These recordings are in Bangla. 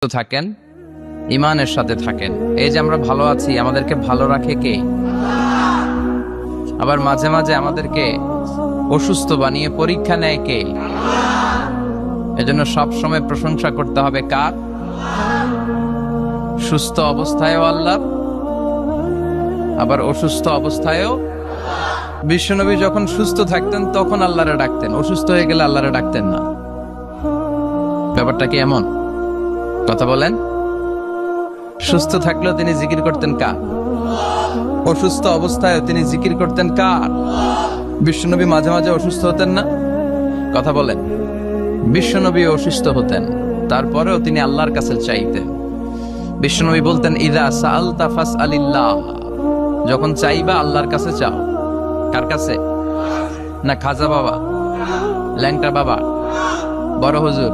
থাকেন, ইমানের সাথে থাকেন। এই যে আমরা ভালো আছি, আমাদেরকে ভালো রাখে কে? আবার মাঝে মাঝে আমাদেরকে অসুস্থ বানিয়ে পরীক্ষা নেয় কে? এজন্য সব সময় প্রশংসা করতে হবে কার? সুস্থ অবস্থায়ও আল্লাহ, আবার অসুস্থ অবস্থায়ও। বিশ্বনবী যখন সুস্থ থাকতেন তখন আল্লাহরে ডাকতেন, অসুস্থ হয়ে গেলে আল্লাহরে ডাকতেন না। ব্যাপারটা কি এমন? কথা বলেন। সুস্থ থাকলেও তিনি জিকির করতেন কার? অসুস্থ অবস্থায় তিনি জিকির করতেন কার? বিশ্বনবী মাঝে মাঝে অসুস্থ হতেন না? কথা বলেন। বিশ্বনবী অসুস্থ হতেন, তারপরেও তিনি আল্লাহর কাছে চাইতেন। বিশ্বনবী বলতেন, ইদা সাআলতা ফাসআলিল্লাহ, যখন চাইবা আল্লাহর কাছে চাও। কার কাছে? না খাজা বাবা, ল্যাংটা বাবা, বড় হুজুর,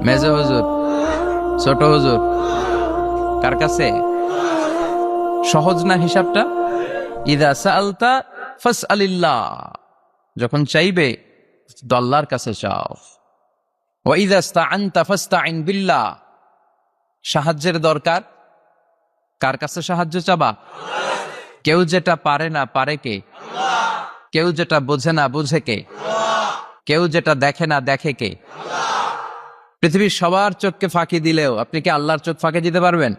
মেজো হুজুর, ছোট হুজুর? কার কাছে? সহজ না হিসাবটা? ইদা সাআলতা ফাসআলিল্লাহ, যখন চাইবে তো আল্লাহর কাছে চাও। ওয়া ইদা ইসতাআনতা ফাসতাইন বিল্লাহ, সাহায্যের দরকার কার কাছে সাহায্য চাবা? কেউ যেটা পারে না পারে কে? কেউ যেটা বোঝে না বুঝে কে? কেউ যেটা দেখে না দেখে কে? পৃথিবীর সবার চোখকে ফাঁকি দিলেও আপনি কি আল্লাহর চোখ ফাঁকি দিতে পারবেন?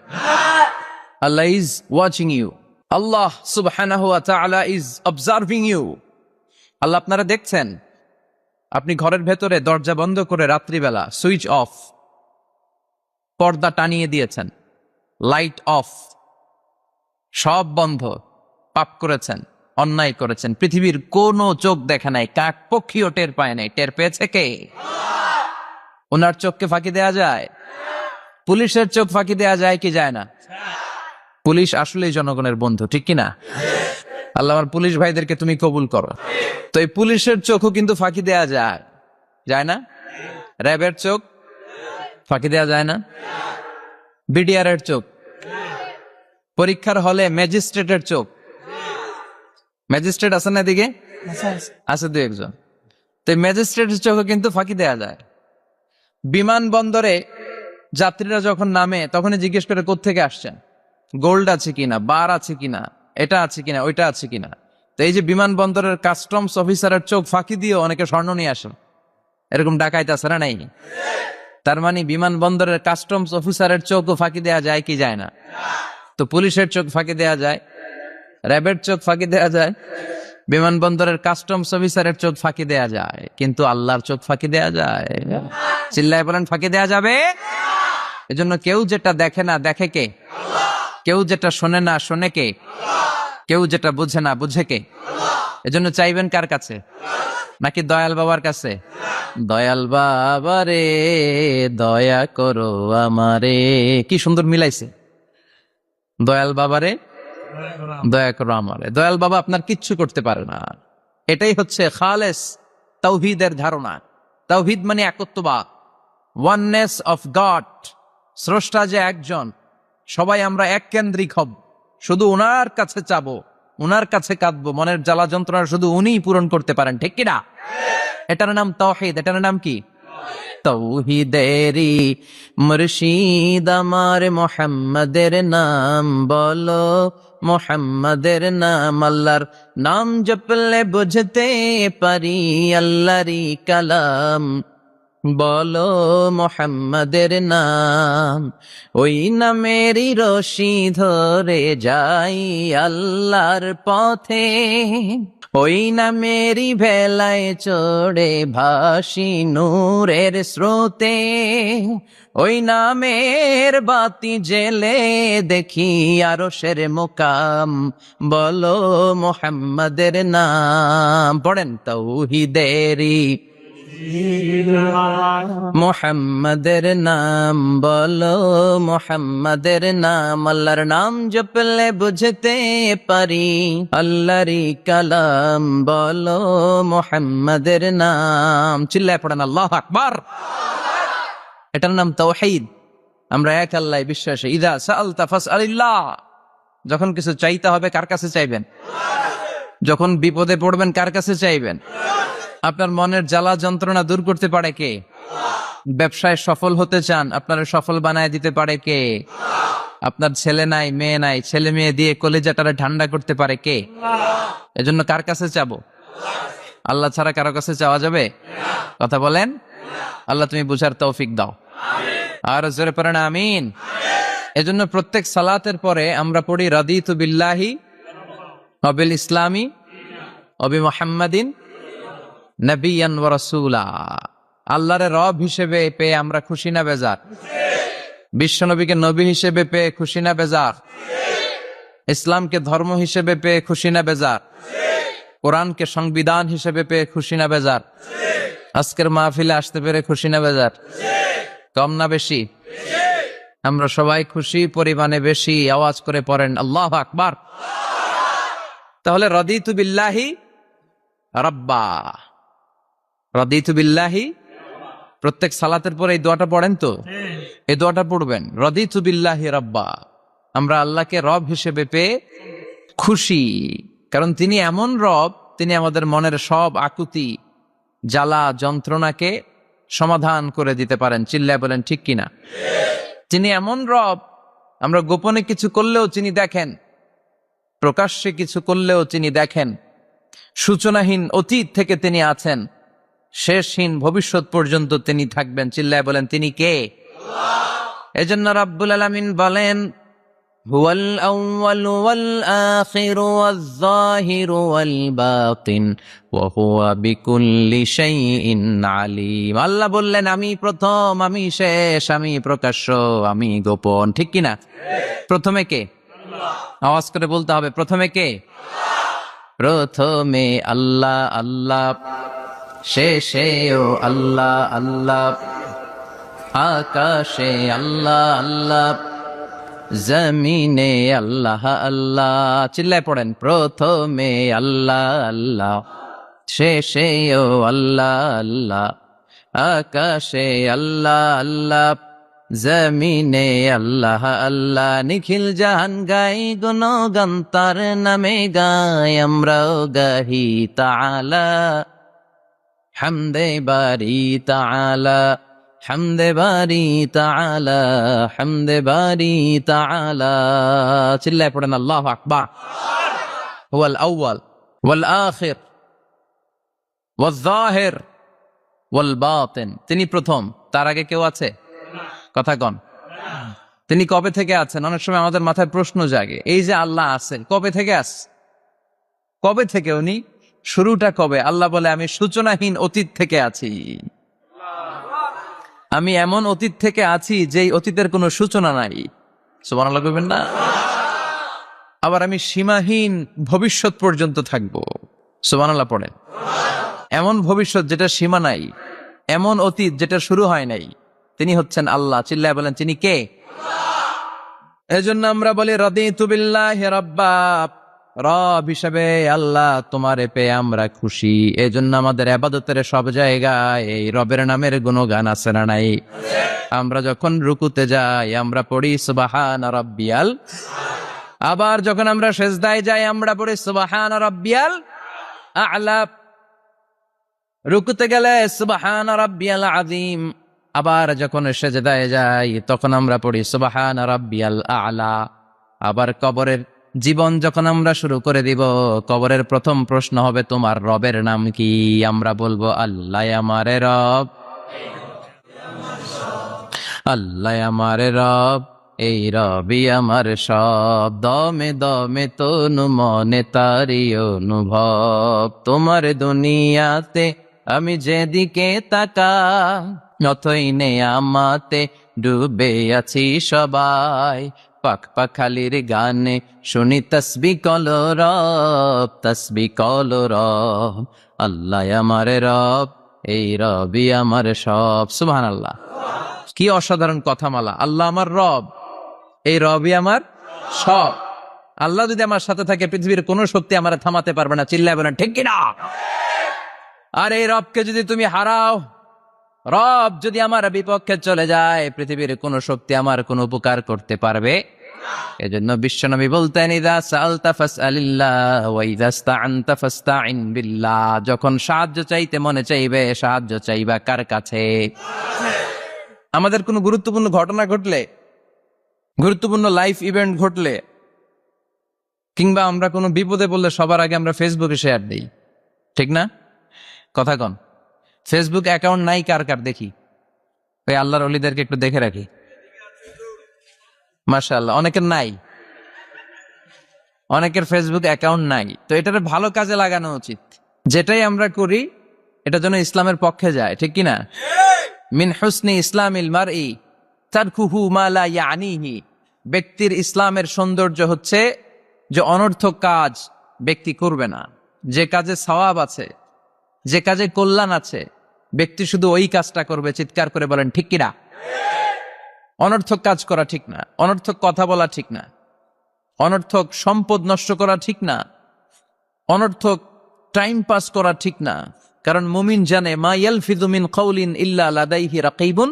আল্লাহ ইজ ওয়াচিং ইউ, আল্লাহ সুবহানাহু ওয়া তাআলা ইজ অবজার্ভিং ইউ। আল্লাহ আপনারা দেখছেন। আপনি ঘরের ভেতরে দরজা বন্ধ করে রাত্রিবেলা সুইচ অফ, পর্দা টানিয়ে দিয়েছেন, লাইট অফ, সব বন্ধ, পাপ করেছেন, অন্যায় করেছেন। পৃথিবীর কোনো চোখ দেখে নাই, কাক পক্ষীও টের পায় নাই। টের পেয়েছে কে? ওনার চোখকে ফাঁকি দেয়া যায়? পুলিশের চোখ ফাঁকি দেয়া যায় কি যায় না? পুলিশ আসলেই জনগণের বন্ধু, ঠিক কিনা? আল্লাহ আমার পুলিশ ভাইদেরকে তুমি কবুল করো। তো এই পুলিশের চোখও কিন্তু ফাঁকি দেয়া যায়, যায় না? র্যাবের চোখ ফাঁকি দেয়া যায় না? বিডিআর এর চোখ, পরীক্ষার হলে ম্যাজিস্ট্রেটের চোখ, ম্যাজিস্ট্রেট আছে না এদিকে? আছে দু একজন। তো ম্যাজিস্ট্রেটের চোখও কিন্তু ফাঁকি দেয়া যায়। বিমানবন্দরে যাত্রীরা যখন নামে তখনই জিজ্ঞেস করে কোত্থেকে আসছেন, গোল্ড আছে কিনা, বার আছে কিনা, এটা আছে কিনা, ওইটা আছে কিনা। তো এই যে বিমানবন্দরের কাস্টমস অফিসারের চোখ ফাঁকি দিয়ে অনেকে স্বর্ণ নিয়ে আসেন, এরকম ডাকাইতে আছে না? নাই? তার মানে বিমানবন্দরের কাস্টমস অফিসারের চোখও ফাঁকি দেয়া যায় কি যায় না? তো পুলিশের চোখ ফাঁকি দেয়া যায়, র্যাবের চোখ ফাঁকি দেয়া যায়, বিমানবন্দরের কাস্টমস অফিসারের চোখ ফাঁকি দেয়া যায়, কিন্তু আল্লাহর চোখ ফাঁকি দেয়া যায়? চিল্লায় বলেন ফাঁকি দেয়া যাবে? এজন্য কেউ যেটা দেখে না দেখে কে? কেউ যেটা শোনে না শোনে কে? কেউ যেটা বুঝে না বুঝে কে? এজন্য চাইবেন কার কাছে? নাকি দয়াল বাবার কাছে? দয়াল বাবা রে দয়া করো আমারে। কি সুন্দর মিলাইছে, দয়াল বাবারে দয়া করো আমারে। দয়াল বাবা আপনার কিচ্ছু করতে পারে না। এটাই হচ্ছে খালেস তাওহীদের ধারণা। তাওহীদ মানে একত্ববাদ, ওয়াননেস অফ গড। স্রষ্টা যে একজন, সবাই আমরা এক কেন্দ্রিক হব, শুধু উনার কাছে চাবো, উনার কাছে কাঁদবো, মনের জ্বালা যন্ত্রণা শুধু উনিই পূরণ করতে পারেন, ঠিক কিনা? এটার নাম তাওহীদ। এটার নাম কি? তাওহীদেরি মুর্শিদ আমার মুহাম্মাদের নাম বলো, মুহাম্মাদের নাম। আল্লাহর নাম জপলে বুঝতে পারি আল্লাহরই কালাম, বলো মুহাম্মাদের নাম। ওই নামেরই রশি ধরে যাই আল্লাহর পথে, ওই নামেরই ভেলায় চড়ে ভাসি নূরের স্রোতে, ওই নামের বাতি জেলে দেখি আরশের মুকাম, বলো মুহাম্মাদের নাম। পড়েন তাওহীদেরি মুহাম্মাদের নাম বলো, মুহাম্মাদের নাম। আল্লাহর নাম জপলে বুঝতে পারি আল্লাহরই কালাম, বলো মুহাম্মাদের নাম। চিল্লায় পড়েন আল্লাহু আকবার। এটার নাম তাওহীদ। আমরা এক আল্লাহ বিশ্বাসী। ইদা সাআলতা ফাসআলিল্লাহ, যখন কিছু চাইতে হবে কার কাছে চাইবেন? যখন বিপদে পড়বেন কার কাছে চাইবেন? আপনার মনের জ্বালা যন্ত্রণা দূর করতে পারে কে? ব্যবসায় সফল হতে চান, আপনারা সফল বানায় দিতে পারে কে? আপনার ছেলে নাই, মেয়ে নাই, ছেলে মেয়ে দিয়ে কলেজাটারে ঠান্ডা করতে পারে কে? এজন্য কার কাছে চাবো? আল্লাহ ছাড়া কারো কাছে চাওয়া যাবে? কথা বলেন। আল্লাহ তুমি বুঝার তৌফিক দাও, আর জোরে পড়েন আমিন। এজন্য প্রত্যেক সালাতের পরে আমরা পড়ি রাদিতু বিল্লাহি ওয়া বিল ইসলামি ওয়া বি মুহাম্মাদিন নবিয়্যান ওয়া রাসূলা। আল্লাহর রব হিসেবে পেয়ে আমরা খুশি না বেজার? বিশ্বনবীকে নবী হিসেবে পেয়ে খুশি না বেজার? ইসলামকে ধর্ম হিসেবে পেয়ে খুশি না বেজার? কোরআনকে সংবিধান হিসেবে পেয়ে খুশি না বেজার? আজকের মাহফিলে আসতে পেরে খুশি না বেজার? কম না বেশি? আমরা সবাই খুশি, পরিমাণে বেশি। আওয়াজ করে পড়েন আল্লাহু আকবার। তাহলে রাদিতু বিল্লাহি রাব্বা, রাদিতু বিল্লাহি। প্রত্যেক সালাতের পরে এই দোয়াটা পড়েন তো? এই দোয়াটা পড়বেন, রাদিতু বিল্লাহি রাব্বা। আমরা আল্লাহকে রব হিসেবে পেয়ে খুশি, কারণ তিনি এমন রব, তিনি আমাদের মনের সব আকুতি, জ্বালা, যন্ত্রণাকে সমাধান করে দিতে পারেন। চিল্লায় বলেন ঠিক কিনা? তিনি এমন রব, আমরা গোপনে কিছু করলেও তিনি দেখেন, প্রকাশ্যে কিছু করলেও তিনি দেখেন। সূচনাহীন অতীত থেকে তিনি আছেন, শেষহীন ভবিষ্যৎ পর্যন্ত তিনি থাকবেন। চিল্লায় বলেন তিনি কে? এজন্য রাব্বুল আলামিন বলেন, হুয়াল আউয়ালু ওয়াল আখিরু ওয়াজ যাহিরু ওয়াল বাতিন ওয়া হুয়া বিকুল্লি শাইইন আলিম। আল্লাহ বললেন আমি প্রথম, আমি শেষ, আমি প্রকাশ্য, আমি গোপন। ঠিক কিনা? প্রথমে কে? আওয়াজ করে বলতে হবে, প্রথমে কে? প্রথমে আল্লাহ আল্লাহ, শেষেও আল্লাহ আল্লাহ, আকাশে আল্লাহ আল্লাহ, জমিনে আল্লাহ আল্লাহ। চিল্লায় পড়েন, প্রথমে আল্লাহ আল্লাহ, শেষেও আল্লাহ আল্লাহ, আকাশে আল্লাহ আল্লাহ, জমিনে আল্লাহ আল্লাহ। নিখিল জাহান গাই গুণগান তার নামে গাই, আমরাও গাহি তাআলা হামদে বারি তাআলা, হামদে বারি তাআলা, হামদে বারি তাআলা। চিল্লায় পড়েন আল্লাহু আকবার। হুয়াল আউয়াল ওয়াল আখির ওয়াজ যাহির ওয়াল বাতিন। তিনি প্রথম, তার আগে কেউ আছে? কথা কন। তিনি কবে থেকে আছেন? অনেক সময় আমাদের মাথায় প্রশ্ন জাগে, এই যে আল্লাহ আছেন, কবে থেকে আছে? কবে থেকে উনি? শুরুটা কবে? আল্লাহ বলে আমি সূচনাহীন অতীত থেকে আছি। আমি এমন অতীত থেকে আছি যেই অতীতের কোনো সূচনা নাই। সুবহানাল্লাহ কইবেন না? আবার আমি সীমাহীন ভবিষ্যৎ পর্যন্ত থাকবো। সুবহানাল্লাহ পড়েন। এমন ভবিষ্যৎ যেটা সীমা নাই, এমন অতীত যেটা শুরু হয় নাই, তিনি হচ্ছেন আল্লাহ। চিল্লায় বলেন তিনি কে? এজন্য আমরা বলি রাদিতু বিল্লাহি রাব্বা, রব হিসেবে আল্লাহ তোমারে পেয়ে আমরা খুশি। এজন্য আমাদের ইবাদতের সব জায়গায় এই রবের নামের গুণগান আছে না নাই? আমরা যখন রুকুতে যাই আমরা পড়ি সুবহানা রাব্বিয়াল, আবার যখন আমরা সিজদায় যাই আমরা পড়ি সুবহানা রাব্বিয়াল আ'লা। রুকুতে গেলে সুবহানা রাব্বিয়াল আযীম, আবার যখন সিজদায় যাই তখন আমরা পড়ি সুবহানা রাব্বিয়াল আ'লা। আবার কবরের জীবন যখন আমরা শুরু করে দিব, কবরের প্রথম প্রশ্ন হবে তোমার রবের নাম কি? আমরা বলবো আল্লাহ আমারে রব, আল্লাহ আমারে রব, এই রবি আমার সব। দমে দমে তনু মনে তারি অনুভব, তোমার দুনিয়াতে আমি যেদিকে তাকা, অথই নেয়ামতে ডুবে আছি সবাই। পাক পাখালির গানে শুনি তসবি কলো রব, তসবি কলো রব, আল্লাহ আমার রব, এই রবি আমার সব। সুবহানাল্লাহ, কি অসাধারণ কথামালা। আল্লাহ আমার রব, এই রবি আমার সব। আল্লাহ যদি আমার সাথে থাকে পৃথিবীর কোন শক্তি আমার থামাতে পারবে না। চিল্লায় বলেন ঠিক কিনা? আর এই রবকে যদি তুমি হারাও, রব যদি আমার বিপক্ষে চলে যায়, পৃথিবীর কোন শক্তি আমার কোন উপকার করতে পারবে? এজন্য বিশ্বনবী বলতেন ইযা সাআলতা ফাসআলিল্লাহ ওয়া ইযা ইসতাআনতা ফাসতাইন বিল্লাহ। যখন সাহায্য চাইতে মনে চাইবে, সাহায্য চাইবা কার কাছে? আমাদের কোনো গুরুত্বপূর্ণ ঘটনা ঘটলে, গুরুত্বপূর্ণ লাইফ ইভেন্ট ঘটলে, কিংবা আমরা কোনো বিপদে পড়লে সবার আগে আমরা ফেসবুকে শেয়ার দিই, ঠিক না? কথা কন। ফেসবুক অ্যাকাউন্ট নাই কার কার দেখি? ওই আল্লাহর ওলিদেরকে একটু দেখে রাখি। মাশাআল্লাহ, অনেকের নাই, অনেকের ফেসবুক অ্যাকাউন্ট নাই। তো এটার ভালো কাজে লাগানো উচিত। যেটাই আমরা করি এটা যেন ইসলামের পক্ষে যায়, ঠিক কিনা? মিন হুসনি ইসলামিল মারই তারকুহু মা লা ইয়ানিহি। ব্যক্তির ইসলামের সৌন্দর্য হচ্ছে যে অনর্থক কাজ ব্যক্তি করবে না। যে কাজে সওয়াব আছে, যে কাজে কল্যাণ আছে, ব্যক্তি শুধু ওই কাজটা করবে। চিৎকার করে বলেন ঠিক কিনা? অনর্থক কাজ করা ঠিক না, অনর্থক কথা বলা ঠিক না, অনর্থক সম্পদ নষ্ট করা ঠিক না, অনর্থক টাইম পাস করা ঠিক না। কারণ মুমিন জানে মা ইয়ালফিযু মিন কাউলিন ইল্লা লাদাইহি রাকিবুন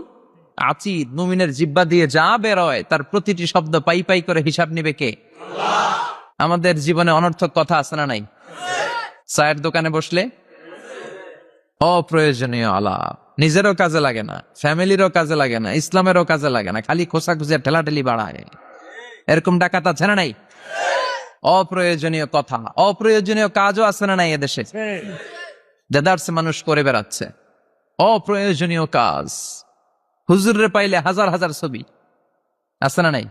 আতীদ। মুমিনের জিহ্বা দিয়ে যা বের হয় তার প্রতিটি শব্দ পাই পাই করে হিসাব নেবে কে? আল্লাহ। আমাদের জীবনে অনর্থক কথা আছে না নাই? চায়ের দোকানে বসলে অপ্রয়োজনীয় আলাপ, নিজেরও কাজে লাগে না, ফ্যামিলিরও কাজে লাগে না, ইসলামেরও কাজে লাগে না, খালি খোসাখুসি ঠেলাঠেলি বাড়ায়। এরকম ডাকাত আছে না নাই? অপ্রয়োজনীয় কথা, অপ্রয়োজনীয় কাজও আছে না নাই এদেশে? দেদারসে মানুষ করে বেড়াচ্ছে অপ্রয়োজনীয় কাজ। হুজুরে পাইলে হাজার হাজার ছবি আছে না নাই?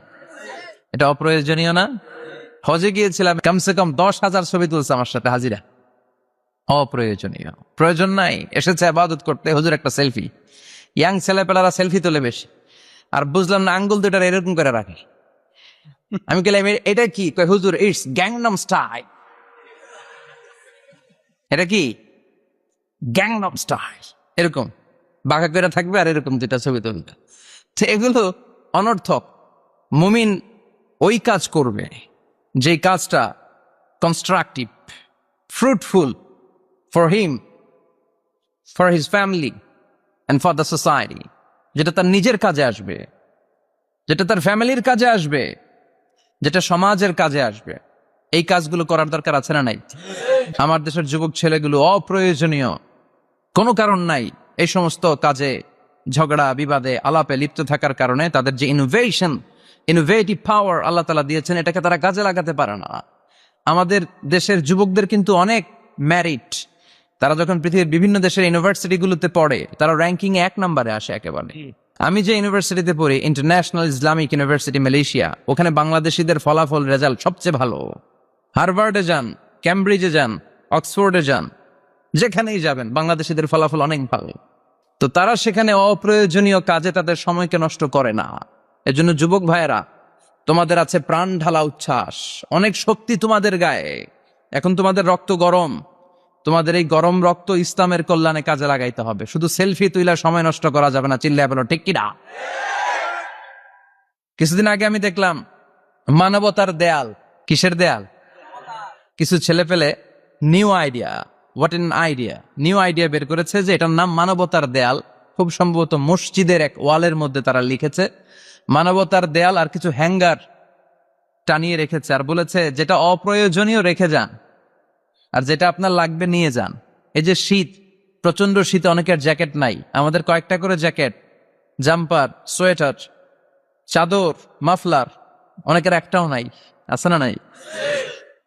এটা অপ্রয়োজনীয় না? হজে গিয়েছিলাম, কমসে কম 10,000 ছবি তুলছে আমার সাথে হাজিরা। অপ্রয়োজনীয়, প্রয়োজন নাই। এসেছে ইবাদত করতে, হুজুর একটা সেলফি। ইয়াং ছেলেপেলারা সেলফি তোলে বেশি। আর বুঝলাম না, আঙ্গুল দুটা এরকম করে রাখে। আমি বললাম এটা কি? কয় হুজুর ইটস গ্যাংনাম স্টাইল। এটা কি? Gangnam style. এরকম বাঁকা করে থাকবে আর এরকম যেটা ছবি তুলবে। তো এগুলো অনর্থক। মুমিন ওই কাজ করবে যে কাজটা constructive, fruitful for him, for his family and for the society. যেটা তার নিজের কাজে আসবে, যেটা তার ফ্যামিলির কাজে আসবে, যেটা সমাজের কাজে আসবে। এই কাজগুলো করার দরকার আছে না নাই? আমার দেশের যুবক ছেলেগুলো অপ্রয়োজনীয়, কোনো কারণ নাই এই সমস্ত কাজে ঝগড়া বিবাদে আলাপে লিপ্ত থাকার কারণে তাদের যে ইনোভেটিভ পাওয়ার আল্লাহ তাআলা দিয়েছেন, এটাকে তারা কাজে লাগাতে পারে না। আমাদের দেশের যুবকদের কিন্তু অনেক ম্যারিট। তারা যখন পৃথিবীর বিভিন্ন দেশের ইউনিভার্সিটিগুলোতে পড়ে, তারা র্যাঙ্কিং 1 নম্বরে আসে একেবারে। আমি যে ইউনিভার্সিটিতে পড়ি, ইন্টারন্যাশনাল ইসলামিক ইউনিভার্সিটি মালয়েশিয়া, ওখানে বাংলাদেশিদের ফলাফল রেজাল্ট সবচেয়ে ভালো। হার্ভার্ডে যান, ক্যামব্রিজে যান, অক্সফোর্ডে যান, যেখানেই যাবেন বাংলাদেশিদের ফলাফল অনেক ভালো। তো তারা সেখানে অপ্রয়োজনীয় কাজে তাদের সময়কে নষ্ট করে না। এজন্য যুবক ভাইয়েরা, তোমাদের আছে প্রাণ ঢালা উচ্ছ্বাস, অনেক শক্তি তোমাদের গায়ে। এখন তোমাদের রক্ত গরম, তোমাদের এই গরম রক্ত ইসলামের কল্যাণে কাজে লাগাইতে হবে। শুধু সেলফি তুইলা সময় নষ্ট করা যাবে না। চিল্লায় বলো ঠিক কিনা? কিছুদিন আগে আমি দেখলাম মানবতার দেয়াল। কিসের দেয়াল? কিছু ছেলে পেলে new idea, what an idea, new idea বের করেছে যে এটার নাম মানবতার দেয়াল। খুব সম্ভবত মসজিদের এক ওয়ালের মধ্যে তারা লিখেছে মানবতার দেয়াল, আর কিছু হ্যাঙ্গার টানিয়ে রেখেছে, আর বলেছে যেটা অপ্রয়োজনীয় রেখে যান, আর যেটা আপনার লাগবে নিয়ে যান। এই যে শীত, প্রচন্ড শীতে অনেকের জ্যাকেট নাই। আমাদের কয়েকটা করে জ্যাকেট, জাম্পার, সোয়েটার, চাদর, মাফলার, অনেকের একটাও নাই। আছে না নাই?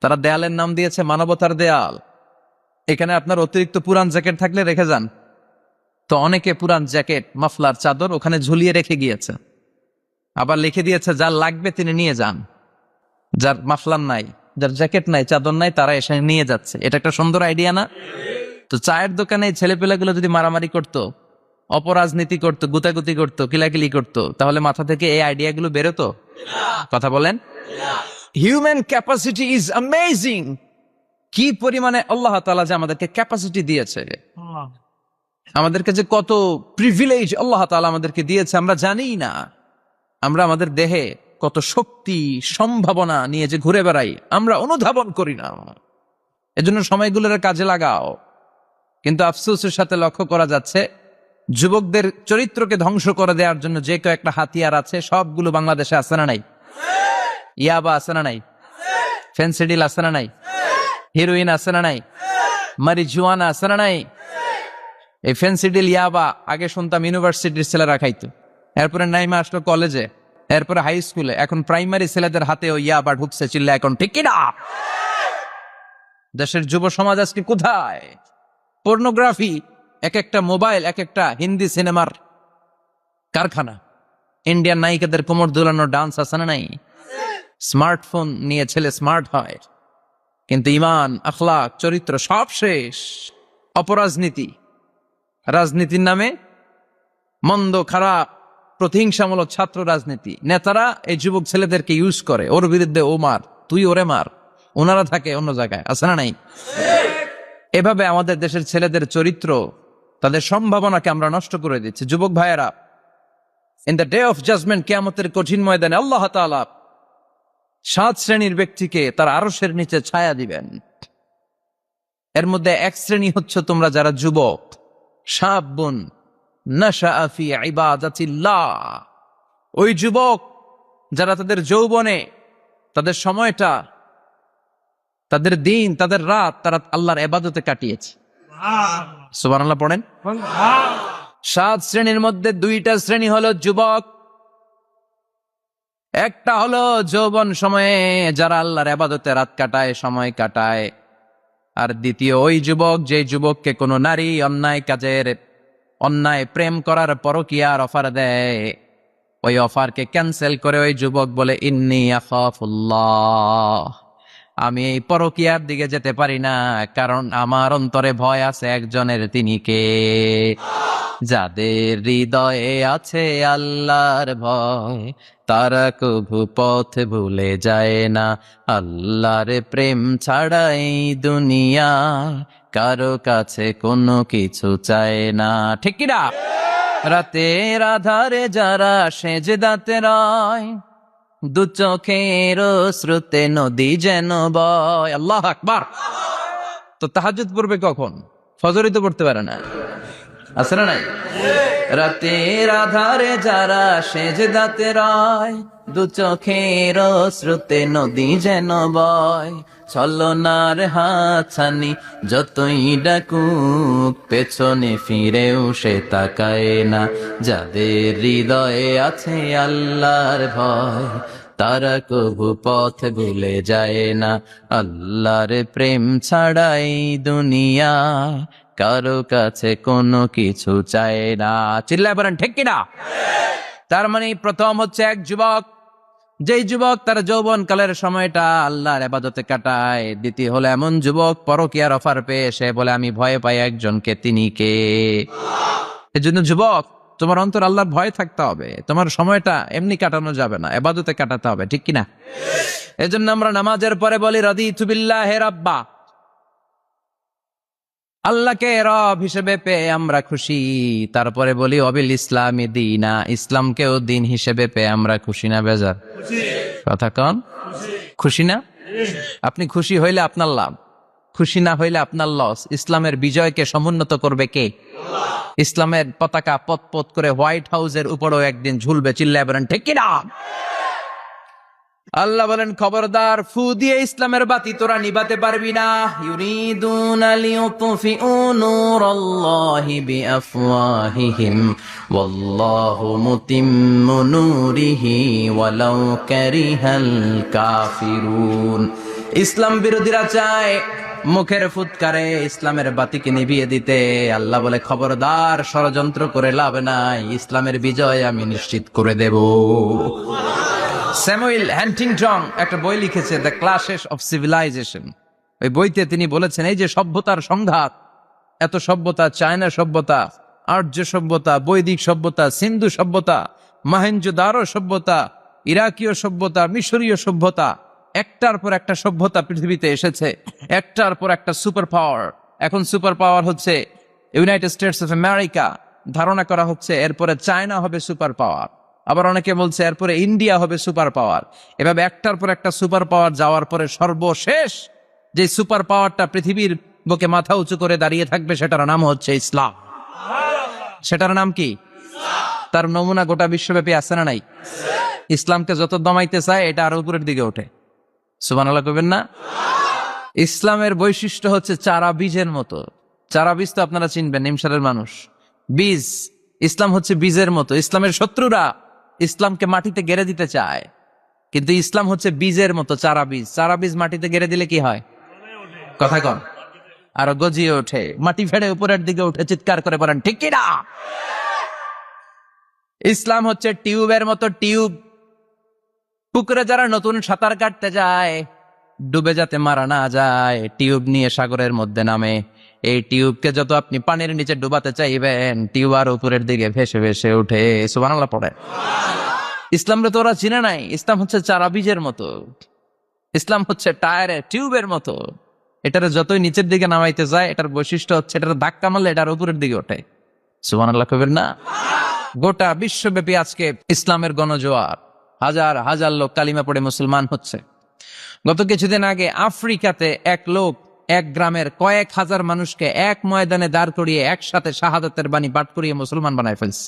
তারা দেয়ালের নাম দিয়েছে মানবতার দেয়াল। এখানে আপনার অতিরিক্ত পুরান জ্যাকেট থাকলে রেখে যান। তো অনেকে পুরান জ্যাকেট, মাফলার, চাদর ওখানে ঝুলিয়ে রেখে গিয়েছে। আবার লিখে দিয়েছে যার লাগবে তিনি নিয়ে যান। যার মাফলার নাই, যার জ্যাকেট নাই, চাদর নাই, তারা এসে নিয়ে যাচ্ছে। এটা একটা সুন্দর আইডিয়া না? তো চায়ের দোকানে ছেলেপেলেগুলো যদি মারামারি করতো, অপরাজনীতি করতো, গুতাগুতি করতো, কিলাকিলি করতো, তাহলে মাথা থেকে এই আইডিয়াগুলো বেরোতো? কথা বলেন। Human capacity is amazing. কি পরিমাণে আল্লাহ তাআলা যে আমাদেরকে ক্যাপাসিটি দিয়েছে, আমাদেরকে যে কত প্রিভিলেজ আল্লাহ তাআলা আমাদেরকে দিয়েছে আমরা জানিই না। আমরা আমাদের দেহে কত শক্তি, সম্ভাবনা নিয়ে যে ঘুরে বেড়াই, আমরা অনুধাবন করি না। এজন্য সময়গুলোর কাজে লাগাও। কিন্তু আফসোসের সাথে লক্ষ্য করা যাচ্ছে যুবকদের চরিত্রকে ধ্বংস করে দেওয়ার জন্য যে কয়েকটা হাতিয়ার আছে, সবগুলো বাংলাদেশে আছে না নাই? ইয়াবা আছে না নাই? ফেন্সিডিল আছে না নাই? হিরোইন আছে না নাই? মারিজুয়ানা আছে না নাই? এই ফেন্সিডিল, ইয়াবা আগে শুনতাম ইউনিভার্সিটির ছেলেরা খাইতো, এরপরে নাইমা আসলো কলেজে, এরপরে হাই স্কুলে, এখন প্রাইমারি ছেলেদের হাতে ওই ইয়াবা ঢুকছে, চিল্লা এখন ঠিক কিনা? দেশের যুব সমাজ আজকে কোথায়? পর্নোগ্রাফি, এক একটা মোবাইল এক একটা হিন্দি সিনেমার কারখানা। ইন্ডিয়ান নায়িকাদের কোমর দুলানো ডান্স আছে না নাই? স্মার্টফোন নিয়ে ছেলে স্মার্ট হয়, কিন্তু ইমান, আখলাক, চরিত্র সব শেষ। অপরাজনীতি, রাজনীতির নামে মন্দ খারাপ প্রতিহিংসামূলক ছাত্র রাজনীতি। নেতারা এই যুবক ছেলেদেরকে ইউজ করে, ওর বিরুদ্ধে ও মার, তুই ওরে মার, ওনারা থাকে অন্য জায়গায়, আছে না নাই? এভাবে আমাদের দেশের ছেলেদের চরিত্র, তাদের সম্ভাবনাকে আমরা নষ্ট করে দিচ্ছি। যুবক ভাইয়েরা, in the day of judgement, কিয়ামতের কঠিন ময়দানে আল্লাহ তাআলা 7 শ্রেণীর ব্যক্তিকে তার আরশের নিচে ছায়া দিবেন। এর মধ্যে এক শ্রেণী হচ্ছে তোমরা যারা যুবক, শাবুন নাশাআ ফি ইবাদাতিল্লাহ, ওই যুবক যারা তাদের যৌবনে, তাদের সময়টা, তাদের দিন, তাদের রাত তারা আল্লাহর ইবাদতে কাটিয়েছে। সুবহানাল্লাহ পড়েন। 7 শ্রেণীর মধ্যে 2টা শ্রেণী হলো যুবক। একটা হলো যৌবন সময়ে যারা আল্লাহর ইবাদতে রাত কাটায়, সময় কাটায়। আর দ্বিতীয় ওই যুবক, যে যুবককে কোনো নারী অন্যায় কাজের, অন্যায় প্রেম করার পরকীয়ার অফার দেয়, ওই অফারকে ক্যান্সেল করে ওই যুবক বলে ইন্নী আখাফুল্লাহ, আমি এই পরকীয়ার দিকে যেতে পারি না, কারণ আমার অন্তরে ভয় আছে একজনের, তিনি কে? যাদের হৃদয়ে আছে আল্লাহর ভয়, তারা কভু পথ ভুলে যায় না। আল্লাহর প্রেম ছাড়া এই দুনিয়া কারো কাছে কোনো কিছু চায় না, ঠিক কিনা? রাতের আধারে যারা সেজদাতে রয়, দু চোখের শ্রুতে নদী যেন বয়। আল্লাহ আকবার। তো তাহাজ্জুদ পড়বে কখন? ফজরই তো পড়তে পারে না, আছে না নাই? রাতের আধারে যারা সেজদাতে রয়, দু চোখের শ্রুতে নদী যেন বয়। ছলনার হাতছানি যতই ডাকুক, পেছনে ফিরেও সে তাকায় না। যাদের হৃদয়ে আছে আল্লাহর ভয়, তারা কবু পথ ভুলে যায় না। আল্লাহর প্রেম ছাড়াই দুনিয়া কারো কাছে কোনো কিছু চায় না। চিল্লায় বলেন ঠিক কিনা? তার মানে প্রথম হচ্ছে এক যুবক, যেই যুবক তার যৌবন কালের সময়টা আল্লাহর ইবাদতে কাটায়। দ্বিতীয় হলো এমন যুবক পরকীয়ার অফার পেয়ে সে বলে আমি ভয় পাই একজনকে, তিনি কে? এজন্য যুবক, তোমার অন্তর আল্লাহর ভয় থাকতে হবে। তোমার সময়টা এমনি কাটানো যাবে না, ইবাদতে কাটাতে হবে, ঠিক কিনা? এজন্য আমরা নামাজের পরে বলি রাদিতু বিল্লাহি রাব্বা, আল্লাহকে রব হিসেবে পেয়ে আমরা খুশি। তারপরে বলি অবিল ইসলামি দীনা, ইসলামকেও দিন হিসেবে পেয়ে আমরা খুশি না বেজার? কথা কন, খুশি না? আপনি খুশি হইলে আপনার লাভ, খুশি না হইলে আপনার লস। ইসলামের বিজয়কে সমুন্নত করবে কে? ইসলামের পতাকা পত পত করে হোয়াইট হাউসের উপরেও একদিন ঝুলবে। চিল্লায় বলেন ঠিক কিনা? আল্লাহ বলেন খবরদার, ফু দিয়ে ইসলামের বাতি তোরা নিভাতে পারবি না। ইউরিদুনা লিউতফিউ নূরাল্লাহি বিআফওয়াহিহিম ওয়াল্লাহু মুতিম্মু নূরিহি ওয়ালাউ কারিহাল কাফিরুন। ইসলাম বিরোধীরা চায় মুখের ফুৎকারে ইসলামের বাতিকে নিভিয়ে দিতে। আল্লাহ বলে খবরদার, ষড়যন্ত্র করে লাভ নাই, ইসলামের বিজয় আমি নিশ্চিত করে দেব। স্যামুয়েল হ্যান্টিংটন একটা বই লিখেছে, দ্য ক্লাশেস অফ সিভিলাইজেশন। ওই বইতে তিনি বলেছেন এই যে সভ্যতার সংঘাত, এত সভ্যতা, চায়না সভ্যতা, আর্য সভ্যতা, বৈদিক সভ্যতা, সিন্ধু সভ্যতা, মহেঞ্জোদারো সভ্যতা, ইরাকীয় সভ্যতা, মিশরীয় সভ্যতা, একটার পর একটা সভ্যতা পৃথিবীতে এসেছে, একটার পর একটা সুপার পাওয়ার। এখন সুপার পাওয়ার হচ্ছে ইউনাইটেড স্টেটস অফ আমেরিকা, ধারণা করা হচ্ছে এরপরে চায়না হবে সুপার পাওয়ার, আবার অনেকে বলছে এরপরে ইন্ডিয়া হবে সুপার পাওয়ার। এভাবে একটার পর একটা সুপার পাওয়ার যাওয়ার পরে সর্বশেষ যে সুপার পাওয়ারটা পৃথিবীর বুকে মাথা উঁচু করে দাঁড়িয়ে থাকবে সেটার নাম হচ্ছে ইসলাম। সেটার নাম কি? তার নমুনা গোটা বিশ্বব্যাপী আছে না নাই? ইসলামকে যত দমাইতে চায় এটা আরো উপরের দিকে ওঠে। সুবহানাল্লাহ কইবেন না? ইসলামের বৈশিষ্ট্য হচ্ছে চারা বীজের মতো। চারা বীজ তো আপনারা চিনবেন, নিমসারের মানুষ। বীজ ইসলাম হচ্ছে বীজের মতো। ইসলামের শত্রুরা ইসলামকে মাটিতে গেড়ে দিতে চায়, কিন্তু ইসলাম হচ্ছে বীজের মতো, চারা বীজ। চারা বীজ মাটিতে গেড়ে দিলে কি হয়? কথা কন। আরো গজিয়ে ওঠে, মাটি ফেড়ে উপরের দিকে উঠে চিৎকার করে বলেন ঠিক কিনা? ইসলাম হচ্ছে টিউবের মতো। টিউব, পুকুরে যারা নতুন সাঁতার কাটতে যায়, ডুবে যাতে মারা না যায়, টিউব নিয়ে সাগরের মধ্যে নামে। এই টিউবকে যত আপনি পানির নিচে ডুবাতে চাইবেন, টিউব আর উপরের দিকে ভেসে ভেসে উঠে। সুবহানাল্লাহ পড়ে। ইসলামরে তো ওরা চিনে নাই। ইসলাম হচ্ছে চারা বীজের মতো। ইসলাম হচ্ছে টায়ারের টিউবের মতো। এটারে যতই নিচের দিকে নামাইতে যায়, এটার বৈশিষ্ট্য হচ্ছে এটার ধাক্কা মারলে এটার উপরের দিকে ওঠে। সুবহানাল্লাহ কবেন না? গোটা বিশ্বব্যাপী আজকে ইসলামের গণজোয়ার, হাজার হাজার লোক কালিমা পড়ে মুসলমান হচ্ছে। গত কিছুদিন আগে আফ্রিকাতে এক লোক এক গ্রামের কয়েক হাজার মানুষকে এক ময়দানে দাঁড় করিয়ে একসাথে শাহাদাতের বাণী পাঠ করিয়ে মুসলমান বানায় ফেলছে।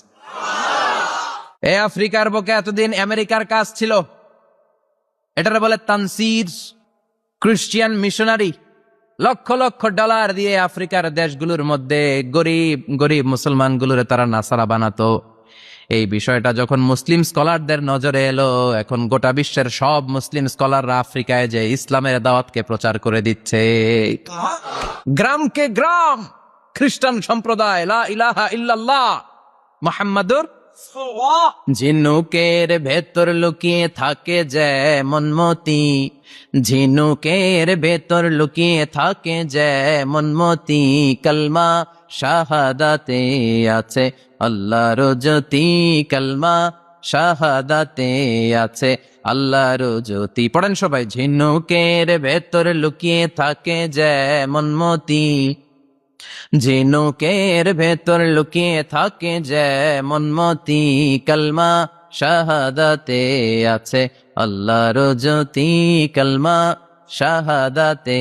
এই আফ্রিকার বুকে এতদিন আমেরিকার কাজ ছিল, এটারে বলে Tansir, Christian missionary. Lakh lakh dollar দিয়ে আফ্রিকার দেশগুলোর মধ্যে গরিব গরিব মুসলমানগুলোরে তারা নাসারা বানাতো। এই বিষয়টা যখন মুসলিম স্কলারদের নজরে এলো, এখন গোটা বিশ্বের সব মুসলিম স্কলাররা আফ্রিকায় যে ইসলামের দাওয়াতকে প্রচার করে দিচ্ছে। গ্রামকে গ্রাম খ্রিস্টান সম্প্রদায় লা ইলাহা ইল্লাল্লাহ মুহাম্মাদুর ঝিনুকের ভেতর লুকিয়ে থাকে যেমন মতি, ঝিনুকের ভেতর লুকিয়ে থাকে যেমন মতি, কলমা শাহাদাতে আছে আল্লাহর জ্যোতি, কলমা শাহাদাতে আছে আল্লাহর জ্যোতি। পড়েন সবাই। ঝিনুকের ভেতর লুকিয়ে থাকে যেমন মতি, ঝিনুকের ভেতর লুকিয়ে থাকে যেমন মতি, কলমা শাহাদাতে আছে আল্লাহর জ্যোতি, কলমা শাহাদাতে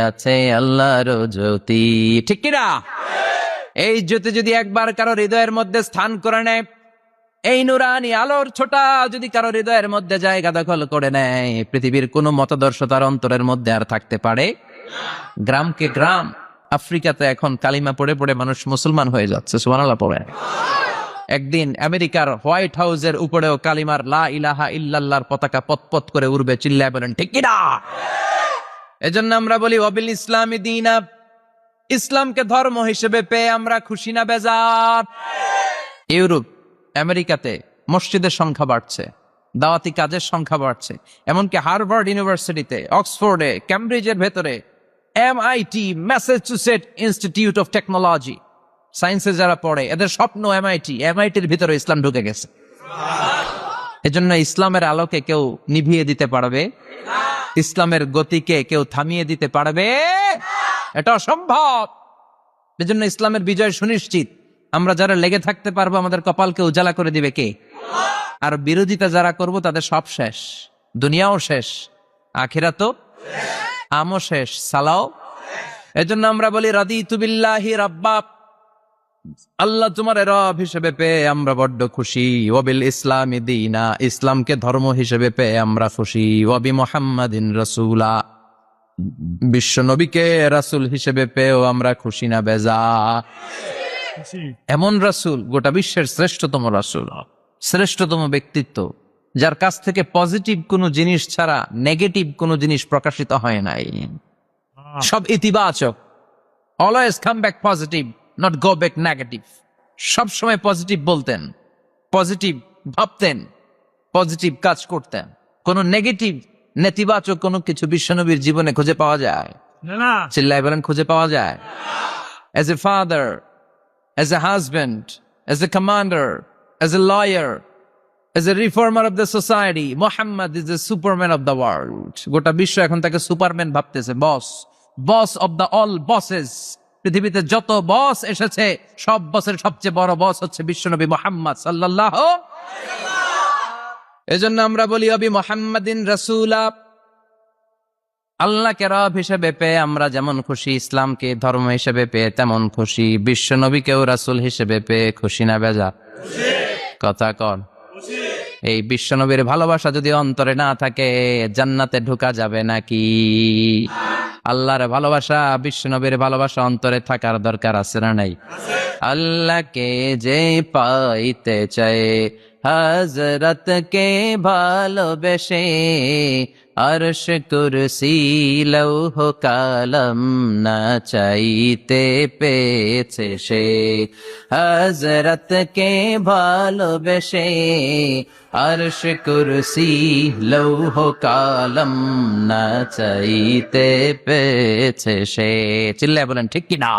আছে আল্লাহর জ্যোতি। ঠিক কিনা? এই জ্যোতি যদি একবার কারো হৃদয়ের মধ্যে স্থান করে নেয়, এই নুরানি আলোর ছোটা যদি কারো হৃদয়ের মধ্যে জায়গা দখল করে নেয়, পৃথিবীর কোন মতাদর্শ তার অন্তরের মধ্যে আর থাকতে পারে? গ্রামকে গ্রাম আফ্রিকাতে এখন কালিমা পড়ে পড়ে মানুষ মুসলমান হয়ে যাচ্ছে। সুবহানাল্লাহ পড়ে। একদিন আমেরিকার হোয়াইট হাউসের উপরেও কালিমার লা ইলাহা ইল্লাল্লাহর পতাকা পতপত করে উড়বে। চিল্লায় বলেন ঠিক কিনা? এজন্য আমরা বলি ওয়াবিল ইসলামি দীনা, ইসলামকে ধর্ম হিসেবে পেয়ে আমরা খুশি না বেজার? ইউরোপ, আমেরিকাতে মসজিদের সংখ্যা বাড়ছে, দাওয়াতি কাজের সংখ্যা বাড়ছে। এমনকি হার্ভার্ড ইউনিভার্সিটিতে, অক্সফোর্ডে, ক্যামব্রিজের ভেতরে, MIT, Massachusetts institute of technology, সায়েন্সে যারা পড়ে এদের স্বপ্ন এমআইটির ভিতরে ইসলাম ঢুকে গেছে। এজন্য ইসলামের আলোকে কেউ নিভিয়ে দিতে পারবে? ইসলামের গতিকে কেউ থামিয়ে দিতে পারবে? এটা অসম্ভব। এজন্য ইসলামের বিজয় সুনিশ্চিত। আমরা যারা লেগে থাকতে পারবো, আমাদের কপালকে উজালা করে দিবে কে? আর বিরোধিতা যারা করব তাদের সব শেষ, দুনিয়াও শেষ, আখিরাতও আমও শেষ, সালাও। এজন্য আমরা বলি রাদিতু বিল্লাহি রাব্বা, আল্লাহ তোমার রব হিসেবে পেয়ে আমরা বড্ড খুশি। ওয়াবিল ইসলামি দীনা, ইসলামকে ধর্ম হিসেবে পেয়ে আমরা খুশি। ওয়াবি মুহাম্মাদিন রাসূলা, বিশ্ব নবীকে রাসূল হিসেবে পেয়েও আমরা খুশি না বেজা? এমন রাসূল, গোটা বিশ্বের শ্রেষ্ঠতম রাসূল, শ্রেষ্ঠতম ব্যক্তিত্ব, যার কাছ থেকে পজিটিভ কোনো জিনিস ছাড়া নেগেটিভ কোনো জিনিস প্রকাশিত হয় নাই। সব ইতিবাচক। Always come back positive, not go back negative. সব সময় পজিটিভ বলতেন, পজিটিভ ভাবতেন, পজিটিভ কাজ করতেন। কোন নেগেটিভ, নেতিবাচক কোনো কিছু বিশ্বনবীর জীবনে খুঁজে পাওয়া যায় না? চিল্লায় বলেন খুঁজে পাওয়া যায়? As a father, as a husband, as a commander, as a lawyer, as a reformer of the society, Muhammad is the superman of the world. গোটা বিশ্ব এখন তাকে সুপারম্যান ভাবতেছে, boss, boss of the all bosses. পৃথিবীতে যত বস এসেছে, সব বসের সবচেয়ে বড় বস হচ্ছে বিশ্বনবী মুহাম্মদ সাল্লাল্লাহু আলাইহি ওয়াসাল্লাম। এজন্য আমরা বলি অবি মুহাম্মাদিন রাসূলা, আল্লাহকে রব হিসেবে পেয়ে আমরা যেমন খুশি, ইসলামকে ধর্ম হিসেবে পেয়ে তেমন খুশি, বিশ্ব নবীকেও রাসূল হিসেবে পেয়ে খুশি না বেজা? কথা কন। এই বিশ্ব নবীর ভালোবাসা যদি অন্তরে না থাকে, জান্নাতে ঢোকা যাবে নাকি? আল্লাহর ভালোবাসা, বিশ্বনবীর ভালোবাসা অন্তরে থাকার দরকার আছে না নাই? আল্লাহকে যে পাইতে চায় হযরতকে ভালোবেসে, আরশ কুরসি লৌহ কালাম না চাইতে পেয়েছে সে। হযরতকে ভালোবেসে, আরশ কুরসি লৌহ কালাম না চাইতে পেয়েছে সে। চিল্লায় বলেন ঠিক কি না?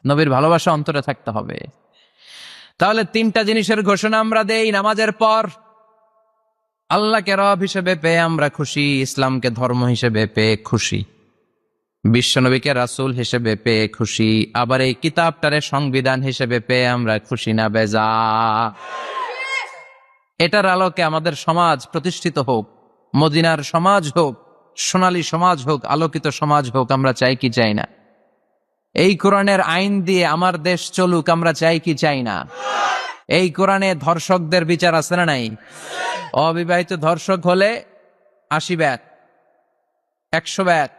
নবীর ভালোবাসা অন্তরে থাকতে হবে। তাহলে তিনটা জিনিসের ঘোষণা আমরা দেই নামাজের পর। আল্লাহকে রব হিসেবে পেয়ে আমরা খুশি, ইসলামকে ধর্ম হিসেবে পেয়ে খুশি, বিশ্বনবীকে রাসূল হিসেবে পেয়ে খুশি, আবার এই কিতাবটারে সংবিধান হিসেবে পেয়ে আমরা খুশি না বেজা? এটার আলোকে আমাদের সমাজ প্রতিষ্ঠিত হোক, মদিনার সমাজ হোক, সোনালী সমাজ হোক, আলোকিত সমাজ হোক, আমরা চাই কি চাই না? এই কোরআনের আইন দিয়ে আমার দেশ চলুক, আমরা চাই কি চাই না? এই কোরআনে ধর্ষকদের বিচার আছে না নাই? অবিবাহিত ধর্ষক হলে 80 ব্যাট, 100 ব্যাট।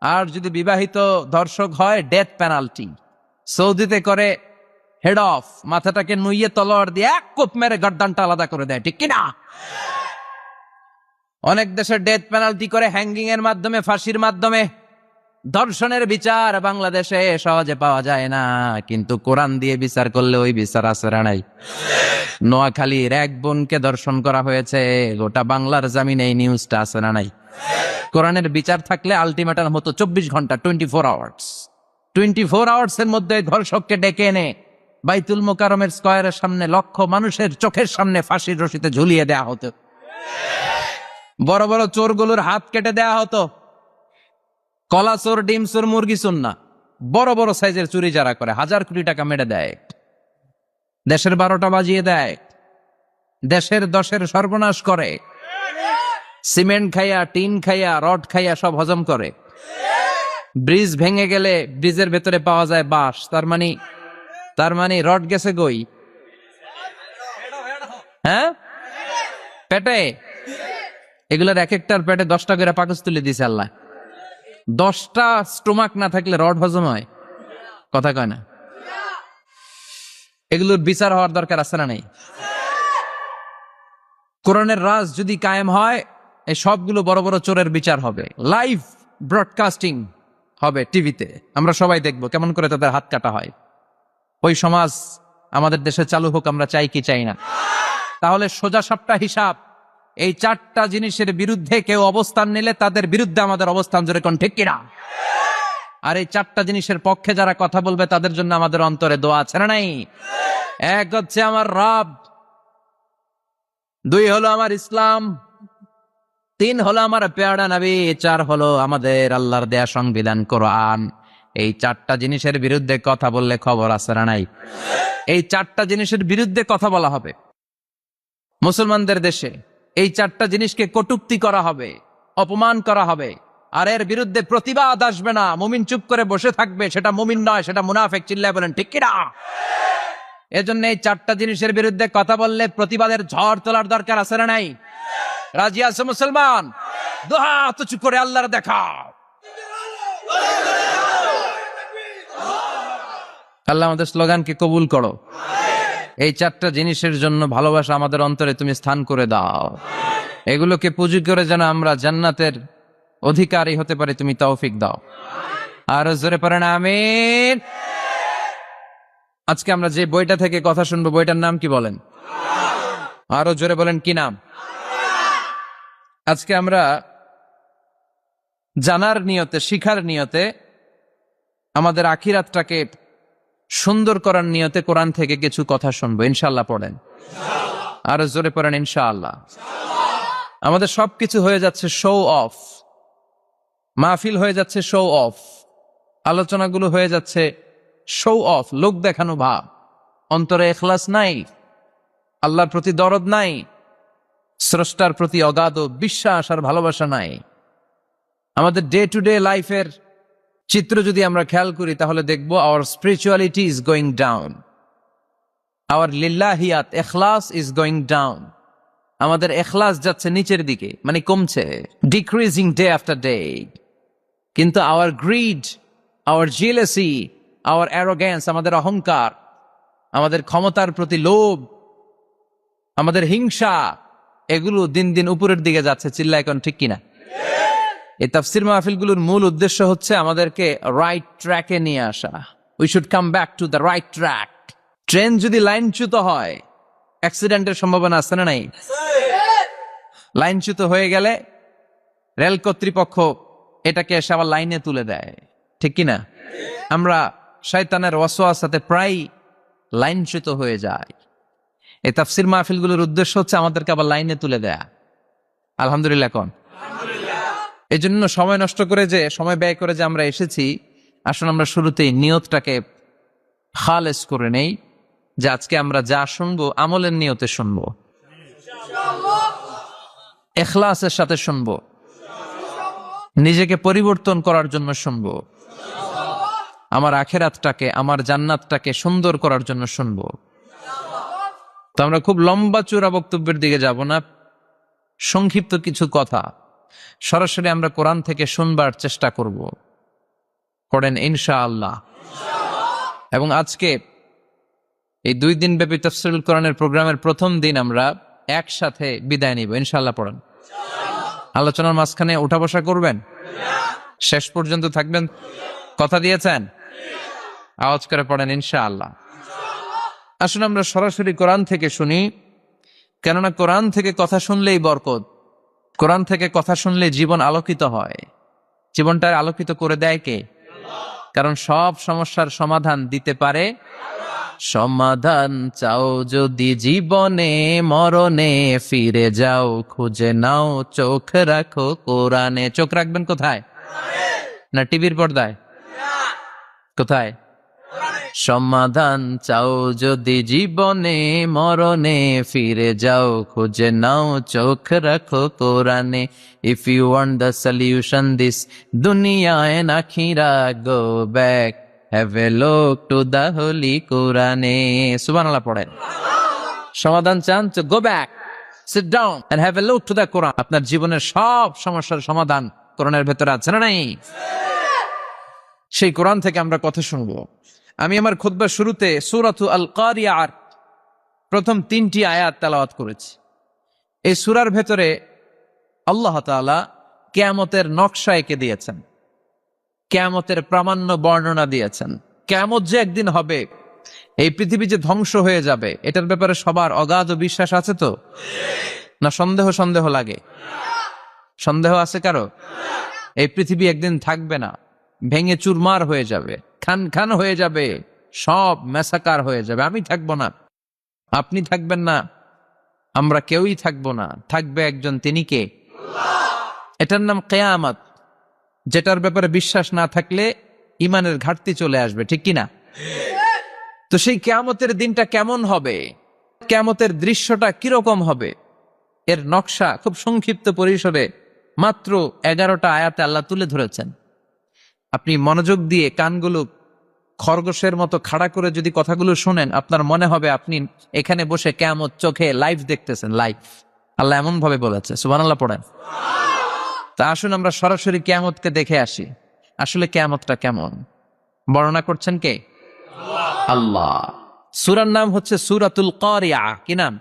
আর যদি বিবাহিত ধর্ষক হয় ডেথ পেনাল্টি। সৌদিতে করে হেড অফ, মাথাটাকে নুইয়ে তলোয়ার দিয়ে এক কোপ মেরে গর্দানটা আলাদা করে দেয়, ঠিক কিনা? অনেক দেশে ডেথ পেনাল্টি করে হ্যাঙ্গিং এর মাধ্যমে, ফাঁসির মাধ্যমে। ধর্ষণের বিচার বাংলাদেশে সহজে পাওয়া যায় না, কিন্তু কোরআন দিয়ে বিচার করলে ওই বিচার আছে না নাই? নোয়াখালীর এক বোনকে ধর্ষণ করা হয়েছে, গোটা বাংলার জামিনে এই নিউজটা আছে না নাই? কোরআনের বিচার থাকলে আলটিমেটাম হতো 24 ঘন্টা, 24 আওয়ার্স। 24 আওয়ার্স এর মধ্যে ধর্ষককে ডেকে এনে বাইতুল মোকাররমের স্কয়ারের সামনে লক্ষ মানুষের চোখের সামনে ফাঁসির রশিতে ঝুলিয়ে দেয়া হতো। বড় বড় চোরগুলোর হাত কেটে দেয়া হতো। কলা চোর, ডিম চোর, মুরগি চোর না, বড় বড় সাইজের চুরি যারা করে 1000 কোটি টাকা মেরে দেয়, দেশের 12টা বাজিয়ে দেয়, দেশের 10-এর সর্বনাশ করে, সিমেন্ট খাইয়া, টিন খাইয়া, রড খাইয়া সব হজম করে। ব্রিজ ভেঙে গেলে ব্রিজের ভেতরে পাওয়া যায় বাঁশ, তার মানে রড গেছে গই, হ্যাঁ পেটে। এগুলোর এক একটার পেটে 10টা করে পাকস তুলে দিছে আল্লাহ। 10টা স্টোমাক না থাকলে রড হজম হয়? কথা কয় না। এগুলোর বিচার হওয়ার দরকার আছে না নাই? কোরআনের রাজ যদি কায়েম হয়, এই সবগুলো বড় বড় চোরের বিচার হবে, লাইভ ব্রডকাস্টিং হবে টিভিতে, আমরা সবাই দেখবো কেমন করে তাদের হাত কাটা হয়। ওই সমাজ আমাদের দেশে চালু হোক, আমরা চাই কি চাই না? তাহলে সোজা সাপটা হিসাব, এই 4টা জিনিসের বিরুদ্ধে কেউ অবস্থান নিলে তাদের বিরুদ্ধে আমাদের অবস্থান, জোরে কোন ঠিক কিনা? আর এই 4টা জিনিসের পক্ষে যারা কথা বলবে তাদের জন্য আমাদের অন্তরে দোয়া আছে না নাই? এক হচ্ছে আমার রব, 2 হলো আমার ইসলাম, 3 হলো আমার পেয়ারা নবী, 4 হলো আমাদের আল্লাহর দেয়া সংবিধান কোরআন। এই 4টা জিনিসের বিরুদ্ধে কথা বললে খবর আছে না নাই? এই 4টা জিনিসের বিরুদ্ধে কথা বলা হবে। মুসলমানদের দেশে এই 4টা জিনিসকে কটূক্তি করা হবে, অপমান করা হবে, আর এর বিরুদ্ধে প্রতিবাদ আসবে না। মুমিন চুপ করে বসে থাকবে, সেটা মুমিন নয়, সেটা মুনাফিক। চিল্লায় বলেন ঠিক কিনা? এজন্য এই 4টা জিনিসের বিরুদ্ধে কথা বললে প্রতিবাদের ঝড় তোলার দরকার আছে না নাই? রাজি আছে মুসলমান? দোহা তো চুপ করে আল্লাহর দেখা। আল্লাহ আমাদের স্লোগানকে কবুল করো। এই 4টা জিনিসের জন্য ভালোবাসা আমাদের অন্তরে তুমি স্থান করে দাও। এগুলোকে পুঁজি করে যেন আমরা জান্নাতের অধিকারী হতে পারি, তুমি তৌফিক দাও। আর জোরে পড়েন আমিন। আজকে আমরা যে বইটা থেকে কথা শুনবো, বইটার নাম কি বলেন? আরো জোরে বলেন, কি নাম? আজকে আমরা জানার নিয়তে, শিখার নিয়তে, আমাদের আখিরাতটাকে সুন্দর করার নিয়তে কোরআন থেকে কিছু কথা শুনবো, ইনশাআল্লাহ। পড়েন, আরো জোরে পড়েন ইনশাআল্লাহ। আমাদের সবকিছু হয়ে যাচ্ছে শো অফ, মাহফিল হয়ে যাচ্ছে শো অফ, আলোচনাগুলো হয়ে যাচ্ছে শো অফ, লোক দেখানো ভাব। অন্তরে ইখলাস নাই, আল্লাহর প্রতি দরদ নাই, স্রষ্টার প্রতি অগাধ বিশ্বাস আর ভালোবাসা নাই। আমাদের ডে টু ডে লাইফের চিত্র যদি আমরা খেয়াল করি তাহলে দেখব our spirituality is going down, our লিল্লাহিয়াত, ইখলাস ইজ গোয়িং ডাউন। আমাদের ইখলাস যাচ্ছে নিচের দিকে, মানে কমছে, ডিক্রিজিং ডে আফটার ডে। কিন্তু our greed, our jealousy, our arrogance, আমাদের অহংকার, আমাদের ক্ষমতার প্রতি লোভ, আমাদের হিংসা, এগুলো দিন দিন উপরের দিকে যাচ্ছে। চিল্লা এখন ঠিক কিনা? এই তাফসির মাহফিলগুলোর মূল উদ্দেশ্য হচ্ছে আমাদেরকে রাইট ট্র্যাকে নিয়ে আসা। We should come back to the right track. Train যদি লাইনচ্যুত হয়, অ্যাক্সিডেন্টের সম্ভাবনা আছে না নাই? লাইনচ্যুত হয়ে গেলে রেল কর্তৃপক্ষ এটাকে এসে আবার লাইনে তুলে দেয়, ঠিক কিনা? আমরা শয়তানের ওয়াসওয়াসাতে প্রায় লাইনচ্যুত হয়ে যাই। এই তাফসির মাহফিলগুলোর উদ্দেশ্য হচ্ছে আমাদেরকে আবার লাইনে তুলে দেয়া। আলহামদুলিল্লাহ কোন? এই জন্য সময় নষ্ট করে, যে সময় ব্যয় করে যে আমরা এসেছি, আসলে আমরা শুরুতেই নিয়তটাকে খালেস করে নেই, যে আজকে আমরা যা শুনবো আমলের নিয়তে শুনবো, ইখলাসের সাথে শুনবো, নিজেকে পরিবর্তন করার জন্য শুনবো, আমার আখিরাতটাকে, আমার জান্নাতটাকে সুন্দর করার জন্য শুনবো। তো আমরা খুব লম্বা চূড়া বক্তব্যের দিকে যাব না, সংক্ষিপ্ত কিছু কথা সরাসরি আমরা কোরআন থেকে শুনবার চেষ্টা করব। পড়েন ইনশাআল্লাহ। এবং আজকে এই 2 দিন ব্যাপী তাফসীরুল কোরআনের প্রোগ্রামের প্রথম দিন আমরা একসাথে বিদায় নিব ইনশাআল্লাহ। পড়েন। আলোচনার মাঝখানে উঠা বসা করবেন, শেষ পর্যন্ত থাকবেন, কথা দিয়েছেন? আওয়াজ করে পড়েন ইনশাআল্লাহ। আসুন আমরা সরাসরি কোরআন থেকে শুনি, কেননা কোরআন থেকে কথা শুনলেই বরকত, কোরআন থেকে কথা শুনলে জীবন আলোকিত হয়। জীবনটা আলোকিত করে দেয় কে? কারণ সব সমস্যার সমাধান দিতে পারে। সমাধান চাও যদি জীবনে, মরণে ফিরে যাও, খুঁজে নাও, চোখ রাখো কোরআনে। চোখ রাখবেন কোথায়? না টিভির পর্দায়? কোথায়? সমাধান চাও যদি জীবনে, মরণে ফিরে যাও, খুঁজে নাও, চোখ রাখো কোরআনে। If you want the solution this দুনিয়া এন্ড আখিরা, go back, have a look to the holy কোরআনে। সুবহানাল্লাহ পড়েন। সমাধান চান তো go back, sit down and have a look to the Quran. আপনার জীবনের সব সমস্যার সমাধান কোরআনের ভেতরে আছে না নাই? সেই কোরআন থেকে আমরা কথা শুনবো। আমি আমার খুতবার শুরুতে সূরাতু আল কারিয়ার প্রথম 3টি আয়াত তেলাওয়াত করেছি। এই সূরার ভেতরে আল্লাহ তাআলা কিয়ামতের নকশা এঁকে দিয়েছেন, কিয়ামতের প্রামাণ্য বর্ণনা দিয়েছেন। কিয়ামত যে একদিন হবে, এই পৃথিবী যে ধ্বংস হয়ে যাবে, এটার ব্যাপারে সবার অগাধ বিশ্বাস আছে তো? না সন্দেহ লাগে? সন্দেহ আছে কারো? এই পৃথিবী একদিন থাকবে না, ভেঙে চুরমার হয়ে যাবে, খান খান হয়ে যাবে, সব মেসাকার হয়ে যাবে। আমি থাকবো না, আপনি থাকবেন না, আমরা কেউই থাকবো না, থাকবে একজন, তিনি কে? এটার নাম কিয়ামত, যেটার ব্যাপারে বিশ্বাস না থাকলে ইমানের ঘাটতি চলে আসবে, ঠিক কিনা? তো সেই কিয়ামতের দিনটা কেমন হবে, কিয়ামতের দৃশ্যটা কিরকম হবে, এর নকশা খুব সংক্ষিপ্ত পরিসরে মাত্র 11টা আয়াতে আল্লাহ তুলে ধরেছেন। আপনি মনোযোগ দিয়ে কানগুলো খরগোশের মতো খাড়া করে যদি কথাগুলো শুনেন, আপনার মনে হবে আপনি এখানে বসে কিয়ামত চোখে লাইভ দেখতেছেন, লাইভ। আল্লাহ এমন ভাবে বলেছে। সুবহানাল্লাহ পড়েন। তা আসুন আমরা সরাসরি কিয়ামতকে দেখে আসি। আসলে কিয়ামতটা কেমন বর্ণনা করছেন কে? আল্লাহ। সূরার নাম হচ্ছে সূরাতুল কারিয়া। কি নাম?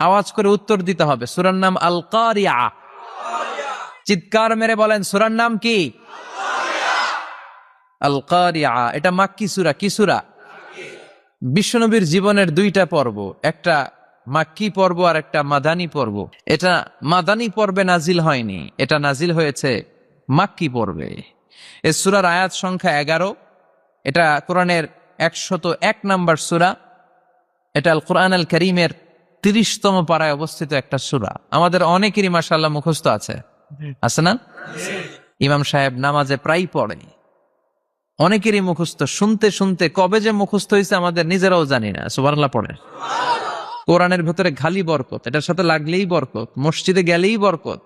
আওয়াজ করে উত্তর দিতে হবে। সূরার নাম আল কারিয়া। চিৎকার মেরে বলেন সূরার নাম কি? আল কারিয়া। এটা মাক্কি সূরা। কি সূরা? বিশ্বনবীর জীবনের 2টা পর্ব, একটা মাক্কি পর্ব আর একটা মাদানী পর্ব। এটা মাদানী পর্বে নাজিল হয়নি, এটা নাজিল হয়েছে মাক্কি পর্বে। এই সূরার আয়াত সংখ্যা 11। এটা কোরআনের 101 নম্বর সূরা। এটা আল কোরআন আল কারীমের 30তম পারায় অবস্থিত একটা সূরা। আমাদের অনেকেরই মাশাআল্লাহ মুখস্থ আছে, আছে না? ইমাম সাহেব নামাজে প্রায় পড়ে, অনেকেরই মুখস্থ। শুনতে শুনতে কবে যে মুখস্থ হয়েছে আমাদের নিজেরাও জানি না। সুবহানাল্লাহ পড়ে। কোরআনের ভেতরে খালি বরকত, এটার সাথে লাগলেই বরকত, মসজিদে গেলেই বরকত।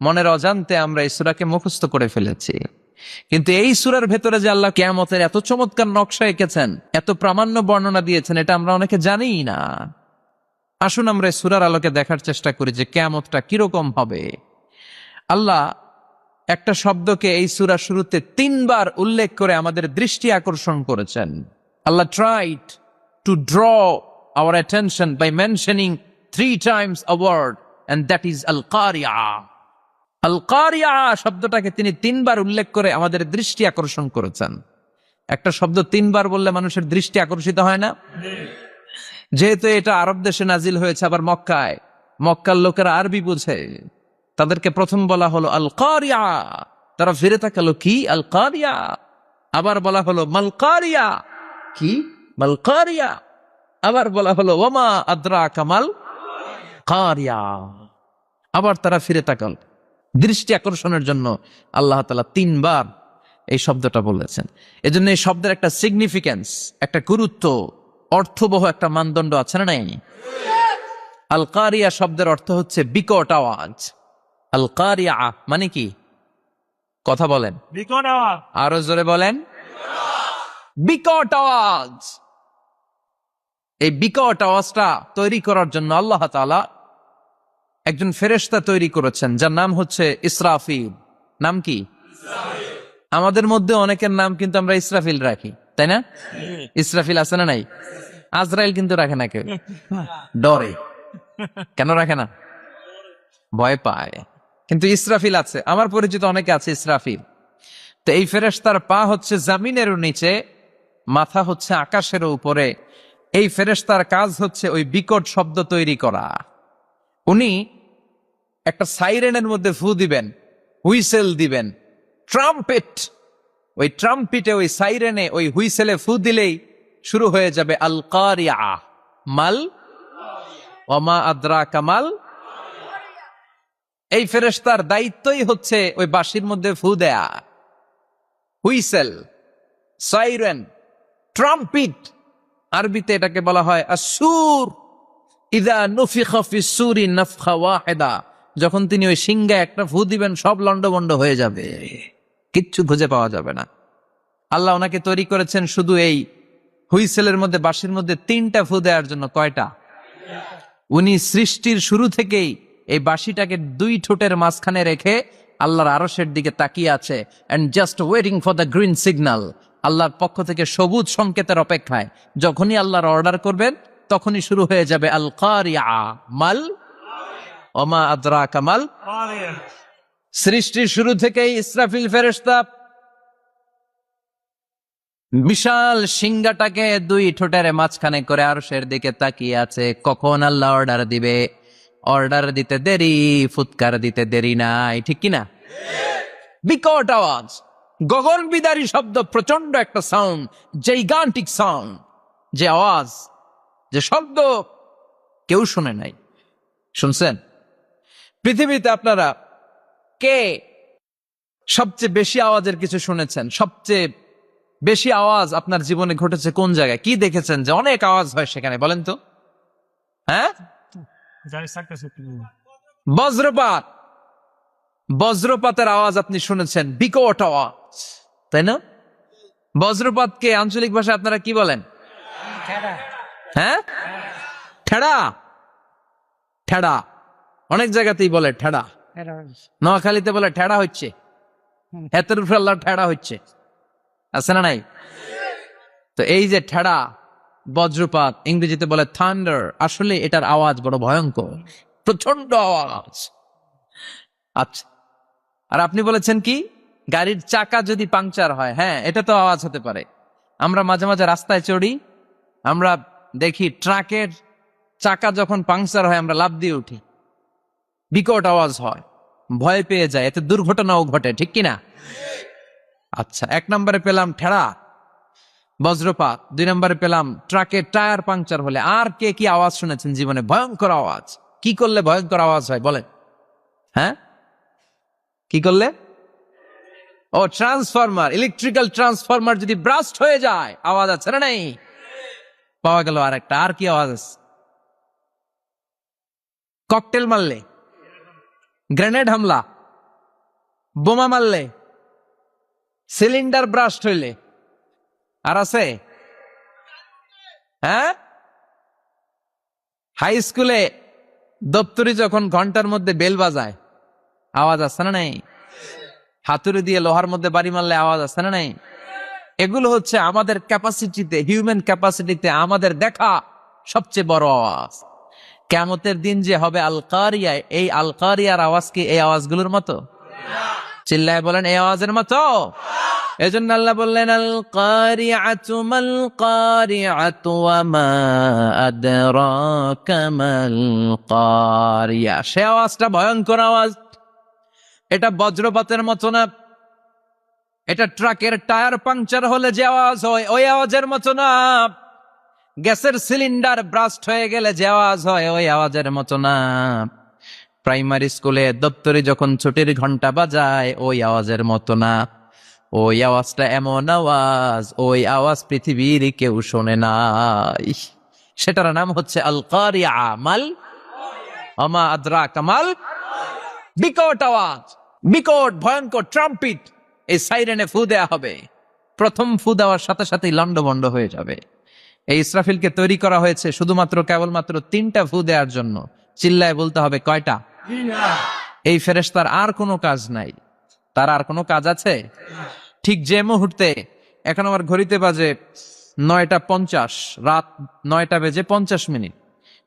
মনের অজান্তে আমরা এই সূরাকে মুখস্থ করে ফেলেছি। কিন্তু এই সূরার ভেতরে যে আল্লাহ কিয়ামতের এত চমৎকার নকশা এঁকেছেন, এত প্রামাণ্য বর্ণনা দিয়েছেন, এটা আমরা অনেকে জানিই না। আসুন আমরা এই সূরার আলোকে দেখার চেষ্টা করি যে কিয়ামতটা কিরকম হবে। আল্লাহ একটা শব্দকে এই সূরা শুরুতে 3 বার উল্লেখ করে আমাদের দৃষ্টি আকর্ষণ করেছেন। আল্লাহ tried to draw our attention by mentioning 3 times a word, and that is al-qari'ah. al-qari'ah শব্দটাকে তিনি 3 বার উল্লেখ করে আমাদের দৃষ্টি আকর্ষণ করেছেন। একটা শব্দ 3 বার বললে মানুষের দৃষ্টি আকর্ষিত হয় না? যেহেতু এটা আরব দেশে নাজিল হয়েছে, আবার মক্কায়, মক্কার লোকেরা আরবি বুঝে, তাদেরকে প্রথম বলা হলো আল কারিয়া, তারা ফিরে তাকালো কি আল কারিয়া। আবার বলা হলো মাল কারিয়া, কি মাল কারিয়া। আবার বলা হলো ওয়ামা আদরাকা মাল কারিয়া। আবার তারা ফিরে তাকাল। দৃষ্টি আকর্ষণের জন্য আল্লাহ তাআলা 3 বার এই শব্দটা বলেছেন। এজন্য এই শব্দের একটা সিগনিফিকেন্স, একটা গুরুত্ব, অর্থবহ একটা মানদণ্ড আছে না নাই? আল কারিয়া শব্দের অর্থ হচ্ছে বিকট আওয়াজ। আল কারিয়া মানে কি? কথা বলেন, বিকট আওয়াজ। আরো জোরে বলেন, বিকট আওয়াজ। এই বিকট আওয়াজটা তৈরি করার জন্য আল্লাহ তাআলা একজন ফেরেশতা তৈরি করেছেন, যার নাম হচ্ছে ইসরাফিল। নাম কি? আমাদের মধ্যে অনেকের নাম কিন্তু আমরা ইসরাফিল রাখি, তাই না? ইসরাফিল আছে না নাই? আজরাইল কিন্তু রাখে না কেউ, ডরে। কেন রাখে না? ভয় পায়। কিন্তু ইসরাফিল আছে, আমার পরিচিত অনেকে আছে ইসরাফিল। তো এই ফেরেশতার পা হচ্ছে জমিনের নিচে, মাথা হচ্ছে আকাশের উপরে। এই ফেরেশতার কাজ হচ্ছে ওই বিকট শব্দ তৈরি করা। উনি একটা সাইরেনের মধ্যে ফু দিবেন, হুইসেল দিবেন, ট্রাম্পেট। ওই ট্রাম্পিটে, ওই সাইরেনে, ওই হুইসেলে ফু দিলেই শুরু হয়ে যাবে আল কারিয়া। মাল ওয়ামা আদরাকা মাল। এই ফেরেশতার দায়িত্বই হচ্ছে ওই বাঁশির মধ্যে ফু দেয়া। হুইসেল, সাইরেন, ট্রাম্পিট, আরবিতে এটাকে বলা হয় আসুর। ইযা নুফিখা ফিস সূরি নাফখা ওয়াহিদা, যখন তিনি ওই সিংহে একটা ফু দিবেন সব লন্ডভন্ড হয়ে যাবে, কিচ্ছু খুঁজে পাওয়া যাবে না। আল্লাহ ওনাকে তৈরি করেছেন শুধু এই হুইসেলের মধ্যে, বাঁশির মধ্যে 3টা ফু দেওয়ার জন্য। কয়টা? উনি সৃষ্টির শুরু থেকেই এই বাঁশিটাকে 2 ঠোঁটের মাঝখানে রেখে আল্লাহর আরশের দিকে তাকিয়ে আছে, and just waiting for the green signal. আল্লাহর পক্ষ থেকে সবুজ সংকেতের অপেক্ষায়। যখনই আল্লাহর অর্ডার করবেন তখনই শুরু হয়ে যাবে আল কারিয়া। মাল ওমা আদরাকা মাল। সৃষ্টির শুরু থেকেই ইসরাফিল ফেরেশতা বিশাল সিংহাটাকে 2 ঠোঁটের মাঝখানে করে আরশের দিকে তাকিয়ে আছে, কখন আল্লাহ অর্ডার দিবে। অর্ডার দিতে দেরি, ফুৎকার দিতে দেরি নাই, ঠিক কিনা? বিকট আওয়াজ, গগন বিদারী শব্দ, প্রচন্ড একটা সাউন্ড, জাইগান্টিক সাউন্ড। যে আওয়াজ, যে শব্দ কেউ শুনে নাই। শুনছেন? পৃথিবীতে আপনারা কে সবচেয়ে বেশি আওয়াজের কিছু শুনেছেন? সবচেয়ে বেশি আওয়াজ আপনার জীবনে ঘটেছে কোন জায়গায়? কি দেখেছেন যে অনেক আওয়াজ হয় সেখানে? বলেন তো। হ্যাঁ, বজ্রপাত। বজ্রপাতের আওয়াজ আপনি শুনেছেন, বিকট আওয়াজ, তাই না? বজ্রপাতকে আঞ্চলিক ভাষায় আপনারা কি বলেন? হ্যাঁ, ঠেড়া। ঠেড়া অনেক জায়গাতেই বলে ঠেড়া। নোয়াখালীতে বলে ঠেড়া হচ্ছে, হেতের উপরে আল্লাহ ঠেড়া হচ্ছে, আছে না নাই? তো এই যে ঠেড়া, বজ্রপাত, ইংরেজিতে বলে থান্ডার, আসলে এটার আওয়াজ বড় ভয়ঙ্কর, প্রচন্ড আওয়াজ। আচ্ছা, আর আপনি বলেছেন কি গাড়ির চাকা যদি পাংচার হয়, হ্যাঁ এটা তো আওয়াজ হতে পারে। আমরা মাঝে মাঝে রাস্তায় চড়ি, আমরা দেখি ট্রাকের চাকা যখন পাংচার হয় আমরা লাফ দিয়ে উঠি, বিকট আওয়াজ হয়, ভয় পেয়ে যায়, এতে দুর্ঘটনাও ঘটে, ঠিক কিনা? আচ্ছা, 1 নম্বরে পেলাম ঠেড়া, বজ্রপাত। 2 নম্বরে পেলাম ট্রাকের টায়ার পাংচার হলে। আর কে কি আওয়াজ শুনেছেন জীবনে? ভয়ঙ্কর আওয়াজ। কি করলে ভয়ঙ্কর আওয়াজ হয় বলেন? হ্যাঁ, কি করলে? ও, ট্রান্সফরমার, ইলেকট্রিক্যাল ট্রান্সফরমার যদি ব্রাস্ট হয়ে যায় আওয়াজ আছে না নাই? পাওয়া গেল আরেকটা। আর কি আওয়াজ আছে? ককটেল মারলে, গ্রেনেড হামলা, বোমা মারলে, সিলিন্ডার ব্রাস্ট হইলে। আর আছে? হ্যাঁ, হাই স্কুলে দপ্তরি যখন ঘন্টার মধ্যে বেল বাজায় আওয়াজ আছে না নাই? হাতুড়ি দিয়ে লোহার মধ্যে বাড়ি মারলে আওয়াজ আছে না নাই? এগুলো হচ্ছে আমাদের ক্যাপাসিটিতে, হিউম্যান ক্যাপাসিটিতে আমাদের দেখা সবচেয়ে বড় আওয়াজ। কিয়ামতের দিন যে হবে আল কারিয়া, এই আল কারিয়ার আওয়াজ কি এই আওয়াজগুলোর মতো? চিল্লায় বলেন এই আওয়াজের মতো। এজন্য আল্লাহ বললেন আল কারিআতু মাল কারিআতু ওয়া মা আদরাকা মাল কারিয়া। সে আওয়াজটা ভয়ঙ্কর আওয়াজ। এটা বজ্রপাতের মতো না, এটা ট্রাকের টায়ার পাংচার হলে যে আওয়াজ হয় ওই আওয়াজের মতো না, গ্যাসের সিলিন্ডার ব্রাস্ট হয়ে গেলে যে আওয়াজ হয় ওই আওয়াজের মতো না, প্রাইমারি স্কুলে দপ্তরে যখন ছুটির ঘন্টা বাজায় ওই আওয়াজের মতো না। ওই আওয়াজটা এমন আওয়াজ, ওই আওয়াজ পৃথিবীর কেউ শোনে নাই। সেটার নাম হচ্ছে আল কারিয়া মাল ওমা আদরাকা মাল। বিকট আওয়াজ, বিকট ভয়ঙ্কর ট্রাম্পিট। এই সাইরেনে ফু দেয়া হবে, প্রথম ফু দেওয়ার সাথে সাথেই লন্ডভন্ড হয়ে যাবে। এই ইসরাফিলকে তৈরি করা হয়েছে শুধুমাত্র কেবলমাত্র 3টা ফু দেওয়ার জন্য। চিল্লায় বলতে হবে কয়টা? এই ফেরেশতার আর কোনো কাজ নাই। তার আর কোনো কাজ আছে? ঠিক যে মুহূর্তে, এখন আমার ঘড়িতে বাজে 9টা 50, রাত 9টা বেজে 50 মিনিট,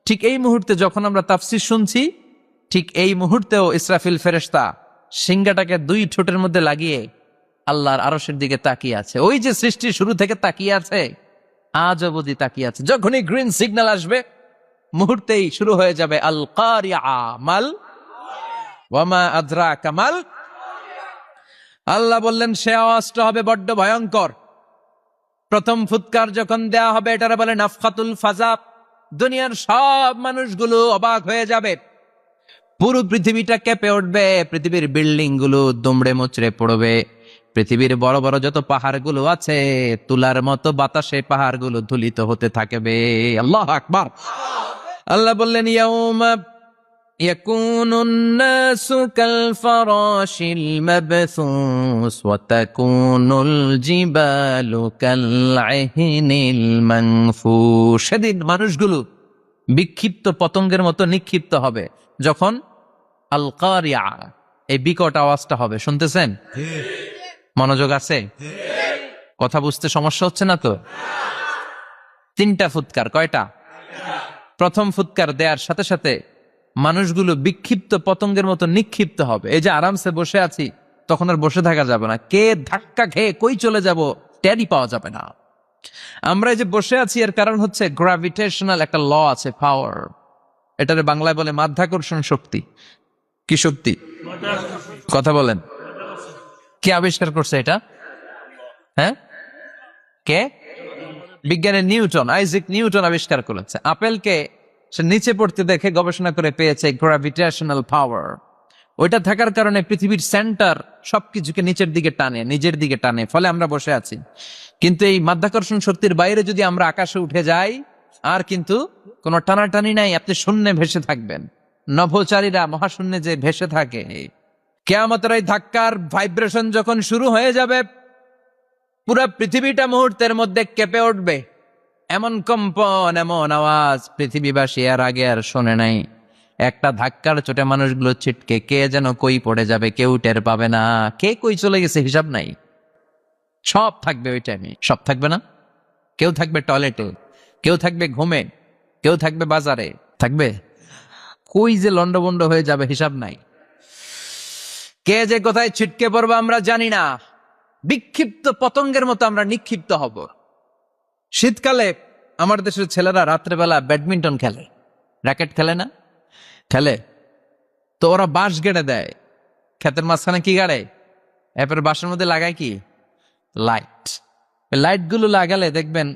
ঠিক এই মুহূর্তে যখন আমরা তাফসীর শুনছি, ঠিক এই মুহূর্তেও ইসরাফিল ফেরেশতা সিংহাটাকে 2 ঠোঁটের মধ্যে লাগিয়ে আল্লাহর আরশের দিকে তাকিয়ে আছে। ওই যে সৃষ্টির শুরু থেকে তাকিয়ে আছে, আজ অবধি তাকিয়ে আছে। যখনই গ্রিন সিগন্যাল আসবে মুহূর্তেই শুরু হয়ে যাবে আল কারিয়া মাল ওয়া মা আদরাকা মাল। আল্লাহ বললেন সে আওয়াজটা হবে বড্ড ভয়ঙ্কর। প্রথম ফুৎকার যখন দেয়া হবে এটারে বলে নাফখাতুল ফাজা। দুনিয়ার সব মানুষগুলো অবাক হয়ে যাবে, পুরো পৃথিবীটা কেঁপে উঠবে, পৃথিবীর বিল্ডিং গুলো দুমড়ে মুচড়ে পড়বে, পৃথিবীর বড় বড় যত পাহাড়গুলো আছে তুলার মতো বাতাসে পাহাড়গুলো ধুলিত হতে থাকবে। আল্লাহু আকবার। আল্লাহ বললেন ইয়াউমা ইয়াকুনুন নাসু কাল ফারাশিল মাবসুস ওয়া তাকুনুল জিবালু কাল আহিনিল মানফুশ। সেদিন মানুষগুলো বিক্ষিপ্ত পতঙ্গের মতো নিক্ষিপ্ত হবে যখন আল কারিয়া, এই বিকট আওয়াজটা হবে। শুনতেছেন? মনোযোগ আছে? কথা বুঝতে সমস্যা হচ্ছে না তো? 3টা ফুৎকার। কয়টা? প্রথম ফুৎকার দেওয়ার সাথে সাথে মানুষগুলো বিক্ষিপ্ত পতঙ্গের মতো নিক্ষিপ্ত হবে। এই যে আরামসে বসে আছি, তখন আর বসে থাকা যাবে না। কে ধাক্কা খেয়ে কই চলে যাব টেরই পাওয়া যাবে না। আমরা এই যে বসে আছি এর কারণ হচ্ছে গ্র্যাভিটেশনাল একটা ল আছে, পাওয়ার। এটারে বাংলায় বলে মাধ্যাকর্ষণ শক্তি। কি শক্তি? কথা বলেন। কে আবিষ্কার করছে এটা? হ্যাঁ, কে? বিজ্ঞানের নিউটন, আইজাক নিউটন আবিষ্কার করেছে। আপেলকে সে নিচে পড়তে দেখে গবেষণা করে পেয়েছে গ্র্যাভিটেশনাল পাওয়ার। ওইটা থাকার কারণে পৃথিবীর সেন্টার সবকিছুকে নিচের দিকে টানে, নিজের দিকে টানে, ফলে আমরা বসে আছি। কিন্তু এই মাধ্যাকর্ষণ শক্তির বাইরে যদি আমরা আকাশে উঠে যাই, আর কিন্তু কোনো টানাটানি নাই, আপনি শূন্যে ভেসে থাকবেন। নভোচারীরা মহাশূন্যে যে ভেসে থাকে, কিয়ামতের এই ধাক্কার ভাইব্রেশন যখন শুরু হয়ে যাবে, পুরো পৃথিবীটা মুহূর্তের মধ্যে কেঁপে উঠবে। এমন কম্পন, এমন আওয়াজ পৃথিবীবাসী আর আগে আর শোনে নাই। একটা ধাক্কার চোটে মানুষগুলো ছিটকে কে যেন কই পড়ে যাবে, কেউ টের পাবে না। কে কই চলে গেছে হিসাব নাই। সব থাকবে ওই টাইমে, সব থাকবে না। কেউ থাকবে টয়লেটে, কেউ থাকবে ঘুমে, কেউ থাকবে বাজারে, থাকবে কই যে লন্ডভন্ড হয়ে যাবে হিসাব নাই। কে যে কোথায় ছিটকে পড়বো আমরা জানি না। বিক্ষিপ্ত পতঙ্গের মতো আমরা নিক্ষিপ্ত হব। শীতকালে আমার দেশের ছেলেরা রাত্রেবেলা ব্যাডমিন্টন খেলে, র্যাকেট খেলে না? খেলে তো ওরা বাঁশ গেড়ে দেয় ক্ষেতের মাঝখানে। কি গাড়ে? এরপরে বাঁশের মধ্যে লাগায় কি? লাইট। লাইট গুলো লাগালে দেখবেন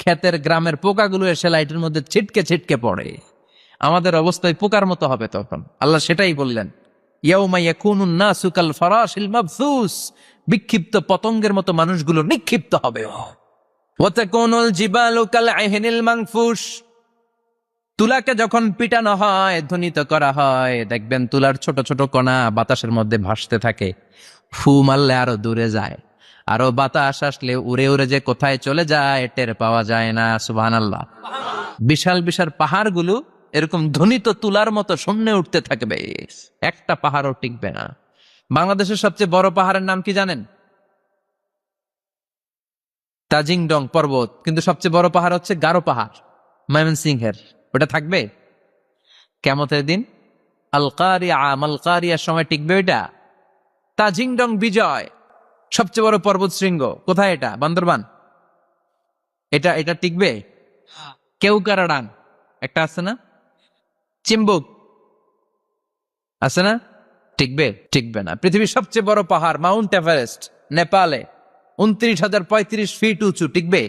ক্ষেতের গ্রামের পোকাগুলো এসে লাইটের মধ্যে ছিটকে ছিটকে পড়ে। আমাদের অবস্থায় পোকার মতো হবে তখন। আল্লাহ সেটাই বললেন, ইয়াউমা ইয়াকুনুন নাসু কাল ফারাশিল মাবসুস। বিক্ষিপ্ত পতঙ্গের মতো মানুষগুলো নিক্ষিপ্ত হবে। ওয়া তাকুনুল জিবালু কাল আহিনিল মানফুশ। তুলাকে যখন পিটানো হয়, ধ্বনিত করা হয়, দেখবেন তুলার ছোট ছোট কণা বাতাসের মধ্যে ভাসতে থাকে। ফু মারলে আরো দূরে যায়, আরো বাতাস আসলে উড়ে উড়ে যে কোথায় চলে যায় টের পাওয়া যায় না। সুবহানাল্লাহ। বিশাল বিশাল পাহাড়গুলো এরকম ধ্বনিত তুলার মতো শূন্যে উঠতে থাকবে, একটা পাহাড়ও টিকবে না। বাংলাদেশের সবচেয়ে বড় পাহাড়ের নাম কি জানেন? তাজিংডং পর্বত। কিন্তু সবচেয়ে বড় পাহাড় হচ্ছে গারো পাহাড়, ময়মনসিংহের। ওটা থাকবে কিয়ামতের দিন? আল কারিয়া, মাল কারিয়ার সময় টিকবে ওইটা? তাজিংডং বিজয়, সবচেয়ে বড় পর্বত শৃঙ্গ। কোথায় এটা? বান্দরবান। এটা এটা টিকবে? কেউকারাডাং একটা আছে না, চিম্বুক আছে না, টিকবে? টিকবে না। পৃথিবীর সবচেয়ে বড় পাহাড় মাউন্ট এভারেস্ট, নেপালে, 29,035 ফিট উঁচু, টিকবে?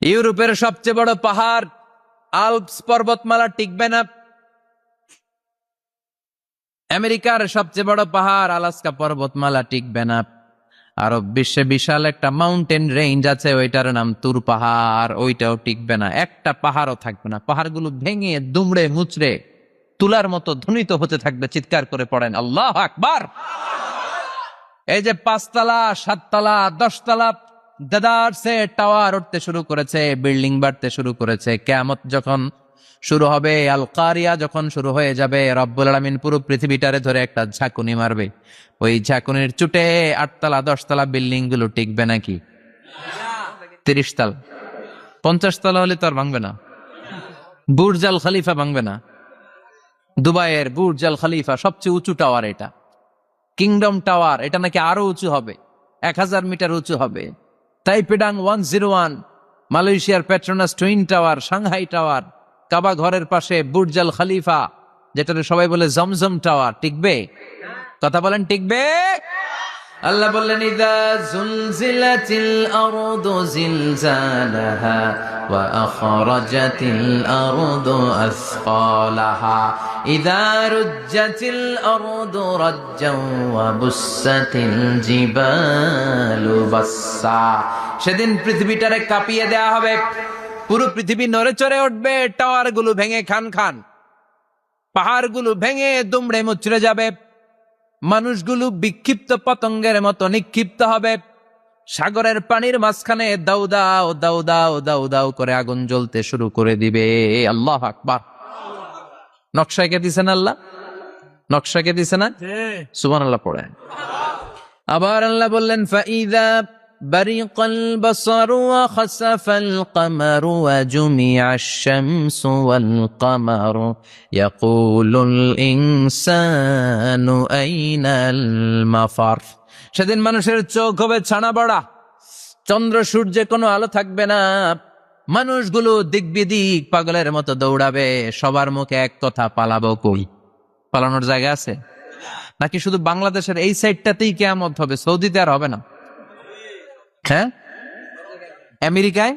ইউরোপের সবচেয়ে বড় পাহাড় আল্পস পর্বতমালা, টিকবে না। আমেরিকার সবচেয়ে বড় পাহাড় আলাস্কা পর্বতমালা, টিকবে না। আরব বিশ্বে বিশাল একটা মাউন্টেন রেঞ্জ আছে, ওইটার নাম তুর পাহাড়, ওইটাও টিকবে না। একটা পাহাড়ও থাকবে না। পাহাড়গুলো ভেঙে দুমড়ে মুচড়ে তুলার মতো ধ্বনিত হতে থাকবে। চিৎকার করে পড়েন আল্লাহু আকবার। এই যে 5 তলা, 7 তলা, 10 তলা দেদারসে টাওয়ার উঠতে শুরু করেছে, বিল্ডিং বাড়তে শুরু করেছে। কিয়ামত যখন শুরু হবে, আল কারিয়া যখন শুরু হয়ে যাবে, রব্বুল আলামিন পুরো পৃথিবীটারে ধরে একটা ঝাঁকুনি মারবে। ওই ঝাঁকুনির চুটে 8 তলা 10 তলা বিল্ডিং গুলো টিকবে নাকি? 30 তলা 50 তলা হলে তো আর ভাঙবে না। বুর্জ আল খলিফা ভাঙবে না। দুবাইয়ের বুর্জ আল খলিফা সবচেয়ে উঁচু টাওয়ার, এটা কিংডম টাওয়ার। এটা নাকি আরো উঁচু হবে, 1000 মিটার উঁচু হবে। তাইপেডাং 101, মালয়েশিয়ার Petronas twin tower, Shanghai tower, Kaaba ঘরের পাশে বুর্জ আল খলিফা, যেটাকে সবাই বলে জমজম টাওয়ার, টিকবে? কথা বলেন, টিকবে? আল্লাহ বললেন ইযা জুলজিলাতিল আরদু জিলজালাহা ওয়া আখরাজাতিল আরদু আসফালাহা ইযা রুজ্জাতিল আরদু রাজ্জাও ওয়া বুসাতিল জিবালু বাসসা। সেদিন পৃথিবীটারে কাঁপিয়ে দেয়া হবে, পুরো পৃথিবী নড়ে চড়ে উঠবে, টাওয়ার গুলো ভেঙে খান খান, পাহাড় গুলো ভেঙে দুমড়ে মুচড়ে যাবে, মানুষগুলো বিক্ষিপ্ত পতঙ্গের মতো নিক্ষিপ্ত হবে। সাগরের পানির মাঝখানে দাউ দাউ দাউ দাউ দাউ দাউ করে আগুন জ্বলতে শুরু করে দিবে। আল্লাহু আকবার। নকশা এঁকে দিছেন আল্লাহ, নকশা এঁকে দিছে না? সুবহানাল্লাহ পড়েন। আবার আল্লাহ বললেন ফাইযা বারিকাল বাসারু ওয়া খাসাফাল কামারু ওয়া জুমিআশ শামসু ওয়াল কামারু ইয়াকুলুল ইনসানু আইনাল মাফার। সেদিন মানুষের চোখ হবে ছানা বড়া, চন্দ্র সূর্যে কোনো আলো থাকবে না, মানুষগুলো দিক বিদিক পাগলের মতো দৌড়াবে। সবার মুখে এক কথা, পালাবো কই? পালানোর জায়গা আছে নাকি? শুধু বাংলাদেশের এই সাইডটাতেই কিয়ামত হবে, সৌদিতে আর হবে না? হ্যাঁ, আমেরিকায়?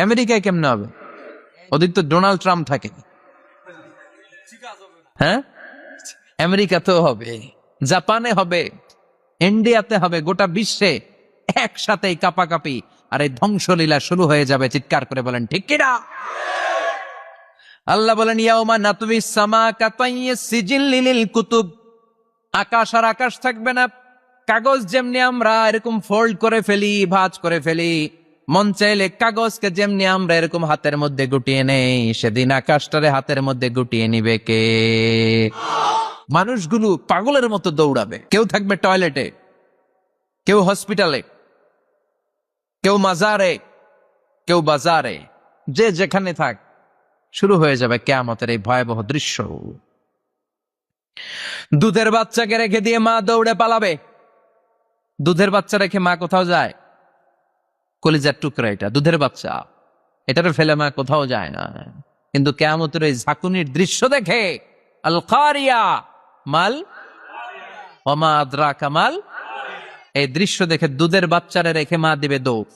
আমেরিকায় কেমনে হবে? ওদিক তো ডোনাল্ড ট্রাম্প থাকে। হ্যাঁ, আমেরিকাতেও হবে, জাপানে হবে, ইন্ডিয়াতে হবে, গোটা বিশ্বে একসাথেই কাপাকাপি আর এই ধ্বংসলীলা শুরু হয়ে যাবে। চিৎকার করে বলেন ঠিক কিনা? আল্লাহ বলেন ইয়াউমা নাতবিস সামা কাতাইয়িস সিজিল লিল কুতুব। আকাশ আর আকাশ থাকবে না। কাগজ যেমনি আমরা এরকম ফোল্ড করে ফেলি, ভাঁজ করে ফেলি, মন চাইলে কাগজকে যেমনি আমরা এরকম হাতের মধ্যে গুটিয়ে নেই, সেদিন আকাশটারে হাতের মধ্যে গুটিয়ে নিবে কে? মানুষগুলো পাগলের মতো দৌড়াবে। কেউ থাকবে টয়লেটে, কেউ হসপিটালে, কেউ মাজারে, কেউ বাজারে, যে যেখানে থাক, শুরু হয়ে যাবে কিয়ামতের এই ভয়াবহ দৃশ্য। দুধের বাচ্চাকে রেখে দিয়ে মা দৌড়ে পালাবে। দুধের বাচ্চা রেখে মা কোথাও যায়? কলিজার টুকরা এটা, দুধের বাচ্চা, এটারে ফেলে মা কোথাও যায় না। কিন্তু কিয়ামতের এই ঝাঁকুনির দৃশ্য দেখে, আল কারিয়া মাল ওয়া মা আদরাকা মাল, এই দৃশ্য দেখে দুধের বাচ্চারে রেখে মা দিবে দৌড়।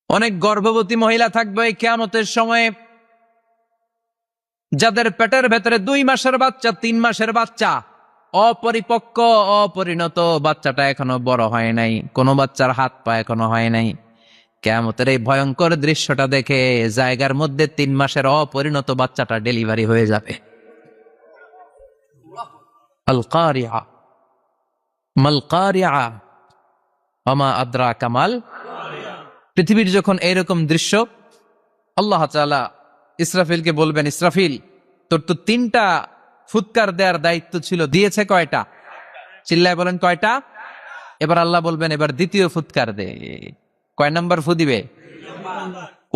অনেক গর্ভবতী মহিলা থাকবে এই কিয়ামতের সময়ে, যাদের পেটের ভেতরে 2 মাসের বাচ্চা, 3 মাসের বাচ্চা, অপরিপক্ক অপরিণত, বাচ্চাটা এখনো বড় হয় নাই, কোন বাচ্চার হাত পা এখনো হয় নাই। কিয়ামতের এই ভয়ঙ্কর দৃশ্যটা দেখে জায়গার মধ্যে 3 মাসের অপরিণত বাচ্চাটা ডেলিভারি হয়ে যাবে। আল কারিয়া মাল কারিয়া ওয়া মা আদরাকা মাল। পৃথিবীর যখন এইরকম দৃশ্য, আল্লাহ তাআলা ইসরাফিলকে বলবেন, ইসরাফিল তোর তো 3টা ফুৎকার দেওয়ার দায়িত্ব ছিল, দিয়েছে কয়টা? চিল্লায় বলেন কয়টা? এবার আল্লাহ বলবেন এবার দ্বিতীয় ফুৎকার দে। কয় নাম্বার ফু দিবে?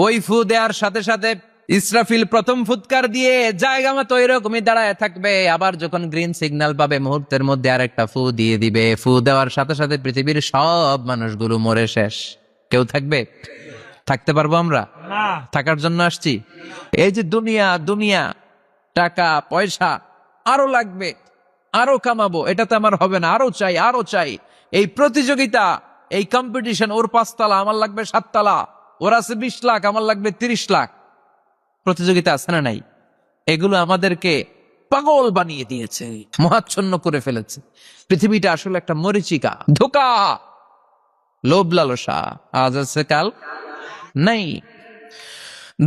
ওই ফু দেওয়ার সাথে সাথে ইসরাফিল প্রথম ফুৎকার দিয়ে জায়গা মতো এরকমই দাঁড়ায় থাকবে, আবার যখন গ্রিন সিগন্যাল পাবে মুহূর্তের মধ্যে আরেকটা ফু দিয়ে দিবে। ফু দেওয়ার সাথে সাথে পৃথিবীর সব মানুষগুলো মরে শেষ। কেউ থাকবে? থাকতে পারবো আমরা? থাকার জন্য আসছি। এই যে দুনিয়া দুনিয়া, টাকা পয়সা আরো লাগবে, আরো কামাবো, এটাতে আমার হবে না, আরো চাই আরো চাই। এই প্রতিযোগিতা, এই কম্পিটিশন, ওর 5 তলা আমার লাগবে 7 তলা, ওর আছে 20 লাখ আমার লাগবে 30 লাখ। প্রতিযোগিতা আছে না নাই? এগুলো আমাদেরকে পাগল বানিয়ে দিয়েছে, মহাচ্ছন্ন করে ফেলেছে। পৃথিবীটা আসলে একটা মরিচিকা, ধোঁকা, লোভ লালসা, আজ আছে কাল নাই।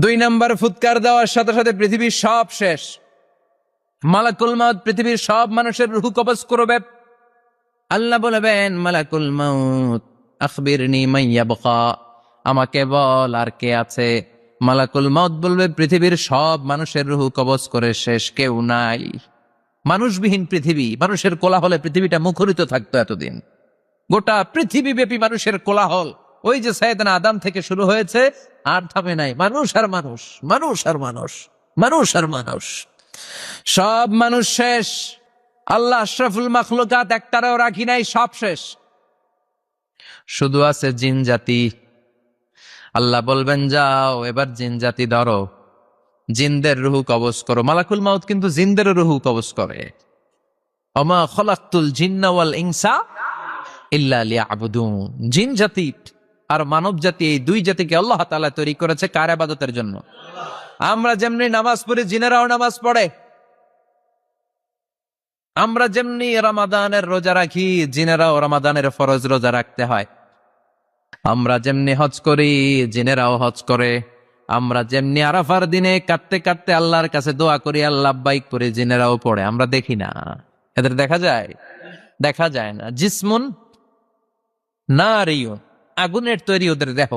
2 নাম্বার ফুৎকার দেওয়ার সাথে সাথে পৃথিবীর সব শেষ। মালাকুল মাউত পৃথিবীর সব মানুষের রূহ কবজ করবে। আল্লাহ বলবেন মালাকুল মাউত আখবিরনি মান ইয়াবকা, আমাকে বল আর কে আছে। মালাকুল মাউত বলবে পৃথিবীর সব মানুষের রূহ কবজ করে শেষ, কেউ নাই। মানুষবিহীন পৃথিবী, মানুষের কোলাহলে পৃথিবীটা মুখরিত থাকতো এতদিন। গোটা পৃথিবী ব্যাপী মানুষের কোলাহল, ওই যে সাইয়েদনা আদম থেকে শুরু হয়েছে, আর থামে নাই। মানুষ আর মানুষ, মানুষ আর মানুষ, মানুষ আর মানুষ, সব মানুষ শেষ। আল্লাহ আশরাফুল মাখলুকাত একটারও রাখি নাই, সব শেষ। শুধু আছে জিন জাতি। আল্লাহ বলবেন যাও এবার জিন জাতি ধরো, জিনদের রুহ কবজ করো। মালাকুল মাউত কিন্তু জিনদের রুহ কবজ করে। ওমা খলাকতুল জিন্না ওয়াল ইনসা ইল্লা লিয়াবুদুন। জিন জাতি আর মানব জাতি, এই 2 জাতিকে আল্লাহ তাআলা তৈরি করেছে কার ইবাদতের জন্য? আমরা যেমনি নামাজ পড়ি, জিনেরাও নামাজ পড়ে। আমরা যেমনি রমাদানের রোজা রাখি, জিনেরাও রমাদানের ফরজ রোজা রাখতে হয়। আমরা যেমনি হজ করি, জিনেরাও হজ করে। আমরা যেমনি আরাফার দিনে কাটতে কাটতে আল্লাহর কাছে দোয়া করি, আল্লাহ লাব্বাইক করে, জিনেরাও পড়ে। আমরা দেখি না, এদের দেখা যায়? দেখা যায় না। জিসমুন নারিয়ুন, আগুনের তৈরি ওদের দেহ।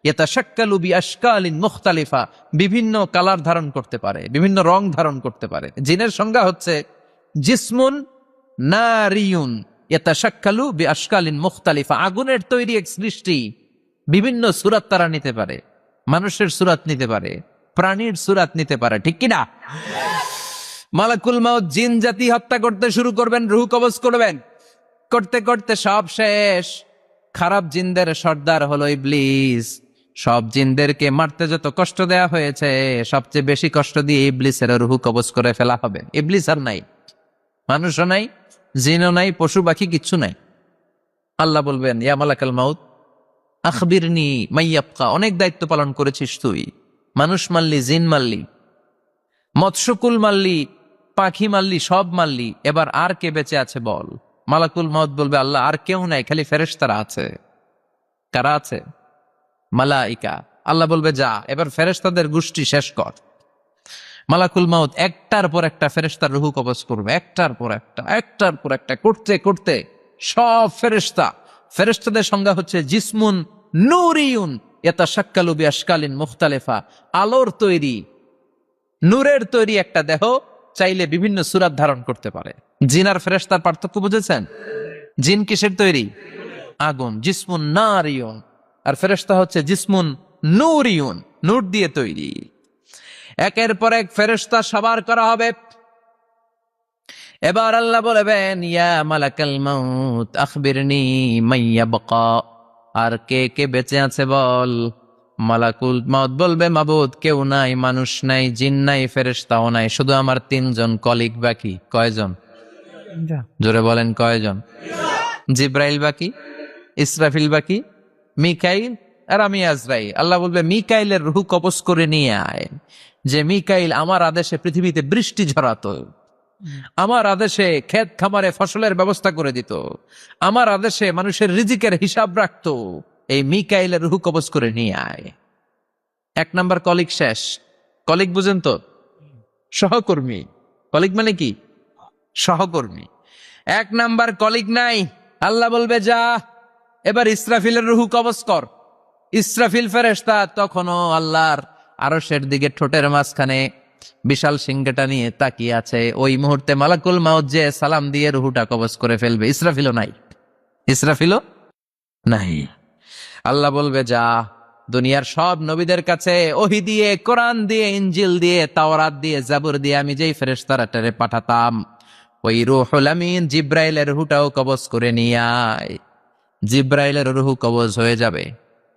ইয়াতাশাক্কালু বিআশকালিন মুখতালিফা, বিভিন্ন কালার ধারণ করতে পারে, বিভিন্ন রং ধারণ করতে পারে। জিনের সংজ্ঞা হচ্ছে জিসমুন নারিয়ুন ইয়াতাশাক্কালু বিআশকালিন মুখতালিফা, আগুনের তৈরি এক সৃষ্টি। বিভিন্ন সূরত তারা নিতে পারে, মানুষের সূরত নিতে পারে, প্রাণীর সূরত নিতে পারে, ঠিক কি না? মালাকুল মাউত জিন জাতি হত্যা করতে শুরু করবেন, রূহ কবজ করবেন। করতে করতে সব শেষ। খারাপ জিনদের সর্দার হলো ইবলিস। সব জিনদেরকে মারতে যত কষ্ট দেয়া হয়েছে, সবচেয়ে বেশি কষ্ট দিয়ে ইবলিসের রূহ কবজ করে ফেলা হবে। ইবলিস আর নাই, মানুষও নাই, জিনও নাই, পশু পাখি কিচ্ছু নাই। আল্লাহ বলবেন ইয়া মালাকাল মাউত আখবিরনি মাইয়াবকা, অনেক দায়িত্ব পালন করেছিস তুই। মানুষ মারলি, জিন মারলি, মৎস্যকুল মারলি, পাখি মারলি, সব মারলি, এবার আর কে বেঁচে আছে বল। মালাকুল মাউত বলবে আল্লাহ আর কেউ নাই, খালি ফেরেশতারা আছে। কারা আছে? মালাইকা। আল্লাহ বলবে যা এবার ফেরেশতাদের গোষ্ঠী শেষ কর। মালাকুল মাউত একটার পর একটা ফেরেশতার রূহ কবজ করবে, একটার পর একটা, একটার পর একটা, করতে করতে সব ফেরেশতা। ফেরেশতাদের সংজ্ঞা হচ্ছে জিসমুন নূরিয়ুন ইয়াতাশাক্কালু বিআশকালিন মুখতালিফা, আলোর তৈরি, নূরের তৈরি একটা দেহ, চাইলে বিভিন্ন সূরত ধারণ করতে পারে। জিন আর ফেরেশতার পার্থক্য বুঝেছেন? জিন কিসের তৈরি? আগুন, জিসমুন নারিয়ুন। আর ফেরেশতা হচ্ছে জিসমুন নূরিয়ুন, নূর দিয়ে তৈরি। একের পর এক ফেরেশতা সবার করা হবে। এবার আল্লাহ বলবেন ইয়া মালাকাল মাউত আখবিরনি মাইয়াবকা, আর কে কে বেঁচে আছে বল। মালাকুল মাউত বলবে মাবুদ কেউ নাই, মানুষ নাই, জিন নাই, ফেরেশতাও নাই, শুধু আমার 3 জন কলিগ বাকি। কয়জন? জোরে বলেন কয়জন? জিব্রাইল বাকি, ইসরাফিল বাকি, মিকাইল আর আমি আজরাইল। আল্লাহ বলবে মিকাইলের রূহ কবজ করে নিয়ে আয়। যে মিকাইল আমার আদেশে পৃথিবীতে বৃষ্টি ঝরাতো, আমার আদেশে ক্ষেত খামারে ফসলের ব্যবস্থা করে দিত, আমার আদেশে মানুষের রিজিকের হিসাব রাখতো। এই মিকাইলের রূহ কবজ করে নিয়ে আয়। 1 নাম্বার কলিগ শেষ। কলিগ বুঝেন তো? সহকর্মী। কলিগ মানে কি? সহকর্মী। 1 নাম্বার কলিগ নাই। আল্লাহ বলবে যা এবার ইসরাফিলের রূহ কবজ কর। ইসরাফিল ফেরেশতা তখনও আল্লাহর আরশের দিকে ঠোঁটের মাঝখানে বিশাল সিংহটা নিয়ে তাকিয়ে আছে। ওই মুহূর্তে মালাকুল মাউত যে সালাম দিয়ে রুহুটা কবজ করে ফেলবে। ইসরাফিলও নাই, ইসরাফিলও নাই। আল্লাহ বলবে যা, দুনিয়ার সব নবীদের কাছে ওহী দিয়ে, কোরআন দিয়ে, ইনজিল দিয়ে, তাওরাত দিয়ে, জাবুর দিয়ে আমি যেই ফেরেশতারাটারে পাঠাতাম, ওই রূহুল আমিন জিব্রাইলের রুহটাও কবজ করে নিয়ে আয়। জিব্রাইলের রুহু কবজ হয়ে যাবে।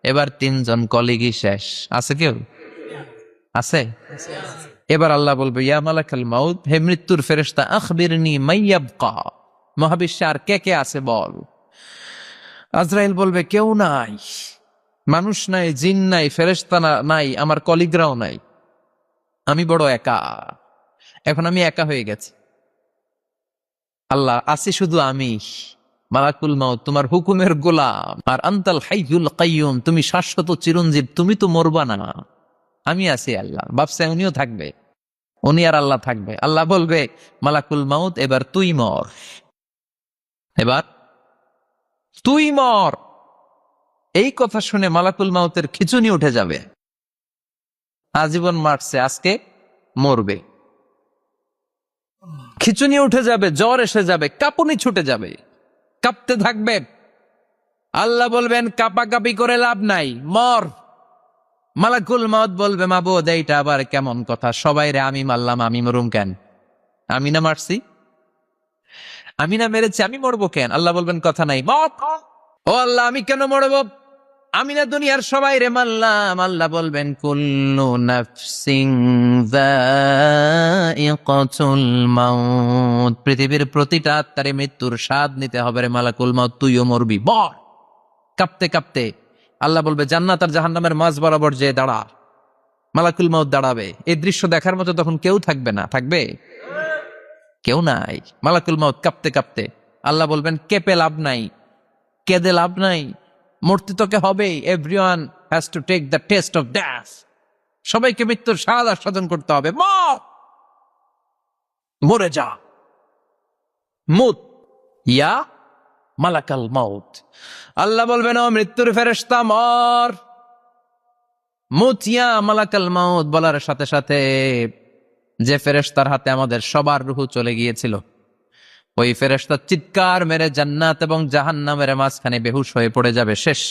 এবার 3 জন কলিগই শেষ। আছে কেউ? আছে? এবার আল্লাহ বলবে ইয়া মালাকাল মাউত, হে মৃত্যুর ফেরেশতা, আখবিরনি মাইয়াবকা, মহাবিশ্বে আর কে কে আছে বল। আজরাইল বলবে কেউ নাই, মানুষ নাই, জিন নাই, ফেরেশতা নাই, আমার কলিগরাও নাই, আমি বড় একা। এখন আমি একা হয়ে গেছি। আল্লাহ, আছি শুধু আমি। মালাকুল মাউত তোমার হুকুমের গোলাম, আর আনতাল হাইয়ুল কাইয়ুম, তুমি শাশ্বত চিরঞ্জীব, তুমি তো মরবা না। আমি আছি। আল্লাহ ভাবছে উনিও থাকবে, উনি আর আল্লাহ থাকবে। আল্লাহ বলবে মালাকুল মাউত এবার তুই মর, এবার তুই মর। এই কথা শুনে মালাকুল মাউতের খিচুনি উঠে যাবে। আজীবন মারছে, আজকে মরবে। খিচুনি উঠে যাবে, জ্বর এসে যাবে, কাঁপুনি ছুটে যাবে, কাঁপতে থাকবে। আল্লাহ বলবেন কাঁপাকাঁপি করে লাভ নাই, মর। মালাকুল মাউত বলবে মাবুদ এইটা আবার কেমন কথা, সবাই রে আমি মারলাম, আমি মরুম কেন? আমি না মারছি, আমি না মেরেছি, আমি মরবো কেন? আল্লাহ বলবেন কথা নাই, মর। ও আল্লাহ আমি কেন মরবো? আমি না দুনিয়ার সবাই রে মারলাম। আল্লাহ বলবেন কুল্লু নাফসিন যায়িকাতুল মাউত, পৃথিবীর প্রতিটা আত্মারে মৃত্যুর স্বাদ নিতে হবে রে মালাকুল মাউত, তুইও মরবি, মর। কাঁপতে কাঁপতে আল্লাহ বলবে জান্নাত আর জাহান্নামের মাঝ বরাবর যে দাঁড়া। মালাকুল মাউত দাঁড়াবে। এই দৃশ্য দেখার মতো তখন কেউ থাকবে না, থাকবে কেউ নাই। মালাকুল মাউত কাঁপতে কাঁপতে, আল্লাহ বলবেন কেঁপে লাভ নাই, কেঁদে লাভ নাই, মরতে তোকে হবেই। Everyone has to take the test of death, সবাইকে মৃত্যুর স্বাদ আস্বাদন করতে হবে। মরে যা, মুত ইয়া মালাকাল মাউত। আল্লাহ বলবেন ও মৃত্যুর ফেরেশতা মর, মুত ইয়া মালাকাল মাউত। বলার সাথে সাথে যে ফেরেশতার হাতে আমাদের সবার রূহ চলে গিয়েছিল, ওই ফেরেশতা চিৎকার মেরে জান্নাত এবং জাহান্নামের মাঝখানে বেহুশ হয়ে পড়ে যাবে। শেষ,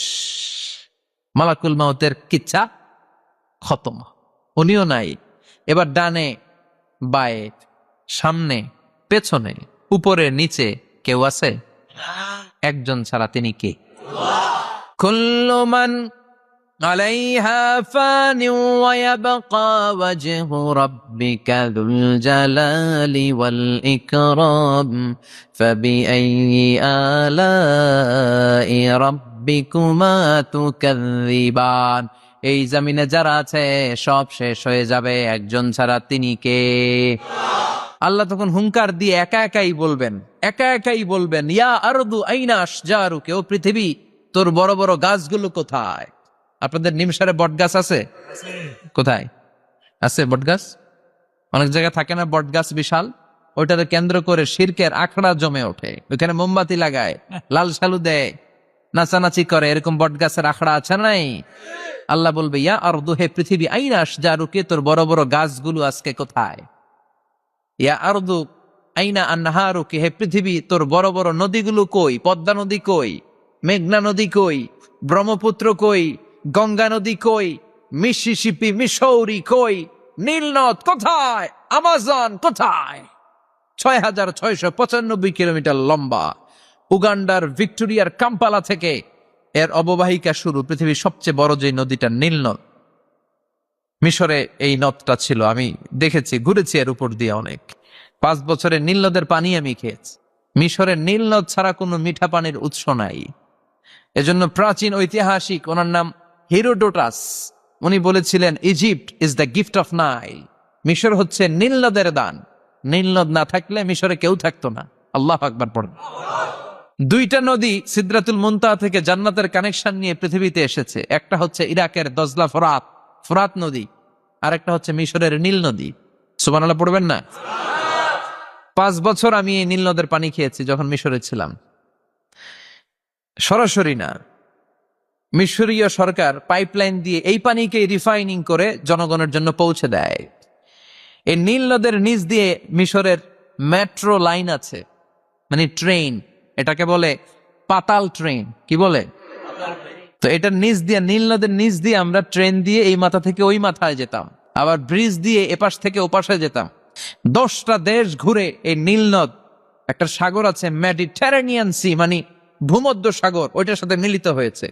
মালাকুল মাউতের কিচ্ছা খতম, উনিও নাই। এবার ডানে বায়ে, সামনে পেছনে, উপরে নিচে কেউ আছে? একজন ছাড়া, তিনি কে? কুল্লু মান আলাইহা ফানি ওয়া ইয়াবকা ওয়াজহু রাব্বিকা যুল জালালি ওয়াল ইকরাম ফাবিআইয়ি আলাই রাব্বিকুমা তুকাযযিবান। এই জমিনে যারা আছে সব শেষ হয়ে যাবে, একজন ছাড়া, তিনি কে? আল্লাহ তখন হুঙ্কার দিয়ে একা একাই বলবেন, একা একাই বলবেন ইয়া আরদু আইনা আশজারুকা, ও পৃথিবী তোর বড় বড় গাছগুলো কোথায়? আপনাদের নিমসারে বট গাছ আছে? কোথায় আছে বট গাছ? অনেক জায়গায় থাকে না বট গাছ বিশাল, ওইটাকে কেন্দ্র করে শিরকের আখড়া জমে ওঠে, ওইখানে মোমবাতি লাগায়, লাল সালু দেয়, নাচানাচি করে, এরকম বট গাছের আখড়া আছে নাই? আল্লাহ বলবে ইয়া আরদু, হে পৃথিবী, আইনা আশজারুকা, তোর বড় বড় গাছগুলো আজকে কোথায়? ইয়া আরদু আইনা আনহারুকা, হে পৃথিবী তোর বড় বড় নদীগুলো কই? পদ্মা নদী কই? মেঘনা নদী কই? ব্রহ্মপুত্র কই? গঙ্গা নদী কই? মিসিসিপি, মিসৌরি কই? নীল নদ কোথায়? আমাজন কোথায়? ৬,৬৯৫ কিলোমিটার লম্বা, উগান্ডার ভিক্টোরিয়ার কাম্পালা থেকে এর অববাহিকা শুরু। পৃথিবীর সবচেয়ে বড় যে নদীটা নীল নদ, মিশরে এই নদটা ছিল। আমি দেখেছি, ঘুরেছি এর উপর দিয়ে অনেক। 5 বছরে নীল নদের পানি আমি খেয়েছি। মিশরের নীল নদ ছাড়া কোনো মিঠা পানির উৎস নাই। এজন্য প্রাচীন ঐতিহাসিক, ওনার নাম হেরোডোটাস, উনি বলেছিলেন Egypt is the gift of Nile, মিশর হচ্ছে নীল নদের দান। নীল নদ না থাকলে মিশরে কেউ থাকতো না। আল্লাহু আকবার পড়েন। 2টা নদী সিদরাতুল মুনতাহা থেকে জান্নাতের কানেকশন নিয়ে পৃথিবীতে এসেছে। একটা হচ্ছে ইরাকের দজলা ফোরাত, ফোরাত নদী, আর একটা হচ্ছে মিশরের নীল নদী। সুবহানাল্লাহ পড়বেন না? 5 বছর আমি এই নীল নদের পানি খেয়েছি যখন মিশরে ছিলাম। সরাসরি না, মিশরীয় সরকার পাইপলাইন দিয়ে এই পানিকে রিফাইনিং করে জনগণের জন্য পৌঁছে দেয়। এই নীল নদের নিচ দিয়ে মিশরের মেট্রো লাইন আছে, মানে ট্রেন, এটাকে বলে পাতাল ট্রেন। কি বলে? তো এটার নিচ দিয়ে, নীল নদের নিচ দিয়ে আমরা ট্রেন দিয়ে এই মাথা থেকে ওই মাথায় যেতাম, আবার ব্রিজ দিয়ে এপাশ থেকে ওপাশে যেতাম। 10টা দেশ ঘুরে এই নীল নদ, একটা সাগর আছে মেডিটেরেনিয়ান সি, মানে ভূমধ্য সাগর, ওইটার সাথে মিলিত হয়েছে।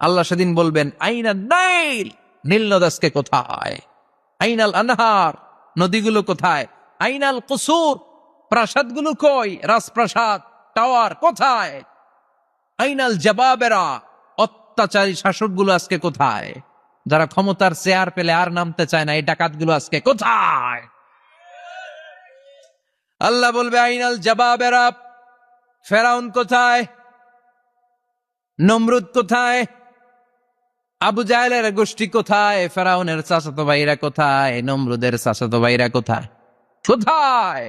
আল্লাহ সেদিন বলবেন আইনা নাইল, নীল নদ আজকে কোথায়? আইনাল আনহার, নদীগুলো কোথায়? আইনাল কুসুর, প্রাসাদগুলো কই? রাজপ্রাসাদ, টাওয়ার কোথায়? আইনাল জাবাবেরা, অত্যাচারী শাসকগুলো আজকে কোথায়? যারা ক্ষমতার চেয়ার পেলে আর নামতে চায় না, এই ডাকাতগুলো আজকে কোথায়? আল্লাহ বলবে আইনাল জাবাবেরা, ফেরাউন কোথায়? নমরুদ কোথায়? আবু জাহেলের গোষ্ঠী কোথায়? ফেরাউনের চাচাতো ভাইরা কোথায়? নমরুদের চাচাতো ভাইরা কোথায়? কোথায়?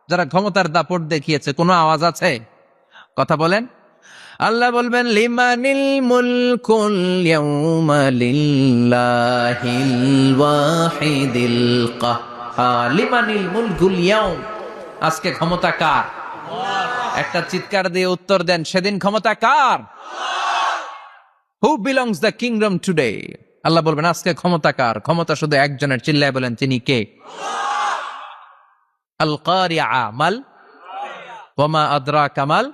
যারা ক্ষমতার দাপট দেখিয়েছে, কোনো আওয়াজ আছে? কথা বলেন। আল্লাহ বলবেন লিমানিল মুলকুল ইয়াউমা লিল্লাহিল ওয়াহিদিল কাহ্হার। লিমানিল মুলকুল ইয়াউম, আজকে ক্ষমতা কার? একটা চিৎকার দিয়ে উত্তর দেন, সেদিন ক্ষমতা কার? Who belongs the kingdom today? আল্লাহ বলবেন আজকে ক্ষমতা কার? ক্ষমতা শুধু একজনের, চিল্লায় বলেন তিনি কে? আল কারিআ মাল ওয়া মা আদরাকা মাল।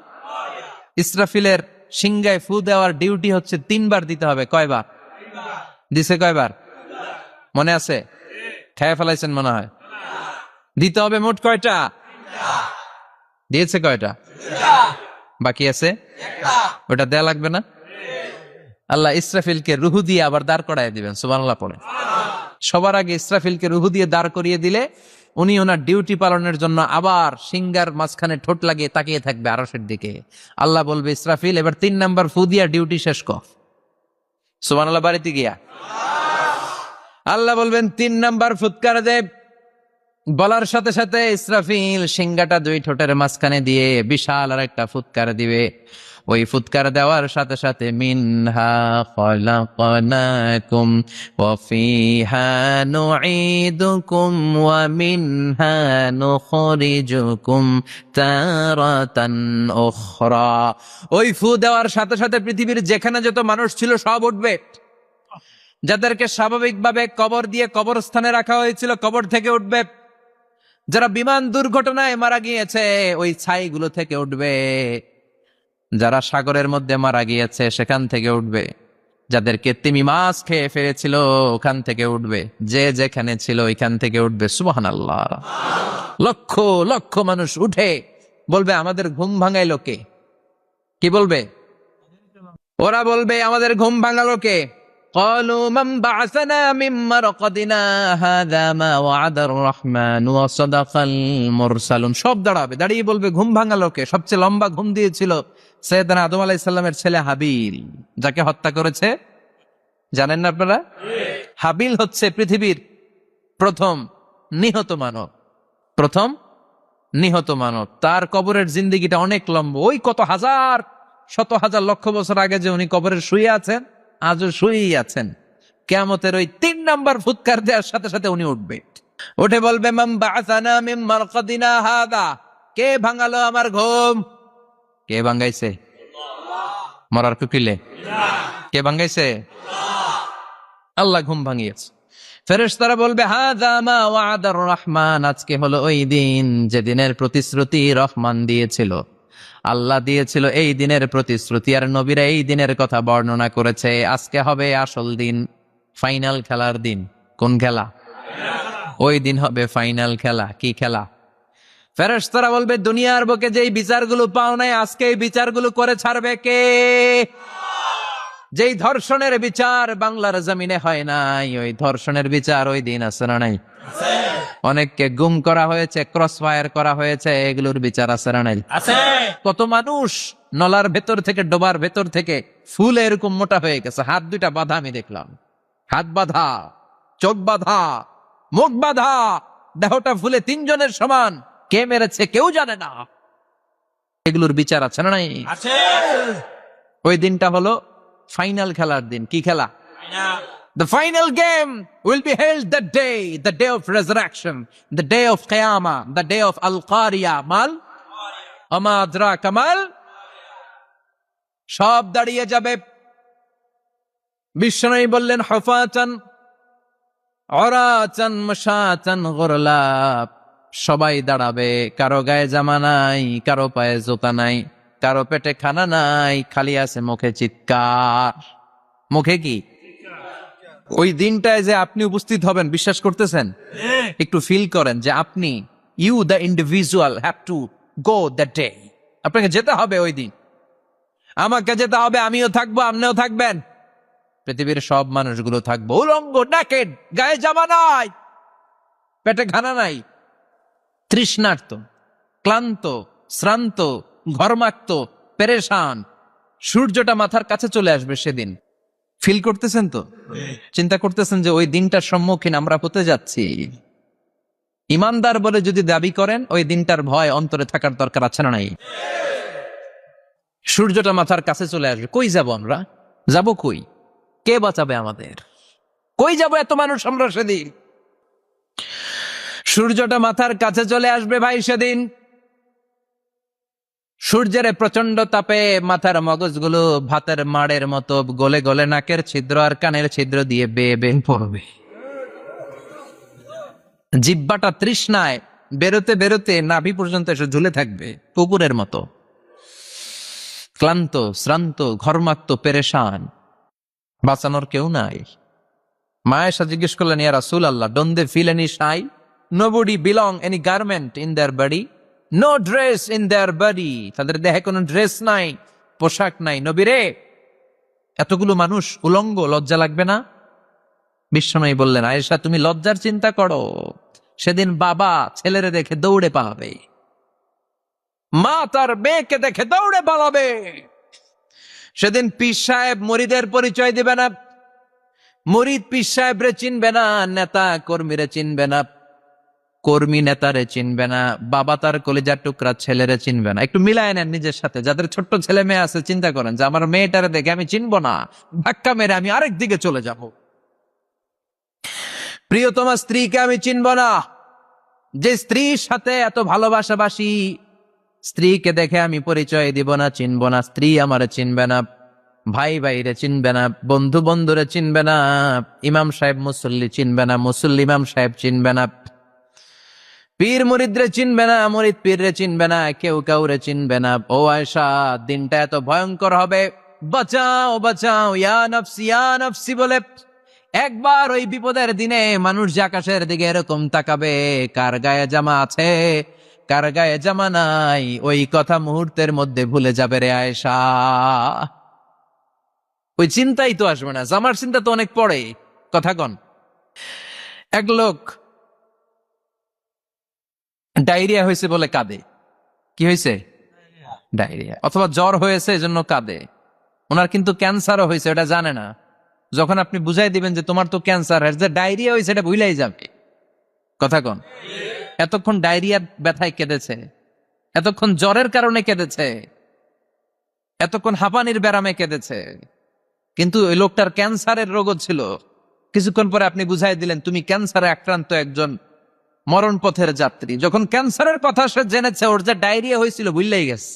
ইসরাফিলের সিংহায় ফু দেওয়ার ডিউটি হচ্ছে 3 বার দিতে হবে। কয়বার দিছে? কয়বার মনে আছে? খেয়ে ফেলাইছেন মনে হয়। দিতে হবে মোট কয়টা? দিয়েছে কয়টা? বাকি আছে ওটা দেয়া লাগবে না? আল্লাহ ইসরাফিলকে রুহু দিয়ে আবার দাঁড় করায় দিবেন। সুবহানাল্লাহ পড়ে। সবার আগে ইসরাফিলকে রুহু দিয়ে দাঁড় করিয়ে দিলে উনি ওনার ডিউটি পালনের জন্য আবার সিংহার মাঝখানে ঠোঁট লাগিয়ে তাকিয়ে থাকবে আরশের দিকে। আল্লাহ বলবে ইসরাফিল এবার 3 নাম্বার ফু দিয়া ডিউটি শেষ কর। সুবহানাল্লাহ বাড়িতে গিয়া আল্লাহ বলবেন 3 নাম্বার ফুৎকার দে। বলার সাথে সাথে ইসরাফিল সিংহাটা 2 ঠোঁটের মাঝখানে দিয়ে বিশাল আর একটা ফুৎকার দিবে। ওই ফুৎকার দেওয়ার সাথে সাথে মিনহা খলাকনাকুম ওয়া ফিহা নুঈদুকুম ওয়া মিনহা নুখরিজুকুম তারাতান উখরা। ওই ফু দেওয়ার সাথে সাথে পৃথিবীর যেখানে যত মানুষ ছিল সব উঠবে। যাদেরকে স্বাভাবিকভাবে কবর দিয়ে কবরস্থানে রাখা হয়েছিল কবর থেকে উঠবে। যারা বিমান দুর্ঘটনায় মারা গিয়েছে ওই ছাইগুলো থেকে উঠবে। যারা সাগরের মধ্যে মারা গিয়েছে সেখান থেকে উঠবে। যাদেরকে তিমি মাছ খেয়ে ফেলেছিল ওখান থেকে উঠবে। যে যেখানে ছিল ওইখান থেকে উঠবে। সুবহানাল্লাহ। লক্ষ লক্ষ মানুষ উঠে বলবে আমাদের ঘুম ভাঙাইলো কে? কি বলবে? ওরা বলবে আমাদের ঘুম ভাঙালো কে? قالوا من بعثنا من مرقدنا هذا ما وعد الرحمن وصدق المرسلون। সব দাঁড়াবে, দাঁড়িয়ে বলবে ঘুম ভাঙালো কে? সবচেয়ে লম্বা ঘুম দিয়েছিল সৈয়দনা আদম আলাইহিস সালামের ছেলে হাবিল, যাকে হত্যা করেছে। জানেন না আপনারা? হাবিল হচ্ছে পৃথিবীর প্রথম নিহত মানব। প্রথম নিহত মানব। তার কবরের জিন্দেগিটা অনেক লম্বা। ওই কত হাজার, শত হাজার, লক্ষ বছর আগে যে উনি কবরের শুয়ে আছেন, আজও শুয়েই আছেন। কিয়ামতের ওই 3 নাম্বার ফুৎকার দেওয়ার সাথে সাথে উনি উঠবে। উঠে বলবে মান বাআসানা মিন মারকাদিনা হাদা। কে ভাঙালো আমার ঘুম? কে ভাঙাইছে? মরার কুকিলে কে ভাঙাইছে? আল্লাহ ঘুম ভাঙিয়েছে। ফেরেশতারা বলবে হাযা মা ওয়াদার রহমান। আজকে হলো ওই দিন যে দিনের প্রতিশ্রুতি রহমান দিয়েছিল, আল্লাহ দিয়েছিল। এই দিনের প্রতিশ্রুতি আর নবীরা এই দিনের কথা বর্ণনা করেছে। আজকে হবে আসল দিন, ফাইনাল খেলার দিন। কোন খেলা? ওই দিন হবে ফাইনাল খেলা। কি খেলা? ফেরেশতারা বলবে দুনিয়ার বুকে যেই বিচারগুলো পাও নাই আজকে এই বিচারগুলো করে ছাড়বে কে? যেই ধর্ষণের বিচার বাংলার জমিনে হয় নাই, ওই ধর্ষণের বিচার ওই দিন আছে না নাই? অনেককে গুম করা হয়েছে, ক্রস ফায়ার করা হয়েছে, এগুলোর বিচার আছে না নাই? কত মানুষ নলার ভেতর থেকে, ডোবার ভেতর থেকে ফুল এরকম মোটা হয়ে গেছে। হাত 2টা বাঁধা, আমি দেখলাম। হাত বাঁধা, চোখ বাঁধা, মুখ বাঁধা, দেহটা ফুলে 3 জনের সমান। কে মেরেছে কেউ জানে না। এগুলোর বিচার আছে না নাই? ওই দিনটা হলো ফাইনাল খেলার দিন। কি খেলা? The final game will be held the day of resurrection, the day of Qiyamah, the day of Al-Qariya. Mal? Ama adraka mal? সব দাঁড়িয়ে যাবে। বিষ্ণু বললেন হুফাতান উরাতান মাশাতান গুরলা, সবাই দাঁড়াবে, কারো গায়ে জামা নাই, কারো পায়ে জুতা নাই, কারো পেটে খানা নাই, খালি আছে মুখে চিৎকার। মুখে কি? ওই দিনটায় যে আপনি উপস্থিত হবেন, বিশ্বাস করতেছেন? একটু ফিল করেন যে আপনি, you the individual have to go that day. আপনাকে যেতে হবে ওই দিন, আমাকে যেতে হবে, আমিও থাকবো, আপনিও থাকবেন, পৃথিবীর সব মানুষগুলো থাকবো উলঙ্গ, নাকেড, গায়ে জামা নাই, পেটে খানা নাই, তৃষ্ণার্ত, ক্লান্ত, শ্রান্ত, ঘর্মাক্ত, পেরেশান। সূর্যটা মাথার কাছে চলে আসবে সেদিন। ফিল করতেছেন তো? চিন্তা করতেছেন যে ওই দিনটার সম্মুখীন আমরা হতে যাচ্ছি। ইমানদার বলে যদি দাবি করেন, ওই দিনটার ভয় অন্তরে থাকার দরকার আছে না নাই? সূর্যটা মাথার কাছে চলে আসবে, কই যাব আমরা? যাব কই? কে বাঁচাবে আমাদের? কই যাব এত মানুষ আমরা সেদিন? সূর্যটা মাথার কাছে চলে আসবে ভাই সেদিন। সূর্যের প্রচন্ড তাপে মাথার মগজগুলো ভাতের মাড়ের মতো গলে গলে নাকের ছিদ্র আর কানের ছিদ্র দিয়ে বেয়ে বেয়ে পড়বে। জিহ্বাটা তৃষ্ণায় বেরোতে বেরোতে নাভি পর্যন্ত এসে ঝুলে থাকবে কুকুরের মতো। ক্লান্ত, শ্রান্ত, ঘর্মাক্ত, পেরেশান, বাঁচানোর কেউ নাই। মা আয়েশা জিজ্ঞেস করলেন, ইয়া রাসূলুল্লাহ, don't they feel any shy? Nobody belong any garment in their body, no dress in their body. তাদের দেহে কোনো ড্রেস নাই, পোশাক নাই। নবী রে, এতগুলো মানুষ উলঙ্গ, লজ্জা লাগবে না? বিশ্বনবী বললেন, আয়েশা তুমি লজ্জার চিন্তা করো, সেদিন বাবা ছেলেরে দেখে দৌড়ে পালাবে, মা তার মেয়েকে দেখে দৌড়ে পালাবে। সেদিন পীর সাহেব মুরিদের পরিচয় দিবে না, মুরিদ পীর সাহেবরে চিনবে না, নেতা কর্মীরে চিনবে না, কর্মী নেতারে চিনবে না, বাবা তার কলিজার টুকরা ছেলেরে চিনবে না। একটু মিলায় নেন নিজের সাথে। যাদের ছোট্ট ছেলে মেয়ে আছে, চিন্তা করেন যে আমার মেয়েটারে দেখে আমি চিনবো না, ধাক্কা মেরে আমি আরেক দিকে চলে যাব। প্রিয়তমা স্ত্রীকে আমি চিনব না, যে স্ত্রীর সাথে এত ভালোবাসাবাসি, স্ত্রীকে দেখে আমি পরিচয় দিব না, চিনব না। স্ত্রী আমারে চিনবে না, ভাই ভাইরে চিনবে না, বন্ধু বন্ধুরে চিনবে না, ইমাম সাহেব মুসল্লি চিনবে না, মুসল্লি ইমাম সাহেব চিনবে না, পীর মুরিদরে চিনবে না, মুরিদ পীররে চিনবে না, কেউ কাউরে চিনবে না। ও আয়েশা, দিনটা এত ভয়ঙ্কর হবে, বাঁচাও বাঁচাও, ইয়া নফসি বলে একবার ওই বিপদের দিনে মানুষ যে আকাশের দিকে এরকম তাকাবে, কার গায়ে জামা আছে, কার গায়ে জামা নাই, ওই কথা মুহূর্তের মধ্যে ভুলে যাবে রে আয়েশা। ওই চিন্তাই তো আসবে না, জামার চিন্তা তো অনেক পরে। কথা কন। এক লোক ডায়রিয়া হয়েছে বলে কাঁদে। কি হয়েছে? ডায়রিয়া। অথবা জ্বর হয়েছে এজন্য কাঁদে। ওনার কিন্তু ক্যান্সারও হয়েছে, এটা জানে না। যখন আপনি বুঝাই দিবেন যে তোমার তো ক্যান্সার, যে ডায়রিয়া হয়েছে এটা ভুলাই যাবে। কথা কন। এতক্ষণ ডায়রিয়ার ব্যথায় কেঁদেছে, এতক্ষণ জ্বরের কারণে কেঁদেছে, এতক্ষণ হাঁপানির ব্যারামে কেঁদেছে, কিন্তু ওই লোকটার ক্যান্সারের রোগও ছিল। কিছুক্ষণ পরে আপনি বুঝাই দিলেন তুমি ক্যান্সারে আক্রান্ত একজন মরণ পথের যাত্রী। যখন ক্যান্সারের কথা সে জেনেছে, ওর যে ডায়রিয়া হয়েছিল ভুললেই গেছে।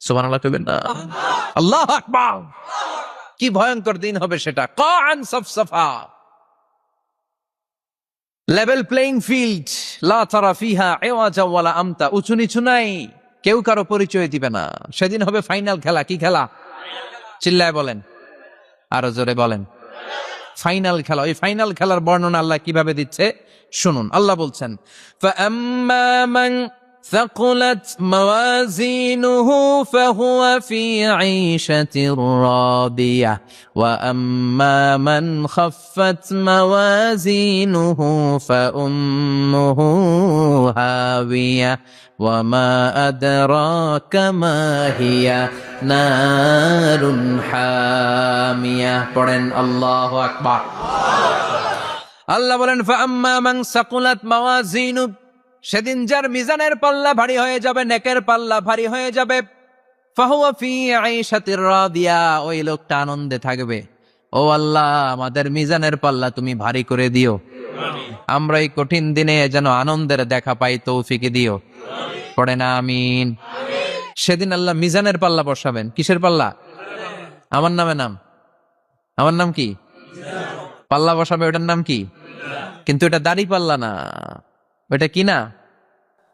সুবহানাল্লাহ কইবেন না? আল্লাহু আকবার। কি ভয়ঙ্কর দিন হবে সেটা। কান সাফসাফা, লেভেল প্লেইং ফিল্ড, লা তারা ফিহা ইওয়াজা ওয়ালা আমতা। উঁচু নিচু নাই, কেউ কারো পরিচয় দিবে না। সেদিন হবে ফাইনাল খেলা। কি খেলা? চিল্লায় বলেন, আরো জোরে বলেন। ফাইনাল খেলা। ওই ফাইনাল খেলার বর্ণনা আল্লাহ কিভাবে দিচ্ছে শুনুন। আল্লাহ বলছেন, ফাআম্মা মান ثقلت موازينه فهو في عيشة راضية وأما من خفت موازينه فأمه هاوية وما أدراك ما هي نار حامية. পড়েন আল্লাহু আকবার। আল্লাহ বলেন, ফাআম্মা মান সাকুলাত মাওয়াজিনু, সেদিন যার মিজানের পাল্লা ভারী হয়ে যাবে, নেকের পাল্লা ভারী হয়ে যাবে, ফাহুয়া ফি আইশাতির রাদিয়া, ওই লোকটা আনন্দে থাকবে। ও আল্লাহ, আমাদের মিজানের পাল্লা তুমি ভারী করে দিও, আমরা এই কঠিন দিনে যেন আনন্দের দেখা পাই, তৌফিক দিও। পড়ে না আমিন। সেদিন আল্লাহ মিজানের পাল্লা বসাবেন। কিসের পাল্লা? আমার নাম কি? পাল্লা বসাবে, ওটার নাম কি? কিন্তু এটা দাড়ি পাল্লা না, ওটা কি না,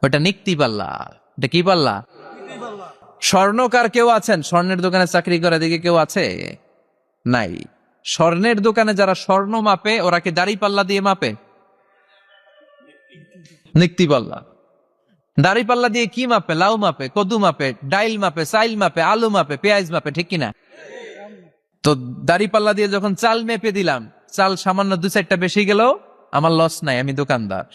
ওটা নিক্তি পাল্লা। এটা কি পাল্লা? স্বর্ণকার কেউ আছেন? স্বর্ণের দোকানে চাকরি করে দিকে কেউ আছে? নাই। স্বর্ণের দোকানে যারা স্বর্ণ মাপে, ওরা কি দাড়ি পাল্লা দিয়ে মাপে? নিক্তি পাল্লা। দাড়ি পাল্লা দিয়ে কি মাপে? লাউ মাপে, কদু মাপে, ডাইল মাপে, চাইল মাপে, আলু মাপে, পেঁয়াজ মাপে, ঠিক কিনা? তো দাড়ি পাল্লা দিয়ে যখন চাল মেপে দিলাম, চাল সামান্য 2-4টা বেশি গেল, আমার লস নাই, আমি দোকানদার।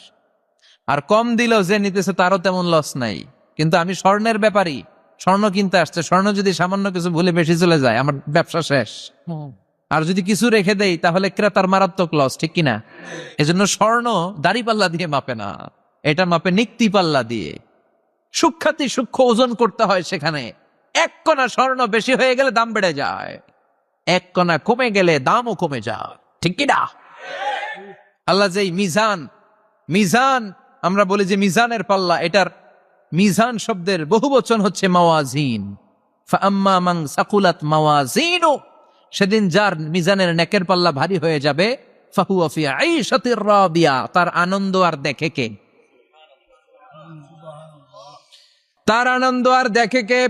আর কম দিলেও যে নিতেছে তারও তেমন লস নাই। কিন্তু আমি স্বর্ণের ব্যাপারী, স্বর্ণ কিনতে আসছে, স্বর্ণ যদি সামান্য কিছু ভুলে বেশি চলে যায়, আমার ব্যবসা শেষ। আর যদি কিছু রেখে দেই, তাহলে ক্রেতার মারাত্মক লস, ঠিক কিনা? এজন্য স্বর্ণ দাড়ি পাল্লা দিয়ে মাপে না, এটা মাপে নিক্তি পাল্লা দিয়ে। সূক্ষ্মাতি সূক্ষ্ম ওজন করতে হয় সেখানে। 1 কণা স্বর্ণ বেশি হয়ে গেলে দাম বেড়ে যায়, 1 কণা কমে গেলে দামও কমে যায়, ঠিক কিনা? আল্লাহ যেই মিজান আমরা বলি যে মিজানের পাল্লা, এটার মিজান শব্দের বহু বচন হচ্ছে মাওয়াজিন। ফাআম্মা মান সাকুলাত মাওয়াজিনু, সেদিন যার মিজানের নেকের পাল্লা ভারী হয়ে যাবে, ফাহুয়া ফি আইশাতির রাদিয়া, তার আনন্দ আর দেখে কে? তার আনন্দ আর দেখে কে?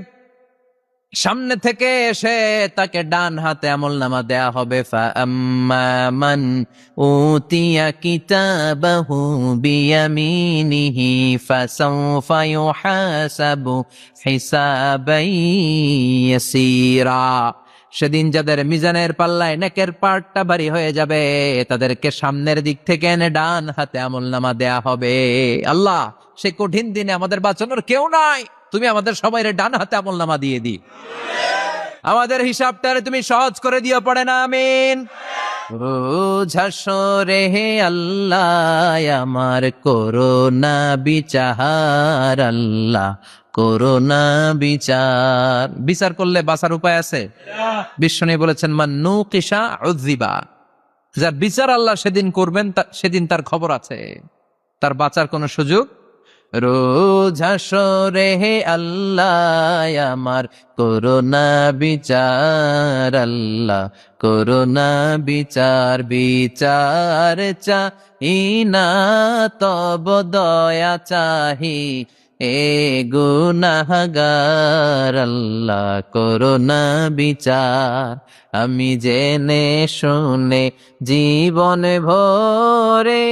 সামনে থেকে এসে তাকে ডান হাতে আমলনামা দেয়া হবে। ফাআম্মা মান উতিয়া কিতাবাহু বিয়ামিনিহি ফাসাউফা ইউহাসাবু হিসাবান ইয়াসীরা। সেদিন যাদের মিজানের পাল্লায় নেকের পার্টটা ভারী হয়ে যাবে, তাদেরকে সামনের দিক থেকে এনে ডান হাতে আমলনামা দেয়া হবে। আল্লাহ, সেই কঠিন দিনে আমাদের বাঁচানোর কেউ নাই, তুমি আমাদের সবাইরে ডান হাতে আমলনামা দিয়ে দি, আমাদের হিসাবটারে তুমি সহজ করে দিও। পড়ে না আমিন। রোজ হাসরে হে আল্লাহ আমার করোনা বিচার, আল্লাহ করোনা বিচার। বিচার করলে বাঁচার উপায় আছে? বিশ্বনবী বলেছেন মান নুকিশা উযিবা, যার বিচার আল্লাহ সেদিন করবেন, সেদিন তার খবর আছে, তার বাঁচার কোনো সুযোগ। রোজ হাসরে হে আল্লাহ আমার করোনা বিচার, আল্লাহ করোনা বিচার। বিচার চাহি না তব দয়া চাহি, এ গুনাহগার, আল্লাহ করোনা বিচার। আমি জেনে শুনে জীবন ভরে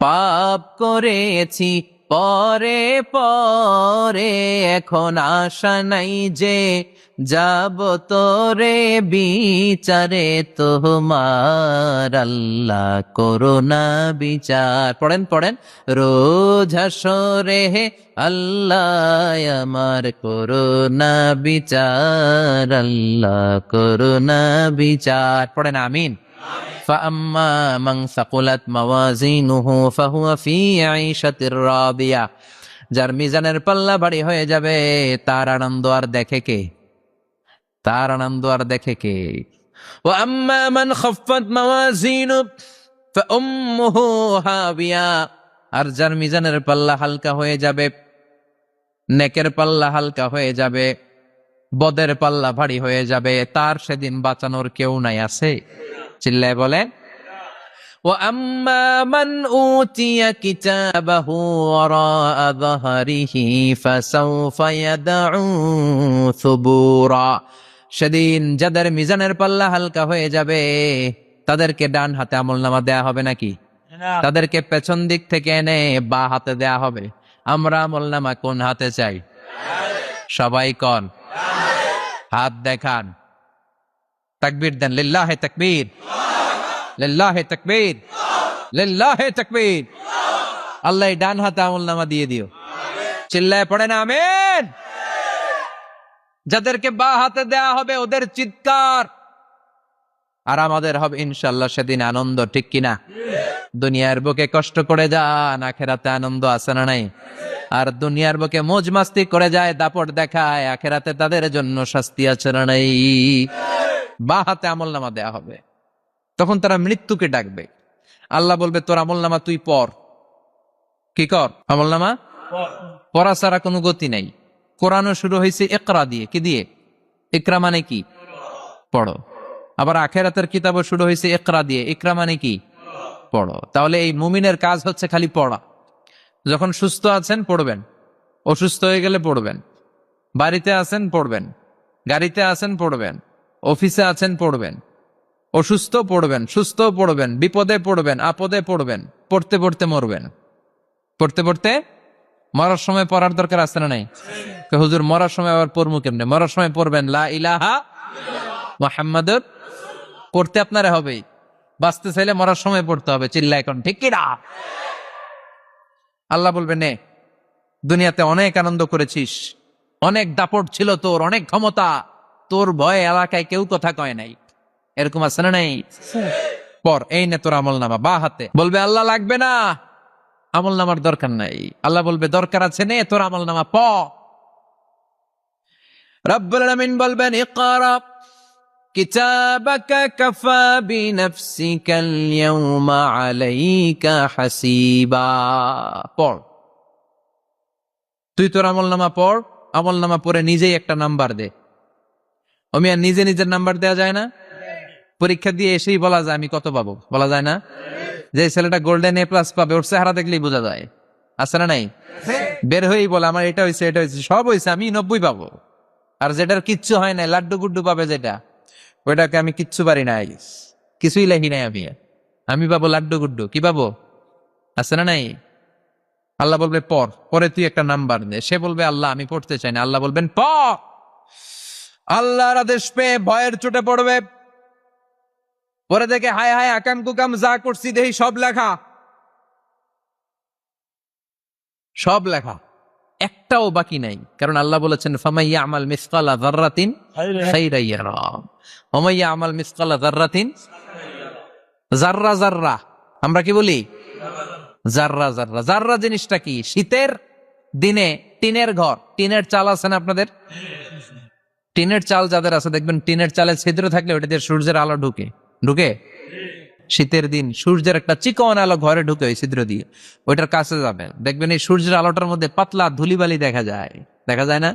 পাপ করেছি পরে পরে, এখন আশা নাই যে যাব তোরে বিচারে তোমার, আল্লাহ করোনা বিচার। পড়েন রোজ হাসরে হে আল্লাহ আমার করোনা বিচার, আল্লাহ করোনা বিচার। পড়েন আমিন। فأما من ثقلت موازينه فهو في عيشة راضية, যার মিজানের পাল্লা ভারী হয়ে যাবে, তার আনন্দ আর দেখে কে? তার আনন্দ আর দেখে কে? وأما من خفت موازينه فأمه هاوية, আর যার মিজানের পাল্লা হালকা হয়ে যাবে, নেকের পাল্লা হালকা হয়ে যাবে, বদের পাল্লা ভারী হয়ে যাবে, তার সেদিন বাঁচানোর কেউ নাই। আছে? চিল্লায় বলেন। وَأَمَّا مَنْ أُوتِيَ كِتَابَهُ وَرَاءَ ظَهْرِهِ فَسَوْفَ يَدْعُو ثُبُورًا, সেদিন যাদের মিজানের পাল্লা হালকা হয়ে যাবে, তাদেরকে ডান হাতে আমলনামা দেয়া হবে নাকি? তাদেরকে পেছন দিক থেকে এনে বা হাতে দেয়া হবে। আমরা আমলনামা কোন হাতে চাই? সবাই কোন হাত দেখান, তাকবীর দেন। লিল্লাহে তাকবীর, লিল্লাহে তাকবীর, লিল্লাহে তাকবীর। আল্লাহ ডান হাতে আমলনামা দিয়ে দিও। চিল্লায় পড়েন আমিন। যাদেরকে বা হাতে দেয়া হবে ওদের চিৎকার, আর আমাদের হবে ইনশাআল্লাহ সেদিন আনন্দ, ঠিক কিনা? দুনিয়ার বুকে কষ্ট করে যান, আখিরাতে আনন্দ আছে না নাই? আর দুনিয়ার বুকে মौज মাস্তি করে যায়, দাপট দেখায়, আখেরাতে তাদের জন্য শাস্তি আছে না নাই? বা হাতে আমলনামা দেয়া হবে। তখন তারা মৃত্যুকে ডাকবে। আল্লাহ বলবে তোর আমলনামা তুই পড়। কি কর? আমলনামা পড়া ছাড়া কোনো গতি নাই। কোরআনও শুরু হয়েছে ইকরা দিয়ে। কি দিয়ে? ইকরা মানে কি? পড়ো। আবার আখেরাতের কিতাবও শুরু হয়েছে ইকরা দিয়ে। ইকরা মানে কি? পড়ো। তাহলে এই মুমিনের কাজ হচ্ছে খালি পড়া। যখন সুস্থ আছেন পড়বেন, অসুস্থ হয়ে গেলে পড়বেন, বাড়িতে আছেন পড়বেন, গাড়িতে আছেন পড়বেন, অফিসে আছেন পড়বেন, অসুস্থ পড়বেন, সুস্থ পড়বেন, বিপদে পড়বেন, আপদে পড়বেন, পড়তে পড়তে মরবেন। পড়তে পড়তে মরার সময় পড়ার দরকার আছে না নাই? হুজুর মরার সময় আবার পড়বো কেমনে? মরার সময় পড়বেন লা ইলাহা মুহাম্মাদুর। পড়তে আপনারা হবেই। বাঁচতে চাইলে মরার সময় পড়তে হবে। চিল্লা এখন ঠিক কিনা? আল্লাহ বলবে নে, দুনিয়াতে অনেক আনন্দ করেছিস, অনেক দাপট ছিল তোর, অনেক ক্ষমতা, তোর ভয়ে এলাকায় কেউ কথা কয় নাই। এরকম আছে না নাই? পর এই নে তোর আমলনামা বা হাতে। বলবে আল্লাহ লাগবে না, আমলনামার দরকার নাই। আল্লাহ বলবে দরকার আছে, নে তোর আমলনামা প। রব্বুল আলামিন বলবেন ইকরা কিতাবাকা কাফা বিনাফসিকাল ইয়াউমা আলাইকা হাসিবা। পড়, তুই তোর আমলনামা পড়। আমলনামা পড়ে নিজেই একটা নাম্বার দে। আমি আর নিজে নিজের নাম্বার দেয়া যায় না? পরীক্ষা দিয়ে এসেই বলা যায় আমি কত পাবো? বলা যায় না? যে ছেলেটা গোল্ডেন A+ পাবে ওর চেহারা দেখলেই বোঝা যায়। আছে না নাই? বের হয়েই বলে আমার এটা হয়েছে, এটা হয়েছে, সব হয়েছে, আমি 90 পাবো। আর যেটার কিচ্ছু হয় নাই, লাড্ডু গুড্ডু পাবে যেটা, ওইটাকে আমি কিচ্ছু পারি নাই, কিছুই লেখি নাই আমি। আমি পাবো লাড্ডু গুড্ডু। কি পাবো? আছে না নাই? আল্লাহ বলবে পড়, পরে তুই একটা নাম্বার দে। সে বলবে আল্লাহ আমি পড়তে চাই না। আল্লাহ বলবেন পড়। আল্লাহর আদেশ পেয়ে ভয়ের চোটে পড়বে। পরে দেখে হায় হায় আকাম কুকাম যা করছি দেহি সব লেখা, সব লেখা, একটাও বাকি নাই। কারণ আল্লাহ বলেছেন ফামাইয়া আমাল মিসকালা যাররাতিন খাইরান ইয়ারা ওয়া মাইয়া আমাল মিসকালা যাররাতিন। জাররা জাররা আমরা কি বলি? জাররা জাররা। জাররা জিনিসটা কি? শীতের দিনে টিনের ঘর, টিনের চাল আছে না আপনাদের? টিনের চাল যাদের আছে দেখবেন টিনের চালে ছিদ্র থাকলে ওটা দিয়ে সূর্যের আলো ঢুকে। ঢুকে? শীতের দিন সূর্যের একটা চিকন আলো ঘরে ঢুকে ওই ছিদ্র দিয়ে। ওইটার কাছে যাবেন, দেখবেন এই সূর্যের আলোটার মধ্যে পাতলা ধুলিবালি দেখা যায়। দেখা যায় না?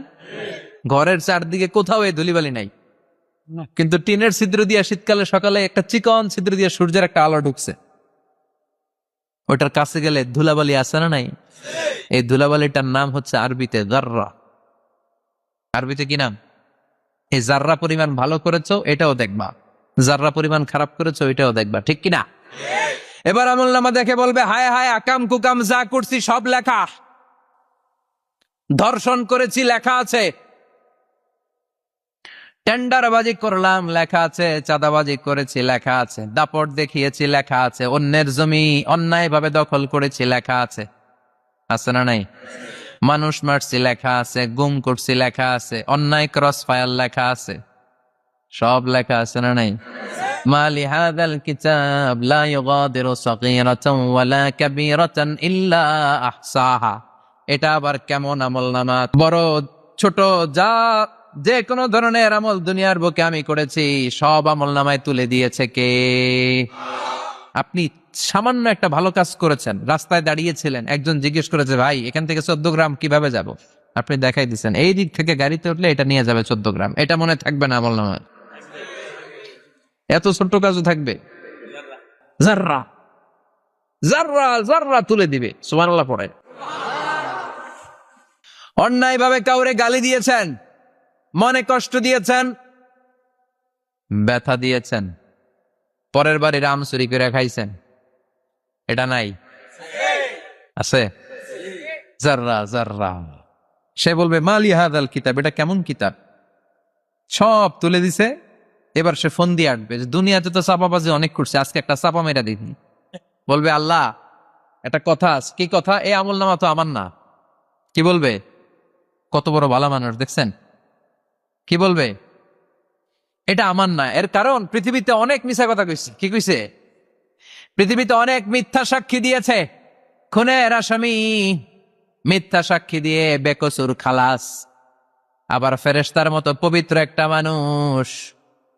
ঘরের চারদিকে কোথাও এই ধুলিবালি নাই, কিন্তু টিনের ছিদ্র দিয়ে শীতকালে সকালে একটা চিকন ছিদ্র দিয়ে সূর্যের একটা আলো ঢুকছে। ওইটার কাছে গেলে ধুলাবালি আছে না নাই? এই ধুলাবালিটার নাম হচ্ছে আরবিতে জাররা। আরবিতে কি নাম? এই জাররা পরিমাণ ভালো করেছো এটাও দেখবা, জাররা পরিমাণ খারাপ করেছো এটাও দেখবা। ঠিক কিনা? এবার আমলনামা দেখে বলবে হায় হায় আকাম কুকাম যা করছি সব লেখা। ধর্ষণ করেছি লেখা আছে, টেন্ডারবাজি করলাম লেখা আছে, চাঁদাবাজি করেছি লেখা আছে, দাপট দেখিয়েছি লেখা আছে, অন্যের জমি অন্যায়ভাবে দখল করেছি লেখা আছে। আছে না নাই? মানুষ মারছি লেখা আছে, গুম করছি লেখা আছে, অন্যায় ক্রস ফায়ার লেখা আছে, সব লেখা আছে না নাই? মালি হাদাল কিতাব লা ইউগাদিরু সাগীরাতান ওয়ালা কাবীরাতান ইল্লা আহসাহা। এটা আবার কেমন আমলনামা? বড় ছোট যা যে কোনো ধরনের আমল দুনিয়ার বুকে আমি করেছি সব আমলনামায় তুলে দিয়েছে কে? আপনি সামান্য একটা ভালো কাজ করেছেন, রাস্তায় দাঁড়িয়েছিলেন, একজন জিজ্ঞেস করেছে ভাই এখান থেকে 14 গ্রাম কিভাবে যাব? আপনি দেখাই দিচ্ছেন এই দিক থেকে গাড়িতে উঠলে এটা নিয়ে যাবে 14 গ্রাম। এটা মনে থাকবে না আমলনামায়? এত ছোট্ট কাজও থাকবে? জাররা জাররা জাররা তুলে দিবে। সুবহানাল্লাহ পড়ে। অন্যায় ভাবে কাউরে গালি দিয়েছেন, মনে কষ্ট দিয়েছেন, ব্যথা দিয়েছেন, পরের বাড়ি রাম চুরি করে খাইছেন, এটা নাই? আছে? জাররা জাররা। সে বলবে মালি হাদাল কিতাব, এটা কেমন কিতাব? সব তুলে দিছে। এবার সে ফোন দিয়ে আটবে যে দুনিয়াতে তো চাপাবাজি অনেক করছে, আজকে একটা চাপা মেরা দিবি। বলবে আল্লাহ একটা কথা আছে। কি কথা? এই আমলনামা তো আমার না। কি বলবে? কত বড় ভালো মানুষ দেখছেন? কি বলবে? এটা আমার না। এর কারণ পৃথিবীতে অনেক মিথ্যা কথা কইছে। কি কইছে? পৃথিবীতে অনেক মিথ্যা সাক্ষী দিয়েছে, খুনের আসামি, মিথ্যা সাক্ষী দিয়ে বেকসুর খালাস। আবার ফেরেশতার মতো পবিত্র একটা মানুষ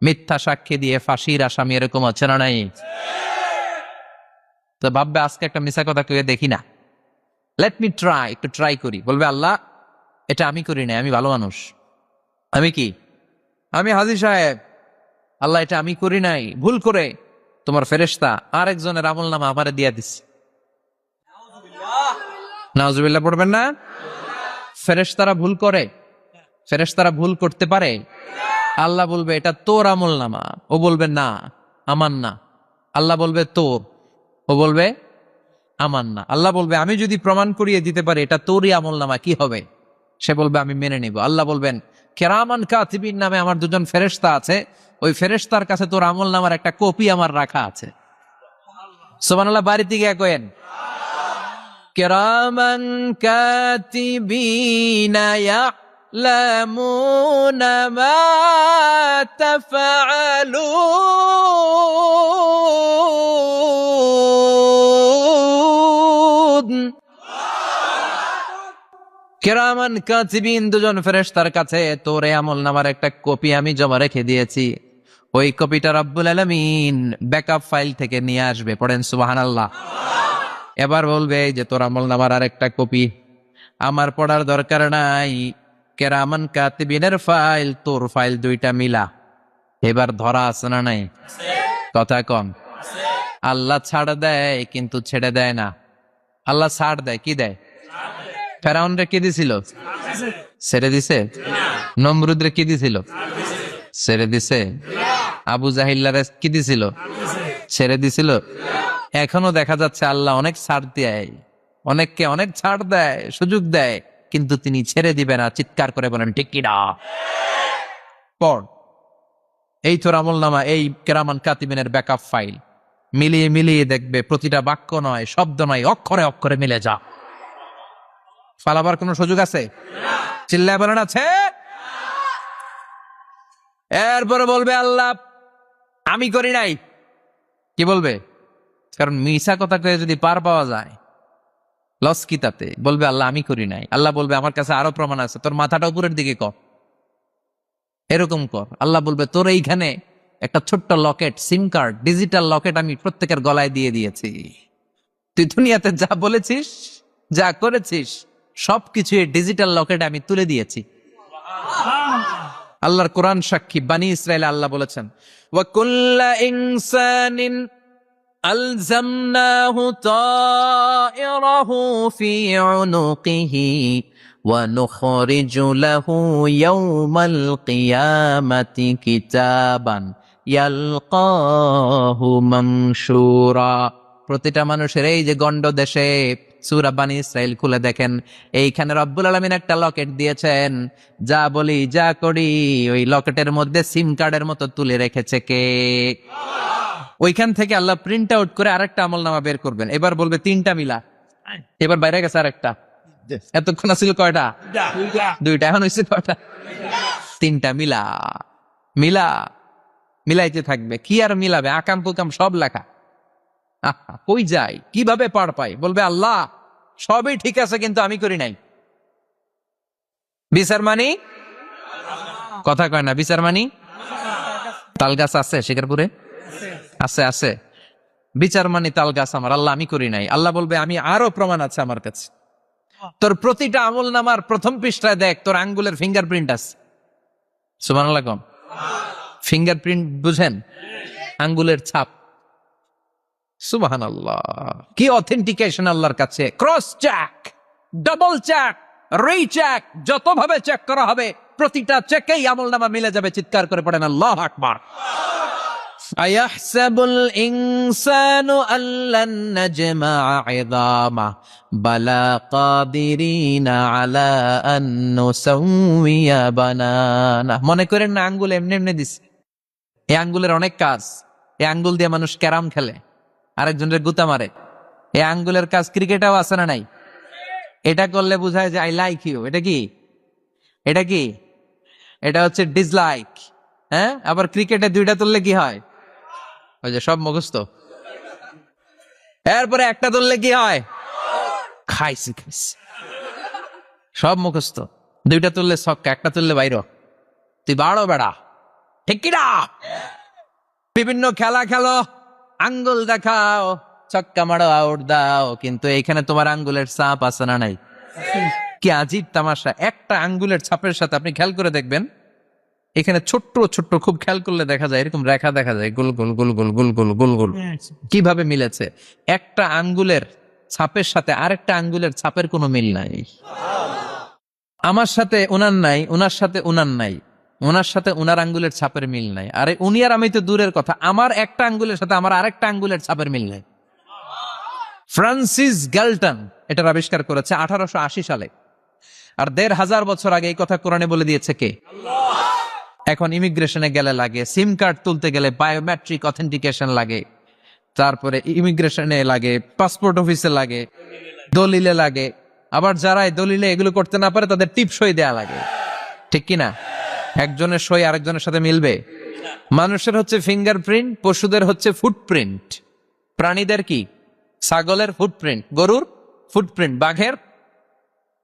মিথ্যা সাক্ষী দিয়ে ফাঁসির আসামি, এরকম হচ্ছে না নাই? তো ভাববে আজকে একটা মিছা কথা কয়ে দেখি না, লেট মি ট্রাই, একটু ট্রাই করি। বলবে আল্লাহ এটা আমি করি নাই, আমি ভালো মানুষ, আমি কি, আমি হাজী সাহেব, আল্লাহ এটা আমি করি নাই, ভুল করে তোমার ফেরেশতা আরেকজনের আমল নামা আমারে দিয়া দিচ্ছে। নাউজুবিল্লাহ পড়বেন না? ফেরেশতারা ভুল করে? ফেরেশতারা ভুল করতে পারে? আল্লাহ বলবে এটা তোর আমল নামা, ও বলবে না আমার না। আল্লাহ বলবে তোর, ও বলবে আমার না। আল্লাহ বলবে আমি যদি প্রমাণ করিয়ে দিতে পারি এটা তোরই আমল নামা, কি হবে? সে বলবে আমি মেনে নিব। আল্লাহ বলবেন কেরামান কাতিবিন নামে আমার দুজন ফেরেশতা আছে, ওই ফেরেশতার কাছে তোর আমল নামার একটা কপি আমার রাখা আছে। সুবহানাল্লাহ, বাড়িতে গিয়ে কয়েন কেরামান কাতিবিনা ইয়ালামুনা মা তাফআলুন। কেরামান কাতিবিন দুজন ফেরেশতার কাছে তোর এই আমল নামার একটা কপি আমি জমা রেখে দিয়েছি। ওই কপিটা রব্বুল আলামিন ব্যাকআপ ফাইল থেকে নিয়ে আসবে। পড়েন সুবহানাল্লাহ। এবার বলবে যে তোর আমল নামার আর একটা কপি আমার পড়ার দরকার নাই, কেরামান কাতিবিনের ফাইল তোর ফাইল দুইটা মিলা। এবার ধরা আছে না নাই? কথা কম। আল্লাহ ছাড় দেয় কিন্তু ছেড়ে দেয় না। আল্লাহ ছাড় দেয়, কি দেয়? ফেরাউনরে কি দিছিল? ছেড়ে দিছে। নমরুদরে কি দিছিল? ছেড়ে দিছে। আবু জাহিল্লারে কি দিছিল? ছেড়ে দিছিল। এখনো দেখা যাচ্ছে আল্লাহ অনেক ছাড় দেয়, অনেককে অনেক ছাড় দেয়, সুযোগ দেয়, কিন্তু তিনি ছেড়ে দিবে না। চিৎকার করে বলেন ঠিক কিনা? পড় এই তোর আমল নামা, এই কেরামান কাতিবিনের ব্যাকআপ ফাইল মিলিয়ে মিলিয়ে দেখবে প্রতিটা বাক্য নয়, শব্দ নয়, অক্ষরে অক্ষরে মিলে যা। ফালাবার কোন সুযোগ আছে? চিল্লায় বলেন আছে। এরপরে বলবে আল্লাহ আমি করি নাই। কি বলবে? কারণ মিশা কথা কয়ে যদি পার পাওয়া যায় লস কি তাতে? বলবে আল্লাহ আমি করি নাই। আল্লাহ বলবে আমার কাছে আরো প্রমাণ আছে, তোর মাথাটা উপরের দিকে কর, এরকম কর। আল্লাহ বলবে তোর এইখানে একটা ছোট্ট লকেট, সিম কার্ড, ডিজিটাল লকেট আমি প্রত্যেকের গলায় দিয়ে দিয়েছি। তুই দুনিয়াতে যা বলেছিস, যা করেছিস, সবকিছু এই ডিজিটাল লকেটে আমি তুলে দিয়েছি। আল্লাহর কোরআন সাক্ষী। বানি ইসরায়েল আল্লাহ বলেছেন ওয়া কুল্লা ইনসানিন আলজামনাহু তায়রাহু ফি উনুকিহি ওয়া নুখরিজু লাহু ইয়াওমাল কিয়ামাতি কিতাবান ইয়ালকাহু মানশুরা। প্রতিটা মানুষের এই যে গন্ড দেশে সূরা বানি ইসরাইল খুলে দেখেন, এইখানে রব্বুল আলামিন একটা লকেট দিয়েছেন। যা বলি যা করি ওই লকেটের মধ্যে সিম কার্ডের মতো তুলে রেখেছে কে? ওইখান থেকে আল্লাহ প্রিন্ট আউট করে আরেকটা আমলনামা বের করবেন। এবার বলবে তিনটা মিলা। এবার বাইরে গেছে আরেকটা। এতক্ষণ ছিল কয়টা? দুইটা। এখন হয়েছে কয়টা? তিনটা। মিলা মিলা মিলাইতে থাকবে। কি আর মিলাবে? আকাম কুকাম সব লেখা। কই যায়, কিভাবে পার পাই? বলবে আল্লাহ সবই ঠিক আছে কিন্তু আমি করি নাই। বিচার মানি? কথা কয় না। বিচার মানি? তাল গাছ আছে শিকারপুরে? আছে আছে। বিচার মানি তাল গাছ আমার। আল্লাহ আমি করি নাই। আল্লাহ বলবে আমি আরো প্রমাণ আছে আমার কাছে। তোর প্রতিটা আমল নামার প্রথম পৃষ্ঠায় দেখ তোর আঙ্গুলের ফিঙ্গারপ্রিন্ট আছে। সুবহানাল্লাহ কম। ফিঙ্গারপ্রিন্ট বুঝেন? আঙ্গুলের ছাপ। সুবহানাল্লাহ, কি অথেন্টিকেশন আল্লাহর কাছে। Cross check, double check, recheck, যতভাবে চেক করা হবে প্রতিটা চেকেই আমলনামা মিলে যাবে। চিৎকার করে পড়েন আল্লাহু আকবার। আয়াহসাবুল ইনসানু আল্লান নাজমা ইযামা বালা কাদিরিনা আলা আন নুসাউইয়া বানানা। মনে করেন না আঙ্গুল এমনি এমনি দিছে। এই আঙ্গুলের অনেক কাজ। এই আঙ্গুল দিয়ে মানুষ ক্যারাম খেলে, আরেকজনের গুতা মারে। এই আঙ্গুলের কাজ ক্রিকেটাও আছে না নাই? এটা করলে বোঝায় যে আই লাইক ইউ। এটা কি? এটা কি? এটা হচ্ছে ডিসলাইক। হ্যাঁ, আবার ক্রিকেটে দুইটা তুললে কি হয়? ওই যে সব মুখস্থ। এরপরে একটা তুললে কি হয়? খাইছি খাইছি। সব মুখস্থ। দুইটা তুললে ছক্কা, একটা তুললে বাইর। তুই বাড়ো বেড়া, ঠিক কিনা? বিভিন্ন খেলা খেলো, আঙ্গুল দেখাও, ছক্কা মারো, আউট দাও, কিন্তু এইখানে তোমার আঙ্গুলের ছাপ আছে না নাই? কি আজীব তামাশা! একটা আঙ্গুলের ছাপের সাথে আপনি খেয়াল করে দেখবেন, এখানে ছোট্ট ছোট্ট, খুব খেয়াল করলে দেখা যায় এরকম রেখা দেখা যায়, গোল গোল গোল গোল গোল গোল গোল গোল। কিভাবে মিলেছে? একটা আঙ্গুলের ছাপের সাথে আরেকটা আঙ্গুলের ছাপের কোনো মিল নাই। আমার সাথে উনার নাই, উনার সাথে উনার নাই, ওনার সাথে উনার আঙ্গুলের ছাপের মিল নাই। আরে উনি আর আমি তো দূরের কথা, আমার একটা আঙ্গুলের সাথে আমার আরেকটা আঙ্গুলের ছাপের মিল নাই। ফ্রান্সিস গ্যালটন এটার আবিষ্কার করেছে 1880 সালে। আর 1500 বছর আগে এই কথা কোরআনে বলে দিয়েছে কে? এখন ইমিগ্রেশনে গেলে লাগে, সিম কার্ড তুলতে গেলে বায়োমেট্রিক অথেন্টিকেশন লাগে, তারপরে ইমিগ্রেশনে লাগে, পাসপোর্ট অফিসে লাগে, দলিলে লাগে, আবার যারা এই দলিলে এগুলো করতে না পারে তাদের টিপ সই দেয়া লাগে, ঠিক কিনা? একজনের সই আরেকজনের সাথে মিলবে? মানুষের হচ্ছে ফিঙ্গারপ্রিন্ট, পশুদের হচ্ছে ফুটপ্রিন্ট। প্রাণীদের কি? ছাগলের ফুটপ্রিন্ট, গরুর ফুটপ্রিন্ট,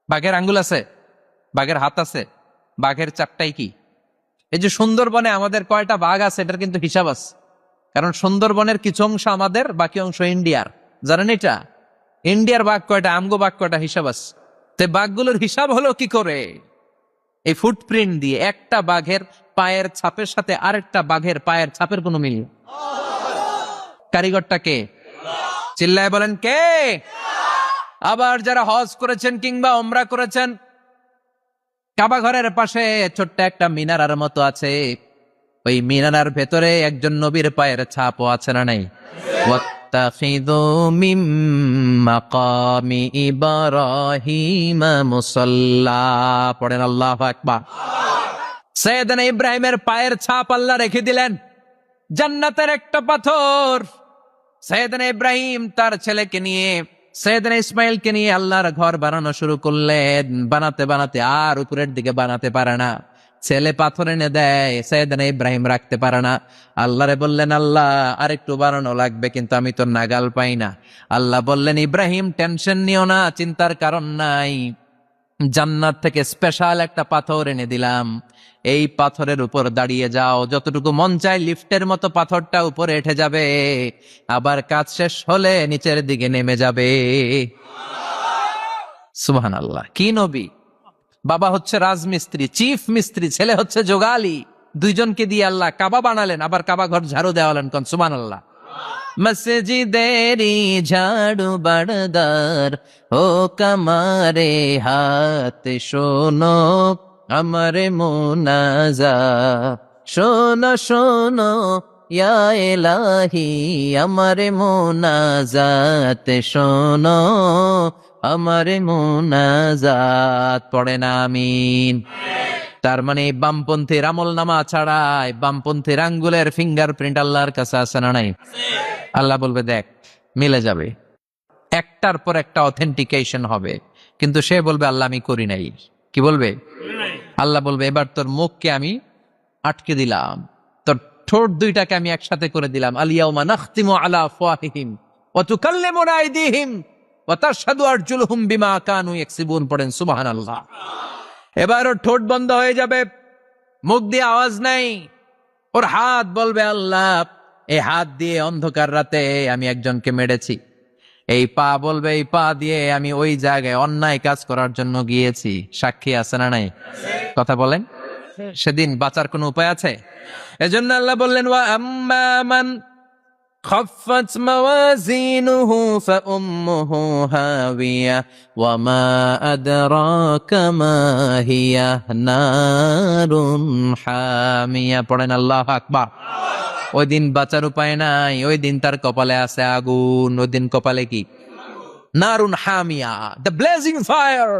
বাঘের আঙ্গুল আছে, বাঘের হাত আছে, বাঘের চারটাই কি? এই যে সুন্দরবনে আমাদের কয়টা বাঘ আছে এটার কিন্তু হিসাব আছে, কারণ সুন্দরবনের কিছু অংশ আমাদের, বাকি অংশ ইন্ডিয়ার। জানেন এটা? ইন্ডিয়ার বাঘ কয়টা, আমগো বাঘ কয়টা, হিসাব আছে। তো বাঘগুলোর হিসাব হলো কি করে? এই ফুটপ্রিন্ট দিয়ে। একটা বাঘের পায়ের ছাপের সাথে আরেকটা বাঘের পায়ের ছাপের কোনো মিল। কারিগরটা কে? চিল্লায় বলেন কে? আবার যারা হজ করেছেন কিংবা উমরা করেছেন, কাবা ঘরের পাশে ছোট্ট একটা মিনারার মতো আছে, ওই মিনারার ভেতরে একজন নবীর পায়ের ছাপও আছে না নাই? ওয়াত্তাখিযু মিন মাকামি ইব্রাহিম মুসাল্লা, পড়েন আল্লাহু আকবার। সাইয়েদনা ইব্রাহিমের পায়ের ছাপ আল্লাহ রেখে দিলেন জান্নাতের একটা পাথর। সাইয়েদনা ইব্রাহিম তার ছেলেকে নিয়ে, সাইয়েদনা ইসমাইলকে নিয়ে আল্লাহর ঘর বানানো শুরু করলেন। বানাতে বানাতে আর উপরের দিকে বানাতে পারে না, ছেলে পাথর এনে দেয়, সাইয়েদনা ইব্রাহিম রাখতে পারে না। আল্লাহরে বললেন, আল্লাহ আরেকটু বানানো লাগবে, কিন্তু আমি তো নাগাল পাই না। আল্লাহ বললেন, ইব্রাহিম টেনশন নিও না, চিন্তার কারণ নাই, জান্নাত থেকে স্পেশাল একটা পাথর এনে দিলাম, এই পাথরের উপর দাঁড়িয়ে যাও, যতটুকু মন চায় লিফটের মতো পাথরটা উপরে উঠে যাবে, আবার কাজ শেষ হলে নিচের দিকে নেমে যাবে। সুবহানাল্লাহ! কি নবী! বাবা হচ্ছে রাজমিস্ত্রি, চিফ মিস্ত্রি, ছেলে হচ্ছে যোগালী, দুইজনকে দিয়ে আল্লাহ কাবা বানালেন, আবার কাবা ঘর ঝাড়ু দেওয়ালেন। কোন সুবহানাল্লাহ! মসজিদেরি ঝাড়ু বারদার ও কামারে হাত, শোনো আমার মুনাজাত, শোনো শোনো ইয়া ইলাহি আমার মুনাজাত, শোনো আমার মুনাজাত। পড়েন আমিন। তার মানে বামপন্থীর আমল নামা ছাড়াই বামপন্থীর আঙ্গুলের ফিঙ্গারপ্রিন্ট আল্লাহর কাছে আছে না নাই? আল্লাহ বলবে দেখ, মিলে যাবে, একটার পর একটা অথেন্টিকেশন হবে, কিন্তু সে বলবে আল্লাহ আমি করি নাই। কি বলবে? আল্লাহ বলবে এবার তোর মুখকে আমি আটকে দিলাম, তোর ঠোঁট দুইটাকে আমি একসাথে করে দিলাম। আলিয়াউমা নাখতিমু আলা আফওয়াহিহিম ওয়া তুকাল্লিমুনা আইদিহিম ওয়া তাশহাদু আরজুলুহুম বিমা কানু ইয়াকসিবুন। পড়েন সুবহানাল্লাহ। এবার ওর ঠোঁট বন্ধ হয়ে যাবে, মুখ দিয়ে আওয়াজ নাই, ওর হাত বলবে আল্লাহ এই হাত দিয়ে অন্ধকার রাতে আমি একজনকে মেরেছি, এই পা বলবে এই পা দিয়ে আমি ওই জায়গায় অন্যায় কাজ করার জন্য গিয়েছি। সাক্ষী আছে না নাই? কথা বলেন। সেদিন বাঁচার কোনো উপায় আছে? এজন্য আল্লাহ বললেন, ওয়া আম্মা মান খাফফাত মাওয়াজিনুহু ফাউম্মুহু হাওিয়া ওয়া মা আদরাকা মা হিয়া নারুন হামিয়া। পড়েন আল্লাহু আকবার। ওই দিন বাঁচার উপায় নাই, ওই দিন তার কপালে আছে আগুন। ওই দিন কপালে কি? নারুন হামিয়া, the blazing fire,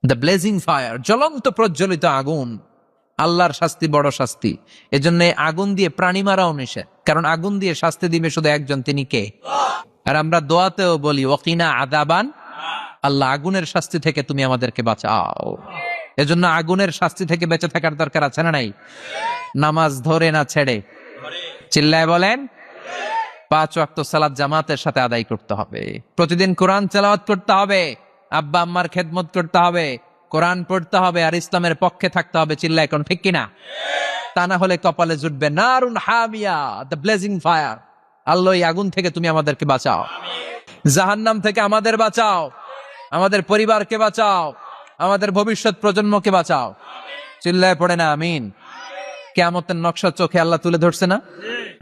the blazing fire, জ্বলন্ত প্রজ্বলিত আগুন। আল্লাহর শাস্তি বড় শাস্তি। এজন্য আগুন দিয়ে প্রাণী মারাও নিষেধ, কারণ আগুন দিয়ে শাস্তি দিবে শুধু একজন, তিনি কে? আর আমরা দোয়াতেও বলি ওয়াকিনা আযাবান, আল্লাহ আগুনের শাস্তি থেকে তুমি আমাদেরকে বাঁচাও। এজন্য আগুনের শাস্তি থেকে বেঁচে থাকার দরকার আছে না নাই? নামাজ ধরে না ছেড়ে, চিল্লায় বলেন। 5 ওয়াক্ত সালাত জামাতের সাথে আদায় করতে হবে, প্রতিদিন কোরআন তেলাওয়াত করতে হবে, আব্বা আম্মার খেদমত করতে হবে, কোরআন পড়তে হবে, আর ইসলামের পক্ষে থাকতে হবে। চিল্লা এখন ঠিক কিনা? তা না হলে কপালে জুটবে নারুন হামিয়া, দ্য ব্লেজিং ফায়ার। আল্লাহ এই আগুন থেকে তুমি আমাদেরকে বাঁচাও, জাহান্নাম থেকে আমাদের বাঁচাও, আমাদের পরিবারকে বাঁচাও, আমাদের ভবিষ্যৎ প্রজন্মকে বাঁচাও। চিল্লায় পড়ে না আমিন। কিয়ামতের নকশা চোখে আল্লাহ তুলে ধরছে না?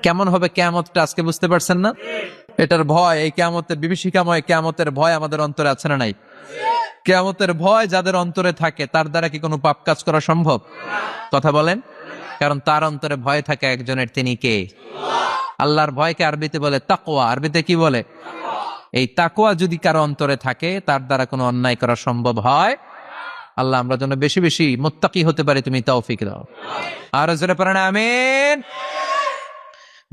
কেমন হবে কিয়ামতটা আজকে বুঝতে পারছেন না? এটার ভয়, এই কিয়ামতের বিভীষিকাময় কিয়ামতের ভয় আমাদের অন্তরে আছে না নাই? কিয়ামতের ভয় যাদের অন্তরে থাকে তার দ্বারা কি কোনো পাপ কাজ করা সম্ভব? কথা বলেন। কারণ তার অন্তরে ভয় থাকে একজনের, তিনি কে? আল্লাহর ভয়কে আরবিতে বলে তাকওয়া। আরবিতে কি বলে? এই তাকওয়া যদি কারো অন্তরে থাকে তার দ্বারা কোনো অন্যায় করা সম্ভব হয়। আল্লাহ আমরা যেন বেশি বেশি মুত্তাকি হতে পারি, তুমি তৌফিক দাও। আর জোরে পড়েন আমিন।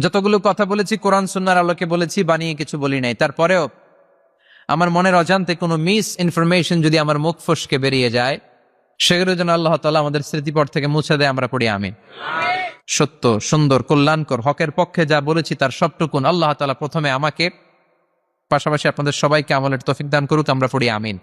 যতগুলো কথা বলেছি কোরআন সুন্নাহর আলোকে বলেছি, বানিয়ে কিছু বলি নাই। তারপরেও আমার মনের অজান্তে কোনো মিস ইনফরমেশন যদি আমার মুখ ফসকে বেরিয়ে যায়, সেগুলো যেন আল্লাহ তাআলা আমাদের স্মৃতিপট থেকে মুছে দেয়, আমরা পড়ি আমিন। সত্য, সুন্দর, কল্যাণকর, হকের পক্ষে যা বলেছি তার সবটুকুন আল্লাহ তাআলা প্রথমে আমাকে, পাশাপাশি আপনাদের সবাইকে আমলের তৌফিক দান করুক, আমরা পড়ি আমিন।